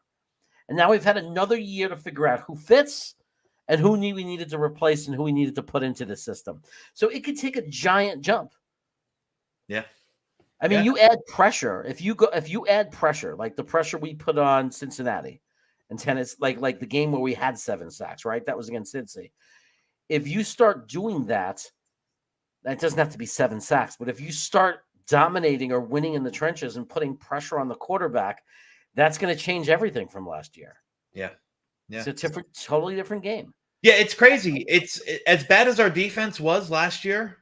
And now we've had another year to figure out who fits and who we needed to replace and who we needed to put into the system. So it could take a giant jump. Yeah. I mean, you add pressure. If you add pressure, like the pressure we put on Cincinnati and tennis, like the game where we had 7 sacks, right? That was against Cincy. If you start doing that, that doesn't have to be 7 sacks, but if you start dominating or winning in the trenches and putting pressure on the quarterback, that's going to change everything from last year. Yeah. It's a totally different game. Yeah, it's crazy. It's as bad as our defense was last year.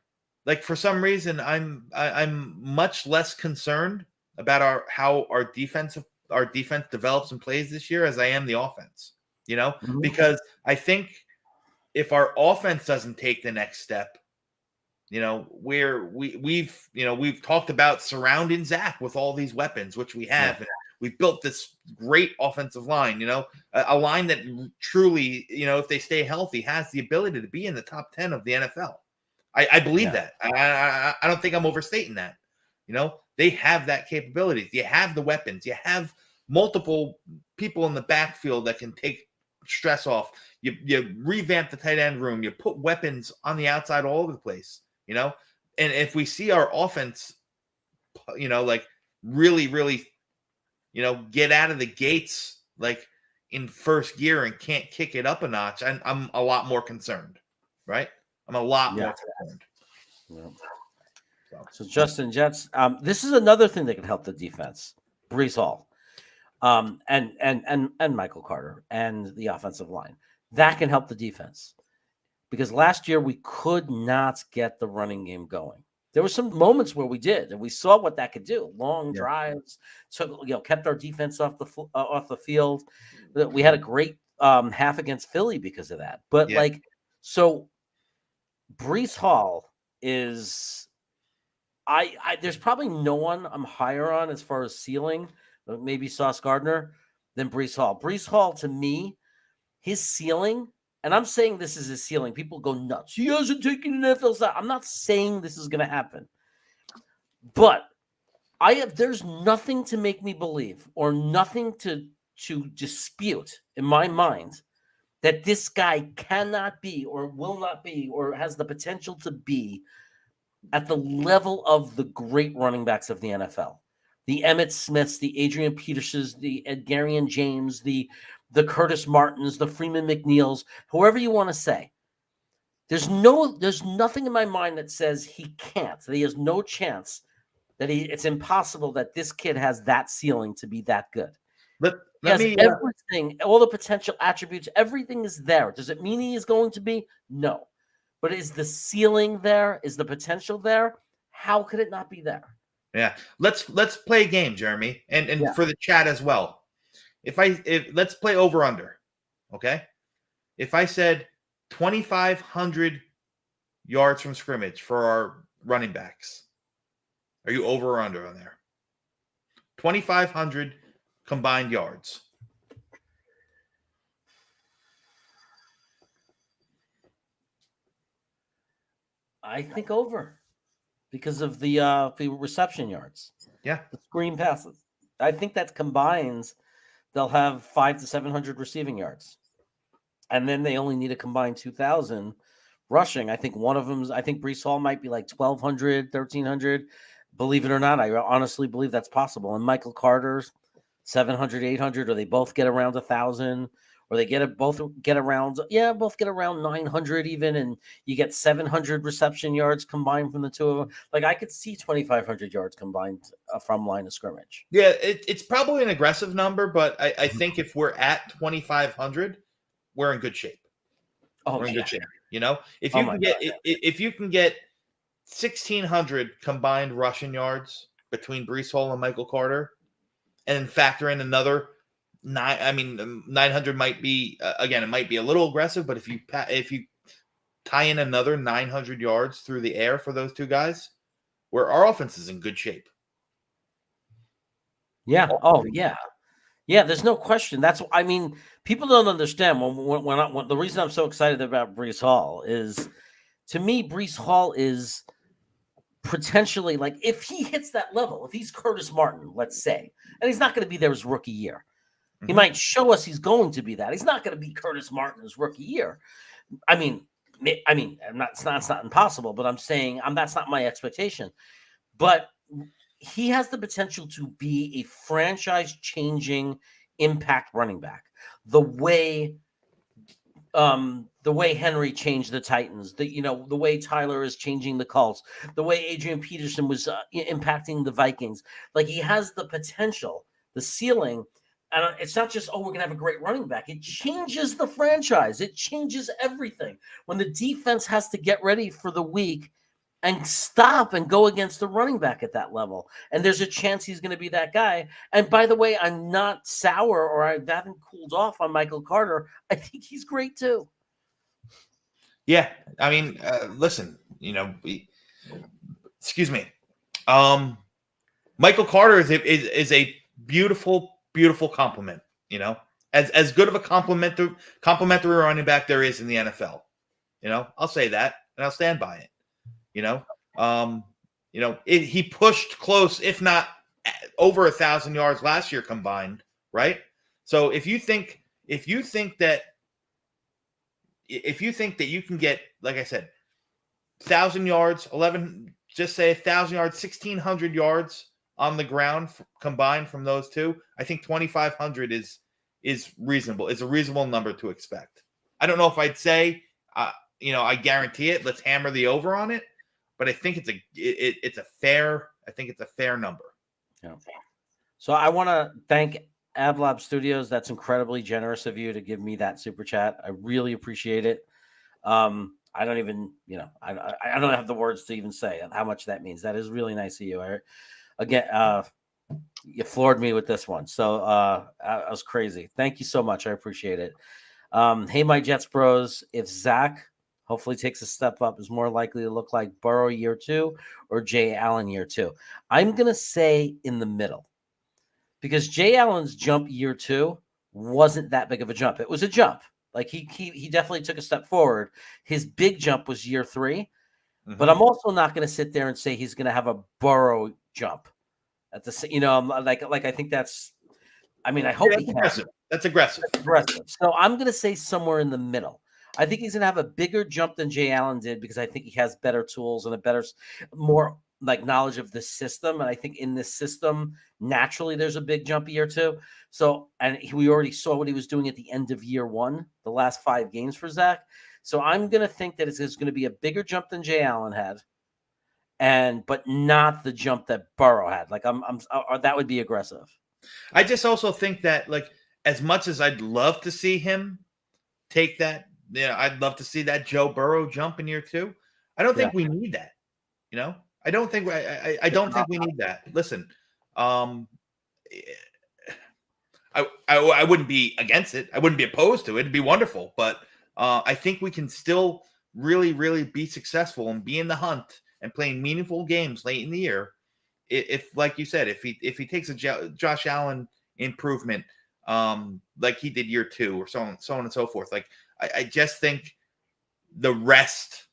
Like for some reason, I'm much less concerned about how our defense develops and plays this year as I am the offense. You know, because I think if our offense doesn't take the next step, you know, we've talked about surrounding Zach with all these weapons, which we have. And we've built this great offensive line. You know, a line that truly, you know, if they stay healthy, has the ability to be in the top 10 of the NFL. I believe that. I don't think I'm overstating that. You know, they have that capability. You have the weapons. You have multiple people in the backfield that can take stress off. You revamp the tight end room. You put weapons on the outside all over the place. You know, and if we see our offense, you know, like really, really, you know, get out of the gates like in first gear and can't kick it up a notch, I'm a lot more concerned, right? I'm a lot more concerned. Yeah. So Justin Jets, this is another thing that can help the defense. Brees Hall, and Michael Carter and the offensive line. That can help the defense because last year we could not get the running game going. There were some moments where we did, and we saw what that could do. Long drives, kept our defense off the field. We had a great half against Philly because of that. But so. Brees Hall is there's probably no one I'm higher on as far as ceiling, maybe Sauce Gardner, than Brees Hall. Brees Hall, to me, his ceiling, and I'm saying this is his ceiling. People go nuts. He hasn't taken an NFL shot. I'm not saying this is going to happen. But there's nothing to make me believe or nothing to dispute in my mind that this guy cannot be or will not be or has the potential to be at the level of the great running backs of the NFL. The Emmitt Smiths, the Adrian Petersons, the Edgarian James, the Curtis Martins, the Freeman McNeils, whoever you want to say. There's nothing in my mind that says he can't, that he has no chance, that it's impossible that this kid has that ceiling to be that good. Everything, all the potential attributes, everything is there. Does it mean he is going to be? No. But is the ceiling there? Is the potential there? How could it not be there? Yeah. Let's play a game, Jeremy, and for the chat as well. If let's play over under. Okay? If I said 2,500 yards from scrimmage for our running backs, are you over or under on there? 2,500 combined yards. I think over. because of the reception yards, Yeah. the screen passes. I think that combines, they'll have 500 to 700 receiving yards, and then they only need a combined 2,000 rushing. I think one of them, I think Brees Hall might be like 1,200, 1,300. Believe it or not, I honestly believe that's possible. And Michael Carter's 700, 800, or they both get around 1,000, or they both get around 900 even, and you get 700 reception yards combined from the two of them. Like, I could see 2,500 yards combined from line of scrimmage. Yeah, it's probably an aggressive number, but I think if we're at 2,500, we're in good shape. Oh, We're in yeah. good shape. You know, if Oh you my can get God. if you can get 1,600 combined rushing yards between Brees Hall and Michael Carter, and then factor in another 900 might be again, it might be a little aggressive, but if you tie in another 900 yards through the air for those two guys, where our offense is in good shape. Yeah. Oh, yeah. Yeah, there's no question. People don't understand when the reason I'm so excited about Brees Hall is, to me, Brees Hall is potentially, like, if he hits that level, if he's Curtis Martin, let's say, and he's not going to be there his rookie year. He Mhm. might show us he's going to be that. He's not going to be Curtis Martin his rookie year. It's not impossible, but I'm saying that's not my expectation. But he has the potential to be a franchise-changing impact running back. The way Henry changed the Titans, the way Tyler is changing the Colts, the way Adrian Peterson was impacting the Vikings. Like, he has the potential, the ceiling. And it's not just, we're going to have a great running back. It changes the franchise. It changes everything. When the defense has to get ready for the week and stop and go against the running back at that level, and there's a chance he's going to be that guy. And by the way, I'm not sour, or I haven't cooled off on Michael Carter. I think he's great too. Yeah, I mean, listen, excuse me. Michael Carter is a beautiful, beautiful compliment. As good of a complimentary running back there is in the NFL. I'll say that, and I'll stand by it. He pushed close, if not over 1,000 yards last year combined, right? So if you think that you can get, like I said, 1,000 yards, 1,100 yards, 1,600 yards on the ground combined from those two, I think 2,500 is reasonable. It's a reasonable number to expect. I don't know if I'd say, I guarantee it. Let's hammer the over on it. But I think it's a fair number. Yeah. So I want to thank AvLab Studios. That's incredibly generous of you to give me that super chat. I really appreciate it. I don't even, I don't have the words to even say how much that means. That is really nice of you. You floored me with this one. So I was crazy. Thank you so much. I appreciate it. Hey, my Jets bros, if Zach hopefully takes a step up, is more likely to look like Burrow year 2 or Jay Allen year 2. I'm going to say in the middle, because Jay Allen's jump year 2 wasn't that big of a jump. It was a jump. Like, he definitely took a step forward. His big jump was year 3, but I'm also not going to sit there and say he's going to have a Burrow jump at the, I'm like I think that's, I hope that's aggressive. That's aggressive. So I'm going to say somewhere in the middle. I think he's going to have a bigger jump than Jay Allen did, because I think he has better tools and more like knowledge of the system. And I think in this system, naturally, there's a big jump year 2. So, and we already saw what he was doing at the end of year 1, the last 5 games for Zach. So I'm going to think that it's going to be a bigger jump than Jay Allen had, but not the jump that Burrow had. Like, that would be aggressive. I just also think that, like, as much as I'd love to see him take that, I'd love to see that Joe Burrow jump in year 2. I don't think we need that. I don't think I don't think we need that. Listen, I wouldn't be against it. I wouldn't be opposed to it. It'd be wonderful, but I think we can still really, really be successful and be in the hunt and playing meaningful games late in the year. If like you said, if he takes a Josh Allen improvement, like he did year 2, or so on and so forth, like I just think the rest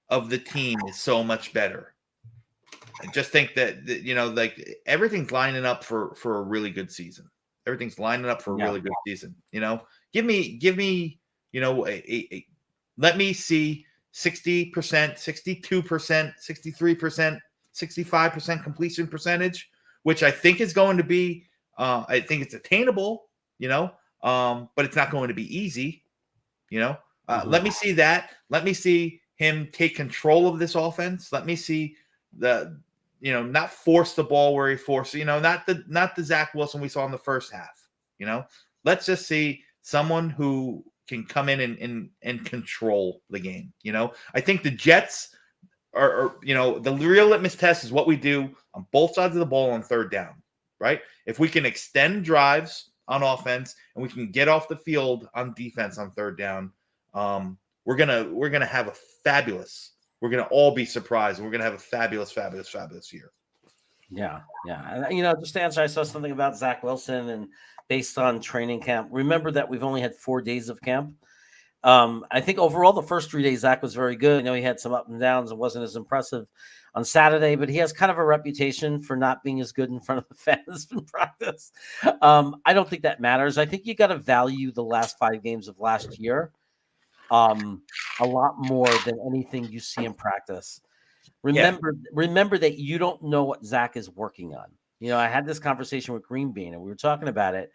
of the team is so much better. just think that like everything's lining up for a really good season. Everything's lining up for a really good season. Give me, let me see 60%, 62%, 63%, 65% completion percentage, which I think is going to be, I think it's attainable, but it's not going to be easy, Let me see that. Let me see him take control of this offense. Let me see not force the ball where he forced, not the Zach Wilson we saw in the first half, let's just see someone who can come in and control the game. I think the Jets are the real litmus test is what we do on both sides of the ball on third down, right? If we can extend drives on offense and we can get off the field on defense on third down, we're gonna have a fabulous. We're gonna all be surprised, and we're gonna have a fabulous year. Yeah. And just to answer, I saw something about Zach Wilson and based on training camp. Remember that we've only had 4 days of camp. I think overall the first 3 days Zach was very good. He had some up and downs and wasn't as impressive on Saturday, but he has kind of a reputation for not being as good in front of the fans in practice. I don't think that matters. I think you got to value the last 5 games of last year a lot more than anything you see in practice. Remember that you don't know what Zach is working on. I had this conversation with Green Bean and we were talking about it.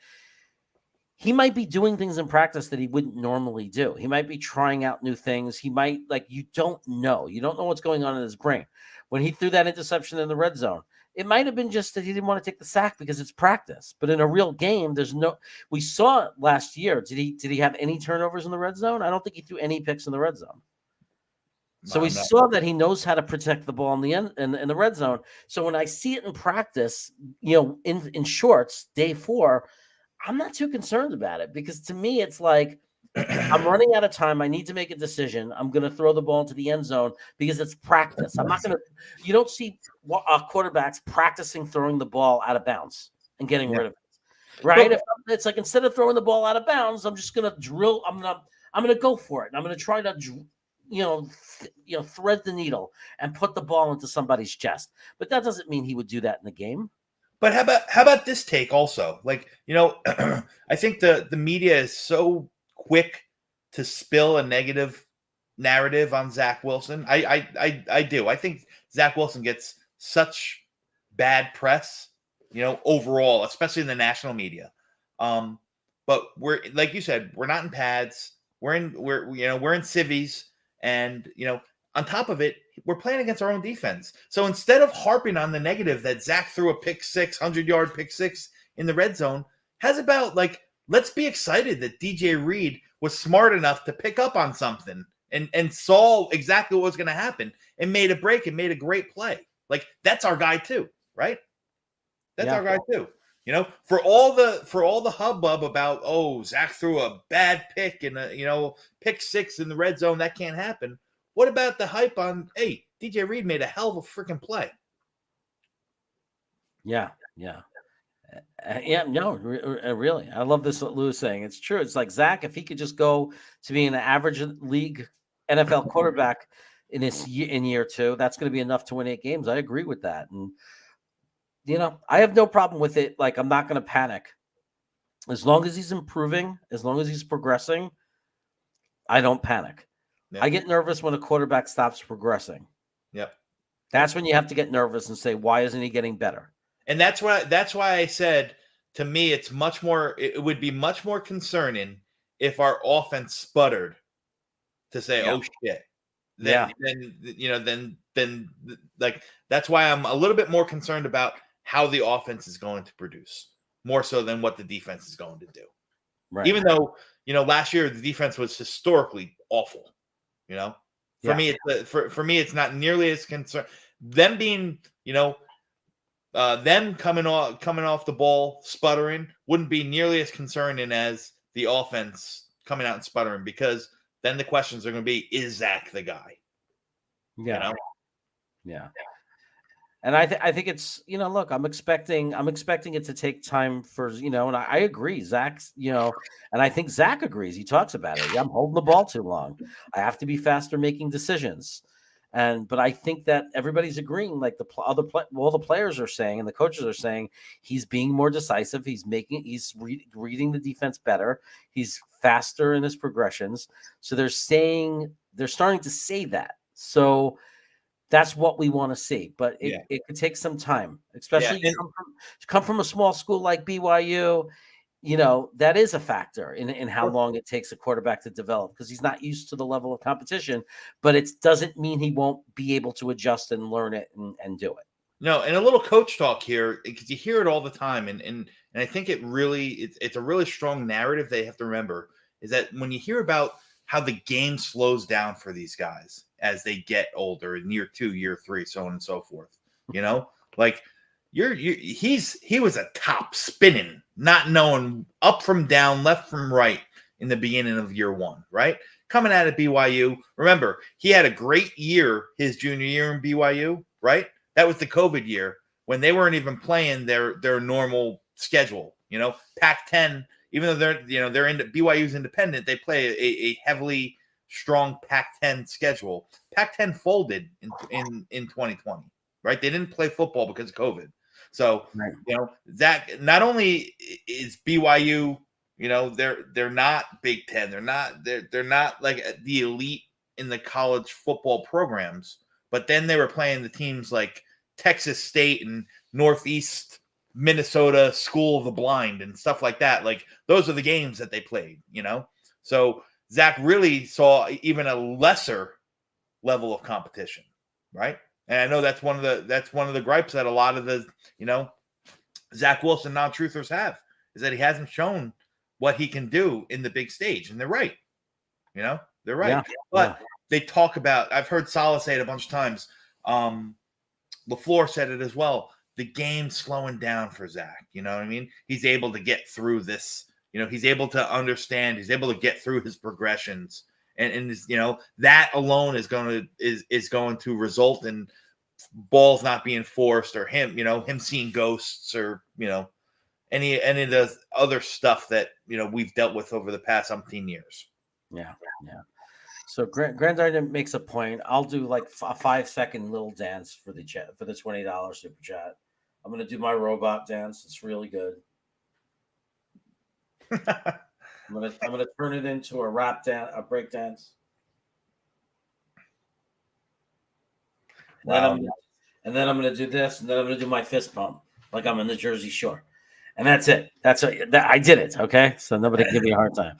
He might be doing things in practice that he wouldn't normally do. He might be trying out new things. He might you don't know. You don't know what's going on in his brain. When he threw that interception in the red zone, it might have been just that he didn't want to take the sack because it's practice. But in a real game, we saw it last year. Did he have any turnovers in the red zone? I don't think he threw any picks in the red zone. So we saw that he knows how to protect the ball in the end in the red zone. So when I see it in practice, in shorts, day 4, I'm not too concerned about it because to me, it's like I'm running out of time. I need to make a decision. I'm going to throw the ball into the end zone because it's practice. I'm not going to. You don't see quarterbacks practicing throwing the ball out of bounds and getting rid of it, right? It's like instead of throwing the ball out of bounds, I'm just going to drill. I'm going to go for it. And I'm going to try to thread the needle and put the ball into somebody's chest. But that doesn't mean he would do that in the game. But how about this take also? Like, I think the media is so quick to spill a negative narrative on Zach Wilson. I do. I think Zach Wilson gets such bad press, overall, especially in the national media. But we're, like you said, we're not in pads. We're in civvies. And, on top of it, we're playing against our own defense. So instead of harping on the negative that Zach threw a pick 6, 100-yard pick 6 in the red zone, how's about, let's be excited that DJ Reed was smart enough to pick up on something and saw exactly what was going to happen and made a break and made a great play. That's our guy too, right? That's our guy too. For all the hubbub about, Zach threw a bad pick and pick 6 in the red zone, that can't happen. What about the hype on, hey, DJ Reed made a hell of a freaking play? Yeah. Really. I love this, what Lou is saying. It's true. It's like Zach, if he could just go to be an average league NFL quarterback in year 2, that's going to be enough to win 8 games. I agree with that. And, I have no problem with it. I'm not going to panic. As long as he's improving, as long as he's progressing, I don't panic. Yep. I get nervous when a quarterback stops progressing. Yep. That's when you have to get nervous and say, why isn't he getting better? And that's why I said, to me, it would be much more concerning if our offense sputtered to say, oh shit. Then that's why I'm a little bit more concerned about how the offense is going to produce, more so than what the defense is going to do. Right. Even though, last year the defense was historically awful. For me, it's not nearly as concerned. Them being, them coming off the ball sputtering wouldn't be nearly as concerning as the offense coming out and sputtering, because then the questions are going to be, is Zach the guy? Yeah. And I think it's, look, I'm expecting it to take time for, and I agree. Zach's, and I think Zach agrees. He talks about it. I'm holding the ball too long. I have to be faster making decisions. But I think that everybody's agreeing, like all the players are saying, and the coaches are saying, he's being more decisive. He's reading the defense better. He's faster in his progressions. So they're starting to say that. So that's what we want to see. But it could take some time, especially come from a small school like BYU. That is a factor in how long it takes a quarterback to develop, because he's not used to the level of competition, but it doesn't mean he won't be able to adjust and learn it and do it. No, and a little coach talk here, because you hear it all the time. And I think it's a really strong narrative they have to remember, is that when you hear about how the game slows down for these guys as they get older in year 2, year 3, so on and so forth, like he was a top spinning, not knowing up from down, left from right in the beginning of year 1, right? Coming out of BYU. Remember, he had a great year his junior year in BYU, right? That was the COVID year when they weren't even playing their normal schedule. Pac-10, even though they're into BYU's independent, they play a heavily strong Pac-10 schedule. Pac-10 folded in 2020, right? They didn't play football because of COVID. So, Zach, not only is BYU, they're not Big Ten. They're not like the elite in the college football programs, but then they were playing the teams like Texas State and Northeast Minnesota School of the Blind and stuff like that. Like, those are the games that they played, So Zach really saw even a lesser level of competition, right? And I know that's one of the gripes that a lot of the, Zach Wilson non-truthers have, is that he hasn't shown what he can do in the big stage. And they're right. They're right. Yeah. But they talk about, I've heard Salah say it a bunch of times. LaFleur said it as well. The game's slowing down for Zach. You know what I mean? He's able to get through this. He's able to understand. He's able to get through his progressions. And that alone is going to result in balls not being forced, or him seeing ghosts, or any of the other stuff that we've dealt with over the past umpteen years. Yeah. So Granddaughter makes a point. I'll do like a 5-second little dance for the chat, for the $20 super chat. I'm gonna do my robot dance. It's really good. I'm gonna turn it into a rap dance, a break dance. Wow. And then I'm gonna do this, and then I'm gonna do my fist pump like I'm in the Jersey Shore. And that's it. I did it. Okay. So nobody can give me a hard time.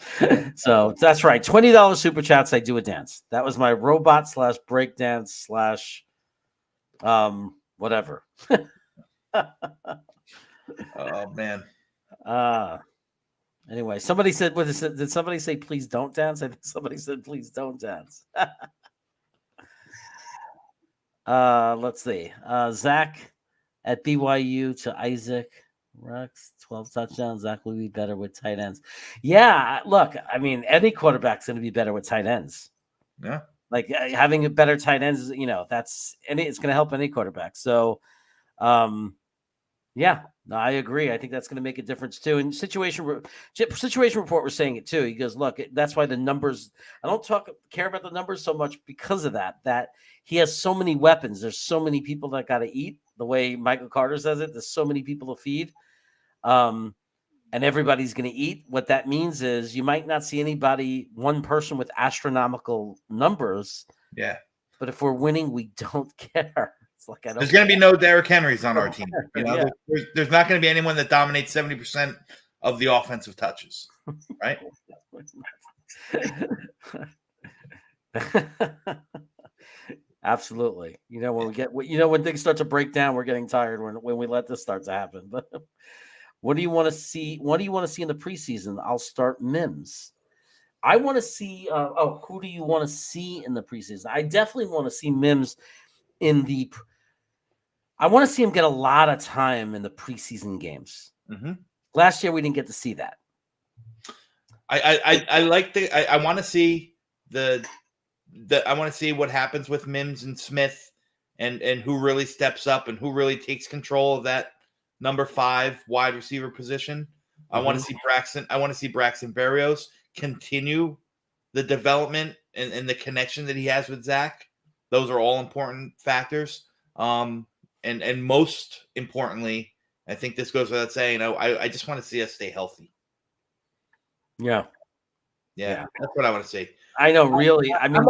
So that's right. $20 super chats. I do a dance. That was my robot / break dance / whatever. Oh man. Anyway, somebody said, did somebody say, please don't dance? I think somebody said, please don't dance. Let's see. Zach at BYU to Isaac. Rex, 12 touchdowns. Zach will be better with tight ends. Yeah, look, I mean, any quarterback's going to be better with tight ends. Yeah. Like having a better tight ends, it's going to help any quarterback. So, yeah, no, I agree. I think that's going to make a difference too. And situation report was saying it too. He goes, look, that's why the numbers, I don't care about the numbers so much because of that he has so many weapons. There's so many people that got to eat, the way Michael Carter says it. There's so many people to feed. And everybody's going to eat. What that means is you might not see one person with astronomical numbers. Yeah. But if we're winning, we don't care. It's like, there's going to be no Derrick Henrys on our team. Yeah. There's not going to be anyone that dominates 70% of the offensive touches, right? Absolutely. When things start to break down, we're getting tired when we let this start to happen. But what do you want to see? What do you want to see in the preseason? I'll start Mims. I want to see. Who do you want to see in the preseason? I definitely want to see Mims I want to see him get a lot of time in the preseason games. Mm-hmm. Last year we didn't get to see that. I want to see I want to see what happens with Mims and Smith, and who really steps up and who really takes control of that number 5 wide receiver position. I want to see Braxton. I want to see Braxton Berrios continue the development and the connection that he has with Zach. Those are all important factors. And most importantly, I think this goes without saying, I just want to see us stay healthy. Yeah. Yeah. That's what I want to see. I know, really. I mean,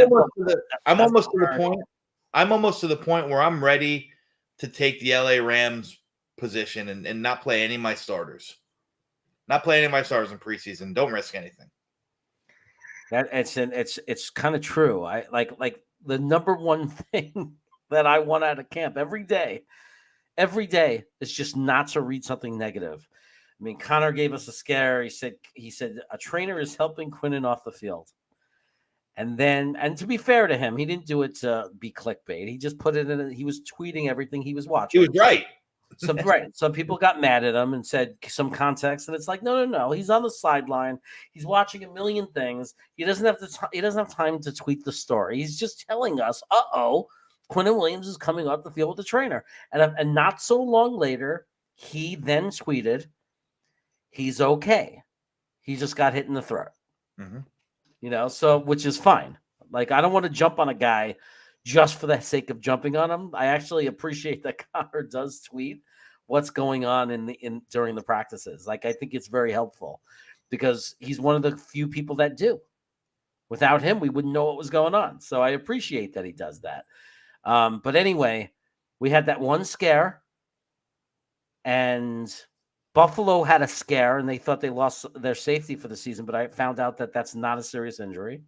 I'm almost to the point where I'm ready to take the LA Rams position and not play any of my starters. Not play any of my starters in preseason. Don't risk anything. That it's kind of true. I like the number one thing that I want out of camp every day is just not to read something negative. I mean, Connor gave us a scare. He said a trainer is helping Quinnen off the field. And to be fair to him, he didn't do it to be clickbait. He just put it in. He was tweeting everything he was watching. He was right. Some people got mad at him and said some context, and it's like, no. He's on the sideline. He's watching a million things. He doesn't have time to tweet the story. He's just telling us, Quinnen Williams is coming off the field with the trainer. And not so long later, he then tweeted, he's okay. He just got hit in the throat. Mm-hmm. So which is fine. Like, I don't want to jump on a guy just for the sake of jumping on him. I actually appreciate that Connor does tweet what's going on during the practices. Like, I think it's very helpful because he's one of the few people that do. Without him, we wouldn't know what was going on. So I appreciate that he does that. But anyway, we had that one scare, and Buffalo had a scare, and they thought they lost their safety for the season, but I found out that that's not a serious injury.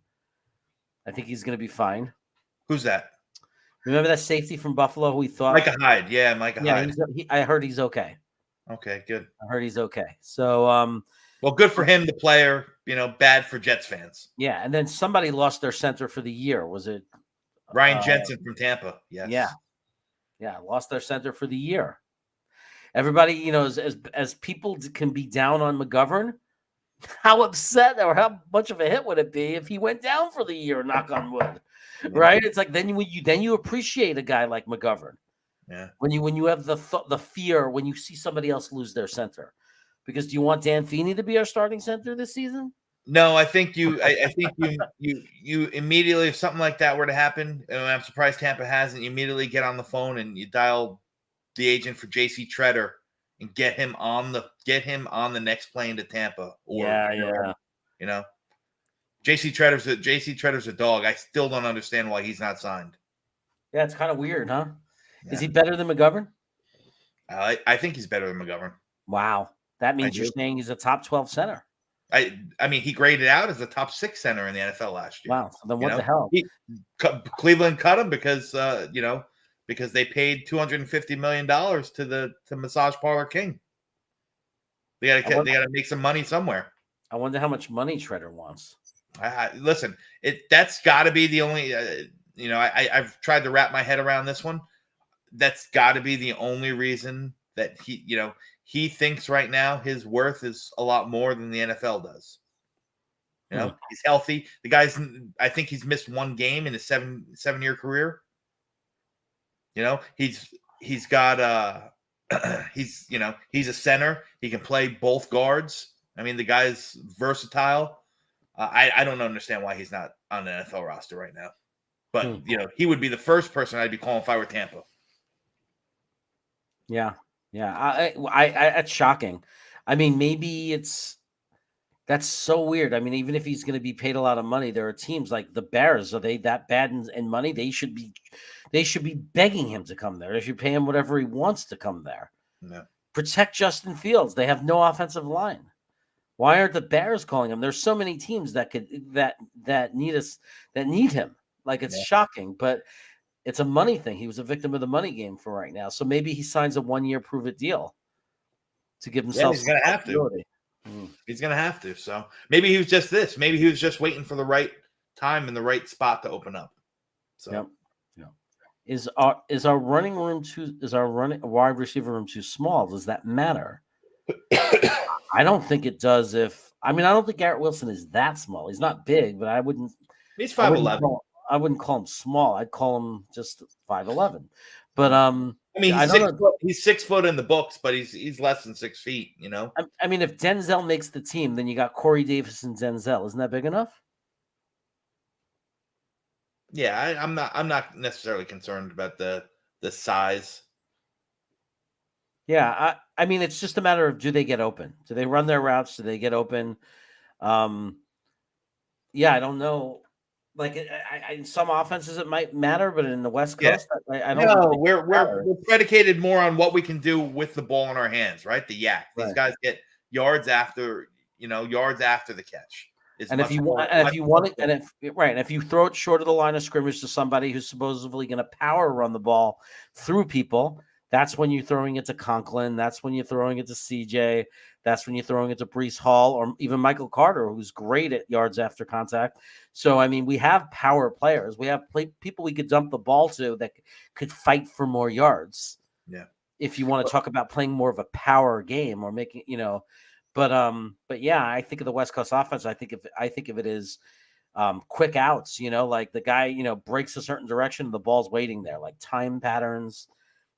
I think he's going to be fine. Who's that? Remember that safety from Buffalo who we thought? Micah Hyde. Yeah, Micah Hyde. I heard he's okay. Okay, good. I heard he's okay. So, well, good for him, the player. Bad for Jets fans. Yeah, and then somebody lost their center for the year. Was it Ryan Jensen from Tampa? Yes. Yeah, lost their center for the year. Everybody, as people can be down on McGovern, how upset or how much of a hit would it be if he went down for the year? Knock on wood, right? It's like then you appreciate a guy like McGovern. Yeah. When you have the fear when you see somebody else lose their center, because do you want Dan Feeney to be our starting center this season? No, I think you immediately, if something like that were to happen, and I'm surprised Tampa hasn't, you immediately get on the phone and you dial the agent for JC Treader and get him on the next plane to Tampa. JC Treader's a dog. I still don't understand why he's not signed. Yeah, it's kind of weird, huh? Yeah. Is he better than McGovern? I think he's better than McGovern. Wow. That means you're saying he's a top 12 center. I mean, he graded out as a top 6 center in the NFL last year. Wow. So then what the hell? Cleveland cut him because they paid $250 million to Massage Parlor King. They got to make some money somewhere. I wonder how much money Treader wants. Listen, that's got to be the only. I've tried to wrap my head around this one. That's got to be the only reason that he thinks right now his worth is a lot more than the NFL does. He's healthy. The guy's. I think he's missed one game in his 7-year career. He's got he's a center. He can play both guards. I mean, the guy's versatile. I don't understand why he's not on the NFL roster right now. But he would be the first person I'd be calling if I were Tampa. Yeah. That's shocking. I mean, maybe that's so weird. I mean, even if he's going to be paid a lot of money, there are teams like the Bears. Are they that bad in money? They should be begging him to come there. They should pay him whatever he wants to come there. No. Protect Justin Fields. They have no offensive line. Why aren't the Bears calling him? There's so many teams that need him. Like, it's shocking, but it's a money thing. He was a victim of the money game for right now. So maybe he signs a 1-year prove-it deal to give himself. Yeah, he's going to have to. He's going to have to. So maybe he was just this. Maybe he was just waiting for the right time and the right spot to open up. So. Yep. Is our running room wide receiver room too small? Does that matter? I don't think it does. I don't think Garrett Wilson is that small. He's not big, but I wouldn't. He's 5'11". I wouldn't call him small. I'd call him just 5'11". But he's 6 foot in the books, but he's less than 6 feet. I mean, if Denzel makes the team, then you got Corey Davis and Denzel. Isn't that big enough? Yeah, I'm not necessarily concerned about the size. Yeah, I mean, it's just a matter of, do they get open? Do they run their routes? Do they get open? Um, yeah, I don't know. Like, in some offenses it might matter, but in the West Yeah. Coast, I don't No, think it matters. we're predicated more on what we can do with the ball in our hands, right? The yak. These Right. guys get yards after the catch. It's And if much you more, want, and if much you more want it, and if you throw it short of the line of scrimmage to somebody who's supposedly going to power run the ball through people, that's when you're throwing it to Conklin. That's when you're throwing it to CJ. That's when you're throwing it to Brees Hall or even Michael Carter, who's great at yards after contact. So, I mean, we have power players. We have people we could dump the ball to that could fight for more yards. Yeah. If you want to talk about playing more of a power game or making, but yeah, I think of the West Coast offense. I think of it as quick outs, like the guy, breaks a certain direction, the ball's waiting there, like time patterns,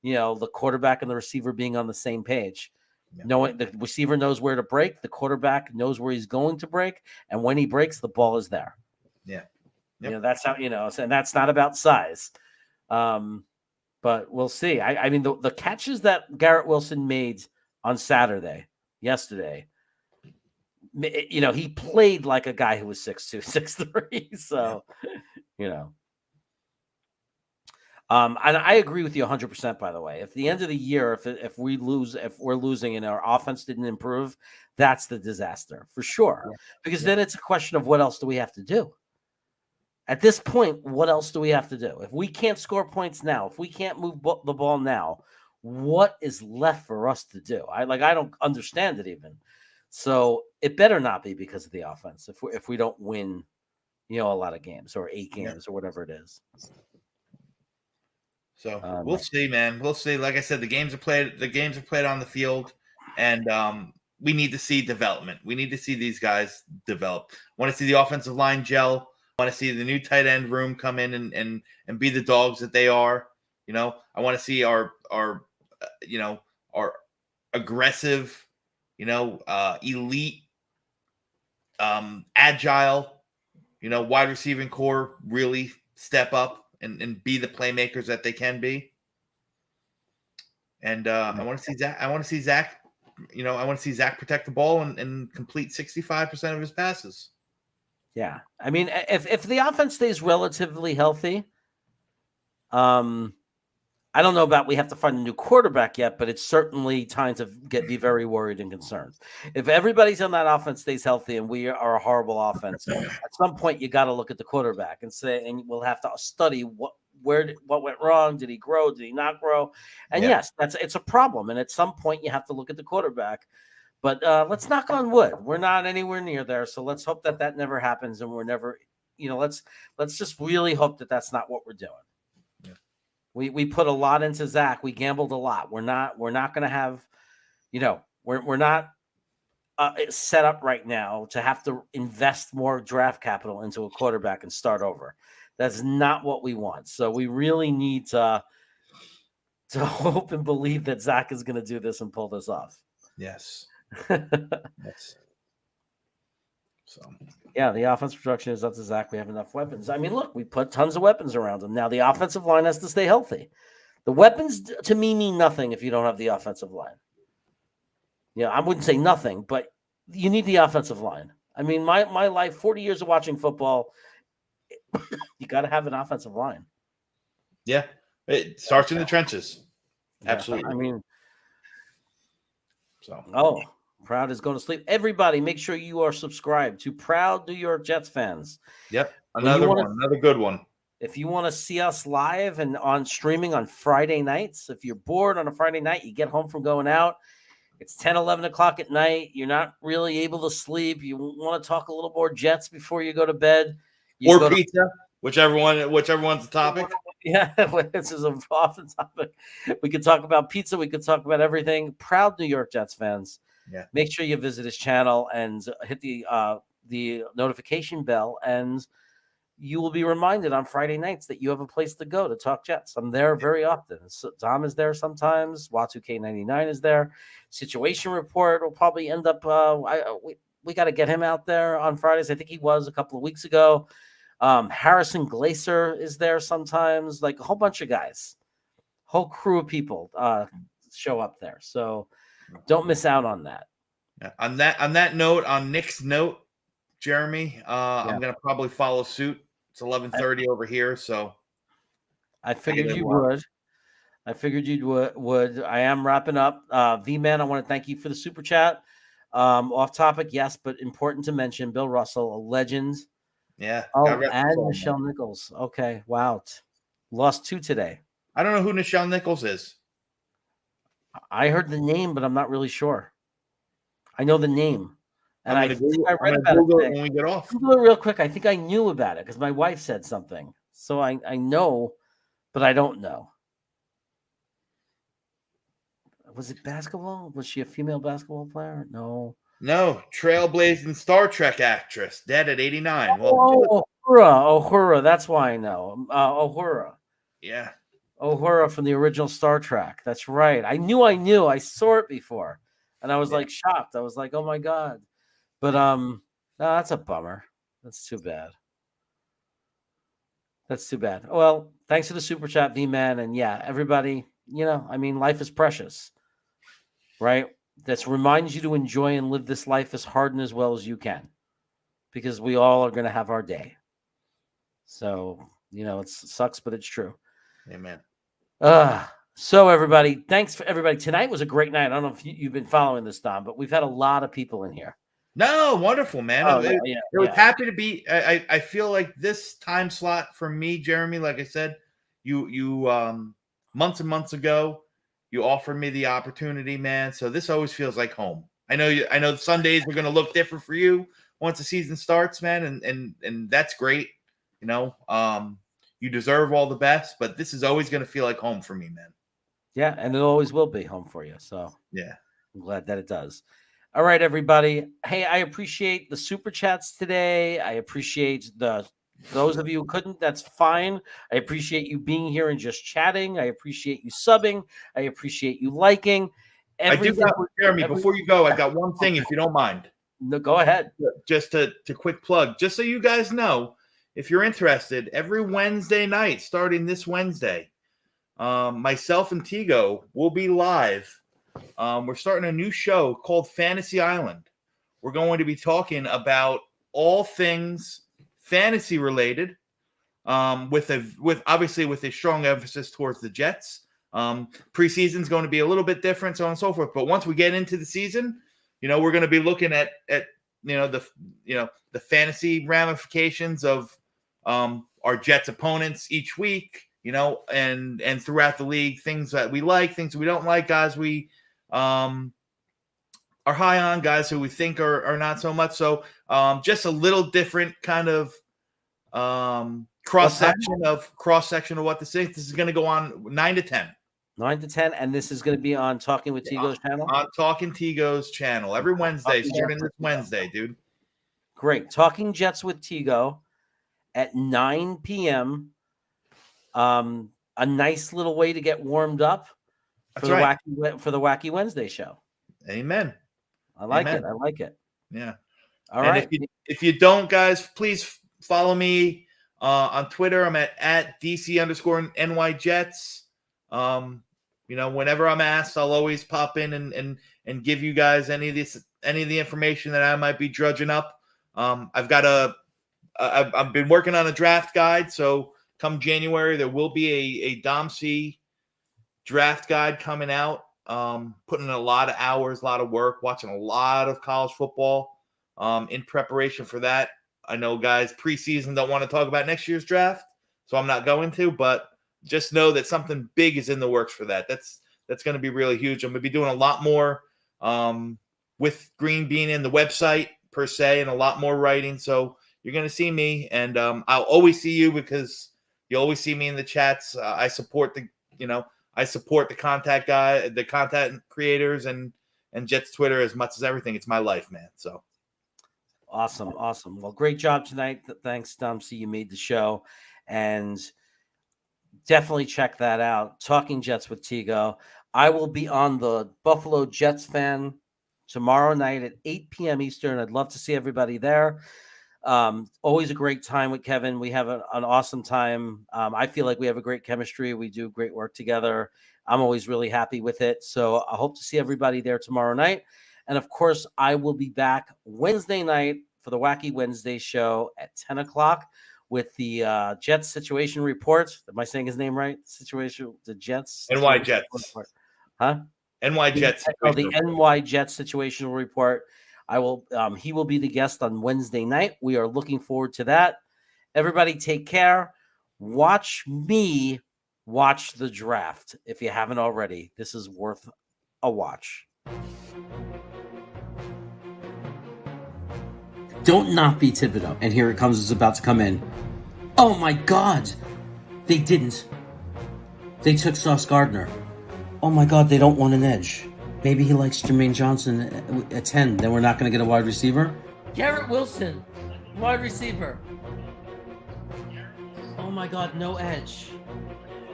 the quarterback and the receiver being on the same page. Yeah. Knowing the receiver knows where to break, the quarterback knows where he's going to break, and when he breaks, the ball is there. Yeah. Yep. That's how, and that's not about size. But we'll see. I mean, the catches that Garrett Wilson made on yesterday, he played like a guy who was 6'2", 6'3". So, and I agree with you 100%, by the way. If the end of the year, if we're losing and our offense didn't improve, that's the disaster for sure. Yeah. Because then it's a question of what else do we have to do? At this point, what else do we have to do? If we can't score points now, if we can't move the ball now, what is left for us to do? I don't understand it even. So it better not be because of the offense. If we don't win, a lot of games or 8 games or whatever it is. So we'll see, man. We'll see. Like I said, the games are played on the field, and we need to see development. We need to see these guys develop. Want to see the offensive line gel. Want to see the new tight end room come in and be the dogs that they are. I want to see our aggressive, elite, agile, wide receiving core really step up and be the playmakers that they can be. And I want to see Zach. I want to see Zach protect the ball and complete 65% of his passes. Yeah, I mean, if the offense stays relatively healthy, I don't know about we have to find a new quarterback yet, but it's certainly time to be very worried and concerned. If everybody's on that offense stays healthy and we are a horrible offense, at some point you got to look at the quarterback and say, and we'll have to study what went wrong. Did he grow? Did he not grow? And yes, it's a problem. And at some point you have to look at the quarterback. But let's knock on wood. We're not anywhere near there, so let's hope that never happens, and we're never, let's just really hope that that's not what we're doing. Yeah. We put a lot into Zach. We gambled a lot. We're not going to have, we're not set up right now to have to invest more draft capital into a quarterback and start over. That's not what we want. So we really need to hope and believe that Zach is going to do this and pull this off. Yes. Yes. So yeah, the offensive production is up to Zach. We have enough weapons. I mean, look, we put tons of weapons around him. Now the offensive line has to stay healthy. The weapons to me mean nothing if you don't have the offensive line. Yeah, I wouldn't say nothing, but you need the offensive line. I mean, my life, 40 years of watching football, you got to have an offensive line. Yeah, it starts in the trenches. Absolutely. I mean, so Proud is going to sleep. Everybody, make sure you are subscribed to Proud New York Jets fans. Yep, another good one. If you want to see us live and on streaming on Friday nights, if you're bored on a Friday night, you get home from going out, it's 10, 11 o'clock at night, you're not really able to sleep, you want to talk a little more Jets before you go to bed. Or pizza, whichever one's the topic. Yeah, this is an often topic. We could talk about pizza. We could talk about everything. Proud New York Jets fans. Yeah. Make sure you visit his channel and hit the notification bell, and you will be reminded on Friday nights that you have a place to go to talk Jets. I'm there very often. So Dom is there sometimes. Watu-K99 is there. Situation Report will probably end up. We got to get him out there on Fridays. I think he was a couple of weeks ago. Harrison Glaser is there sometimes, like a whole bunch of guys, whole crew of people show up there. So don't miss out on that. On that note, on Nick's note, Jeremy, I'm gonna probably follow suit. It's 11:30 over here, so I figured you would. I figured you would. I am wrapping up. V-Man, I want to thank you for the super chat. Off topic, yes, but important to mention. Bill Russell, a legend. Yeah. Oh, God rest his and soul, Michelle man. Nichols. Okay, wow. Lost 2 today. I don't know who Nichelle Nichols is. I heard the name, but I'm not really sure. I know the name. And I think I read about Google it it when we get off. Google it real quick. I think I knew about it because my wife said something. So I know, but I don't know. Was it basketball? Was she a female basketball player? No. No, trailblazing Star Trek actress, dead at 89. Well, Oh, Uhura. That's why I know. Uhura. yeah. Uhura from the original Star Trek. That's right. I knew. I saw it before. And I was like shocked. I was like, oh my God. But no, that's a bummer. That's too bad. That's too bad. Well, thanks for the super chat, V-Man. And yeah, everybody, I mean, life is precious, right? That reminds you to enjoy and live this life as hard and as well as you can, because we all are going to have our day. So, it sucks, but it's true. Amen. So everybody, thanks for everybody. Tonight was a great night. I don't know if you've been following this, Don, but we've had a lot of people in here. No, wonderful, man. Oh, I was happy to be. I feel like this time slot for me, Jeremy, like I said, you months and months ago, you offered me the opportunity, man. So this always feels like home. I know Sundays are going to look different for you once the season starts, man, and that's great. You deserve all the best, but this is always going to feel like home for me, man. Yeah, and it always will be home for you. So yeah, I'm glad that it does. All right, everybody. Hey, I appreciate the super chats today. I appreciate those of you who couldn't. That's fine. I appreciate you being here and just chatting. I appreciate you subbing. I appreciate you liking. Jeremy, before you go, I got one thing, if you don't mind. No, go ahead. Just to quick plug, just so you guys know, if you're interested, every Wednesday night, starting this Wednesday, myself and Tigo will be live. We're starting a new show called Fantasy Island. We're going to be talking about all things fantasy related, with obviously with a strong emphasis towards the Jets. Preseason is going to be a little bit different, so on and so forth. But once we get into the season, we're going to be looking at the fantasy ramifications of our Jets opponents each week, and throughout the league, things that we like, things we don't like, guys we are high on, guys who we think are not so much. So just a little different kind of cross section of what this is. This is going to go on 9 to 10. 9 to 10, and this is going to be on Talking with Tigo's channel? On Talking Tigo's channel every Wednesday, starting this Wednesday, dude. Great. Talking Jets with Tigo at 9 p.m. A nice little way to get warmed up for the Wacky Wednesday show. Amen. I like it. Yeah. All right. If you don't, guys, please follow me on Twitter. I'm at DC_NY Jets. Whenever I'm asked, I'll always pop in and give you guys any of the information that I might be drudging up. I've been working on a draft guide, so come January there will be a Dom C draft guide coming out. Putting in a lot of hours, a lot of work, watching a lot of college football in preparation for that. I know guys preseason don't want to talk about next year's draft, so I'm not going to, but just know that something big is in the works for that. That's going to be really huge. I'm going to be doing a lot more with Green being in the website per se, and a lot more writing. So you're going to see me, and I'll always see you because you always see me in the chats. I support the content creators and Jets Twitter as much as everything. It's my life, man. So awesome. Well, great job tonight. Thanks, Dom C. You made the show, and definitely check that out. Talking Jets with Tigo. I will be on the Buffalo Jets fan tomorrow night at 8 p.m. Eastern. I'd love to see everybody there. Always a great time with Kevin. We have an awesome time. I feel like we have a great chemistry. We do great work together. I'm always really happy with it. So I hope to see everybody there tomorrow night. And of course, I will be back Wednesday night for the Wacky Wednesday show at 10 o'clock with the Jets situation report. Am I saying his name right? The Jets. NY Jets. Report. Huh? NY Jets. The NY Jets situational report. He will be the guest on Wednesday night. We are looking forward to that. Everybody take care. Watch me watch the draft. If you haven't already, this is worth a watch. Don't not be Thibodeau. And here it comes. It's about to come in. Oh my God. They didn't. They took Sauce Gardner. Oh my God. They don't want an edge. Maybe he likes Jermaine Johnson at 10. Then we're not going to get a wide receiver? Garrett Wilson, wide receiver. Oh my God, no edge.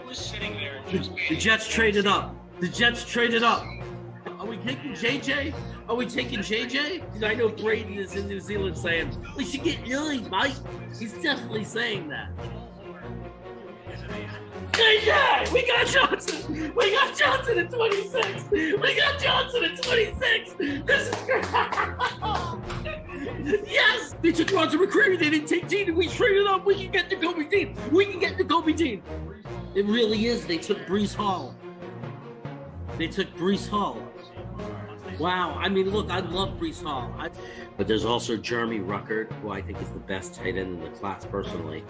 Who's sitting there? The Jets traded up. Are we taking JJ? Because I know Braden is in New Zealand saying, we should get Lily, Mike. He's definitely saying that. JJ! We got Johnson! At 26! This is great! Yes! They took Roger McCreary, they didn't take Dean, and we traded up. We can get to Kobe Dean. It really is. They took Breece Hall. Wow. I mean, look, I love Breece Hall. But there's also Jeremy Ruckert, who I think is the best tight end in the class personally.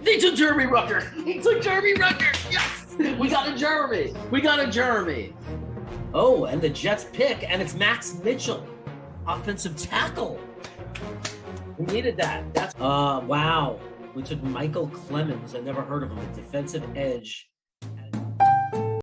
They took Jeremy Ruckert. Yes! We got a Jeremy. Oh, and the Jets pick, and it's Max Mitchell, offensive tackle. We needed that. Wow. We took Michael Clemens. I never heard of him. A defensive edge.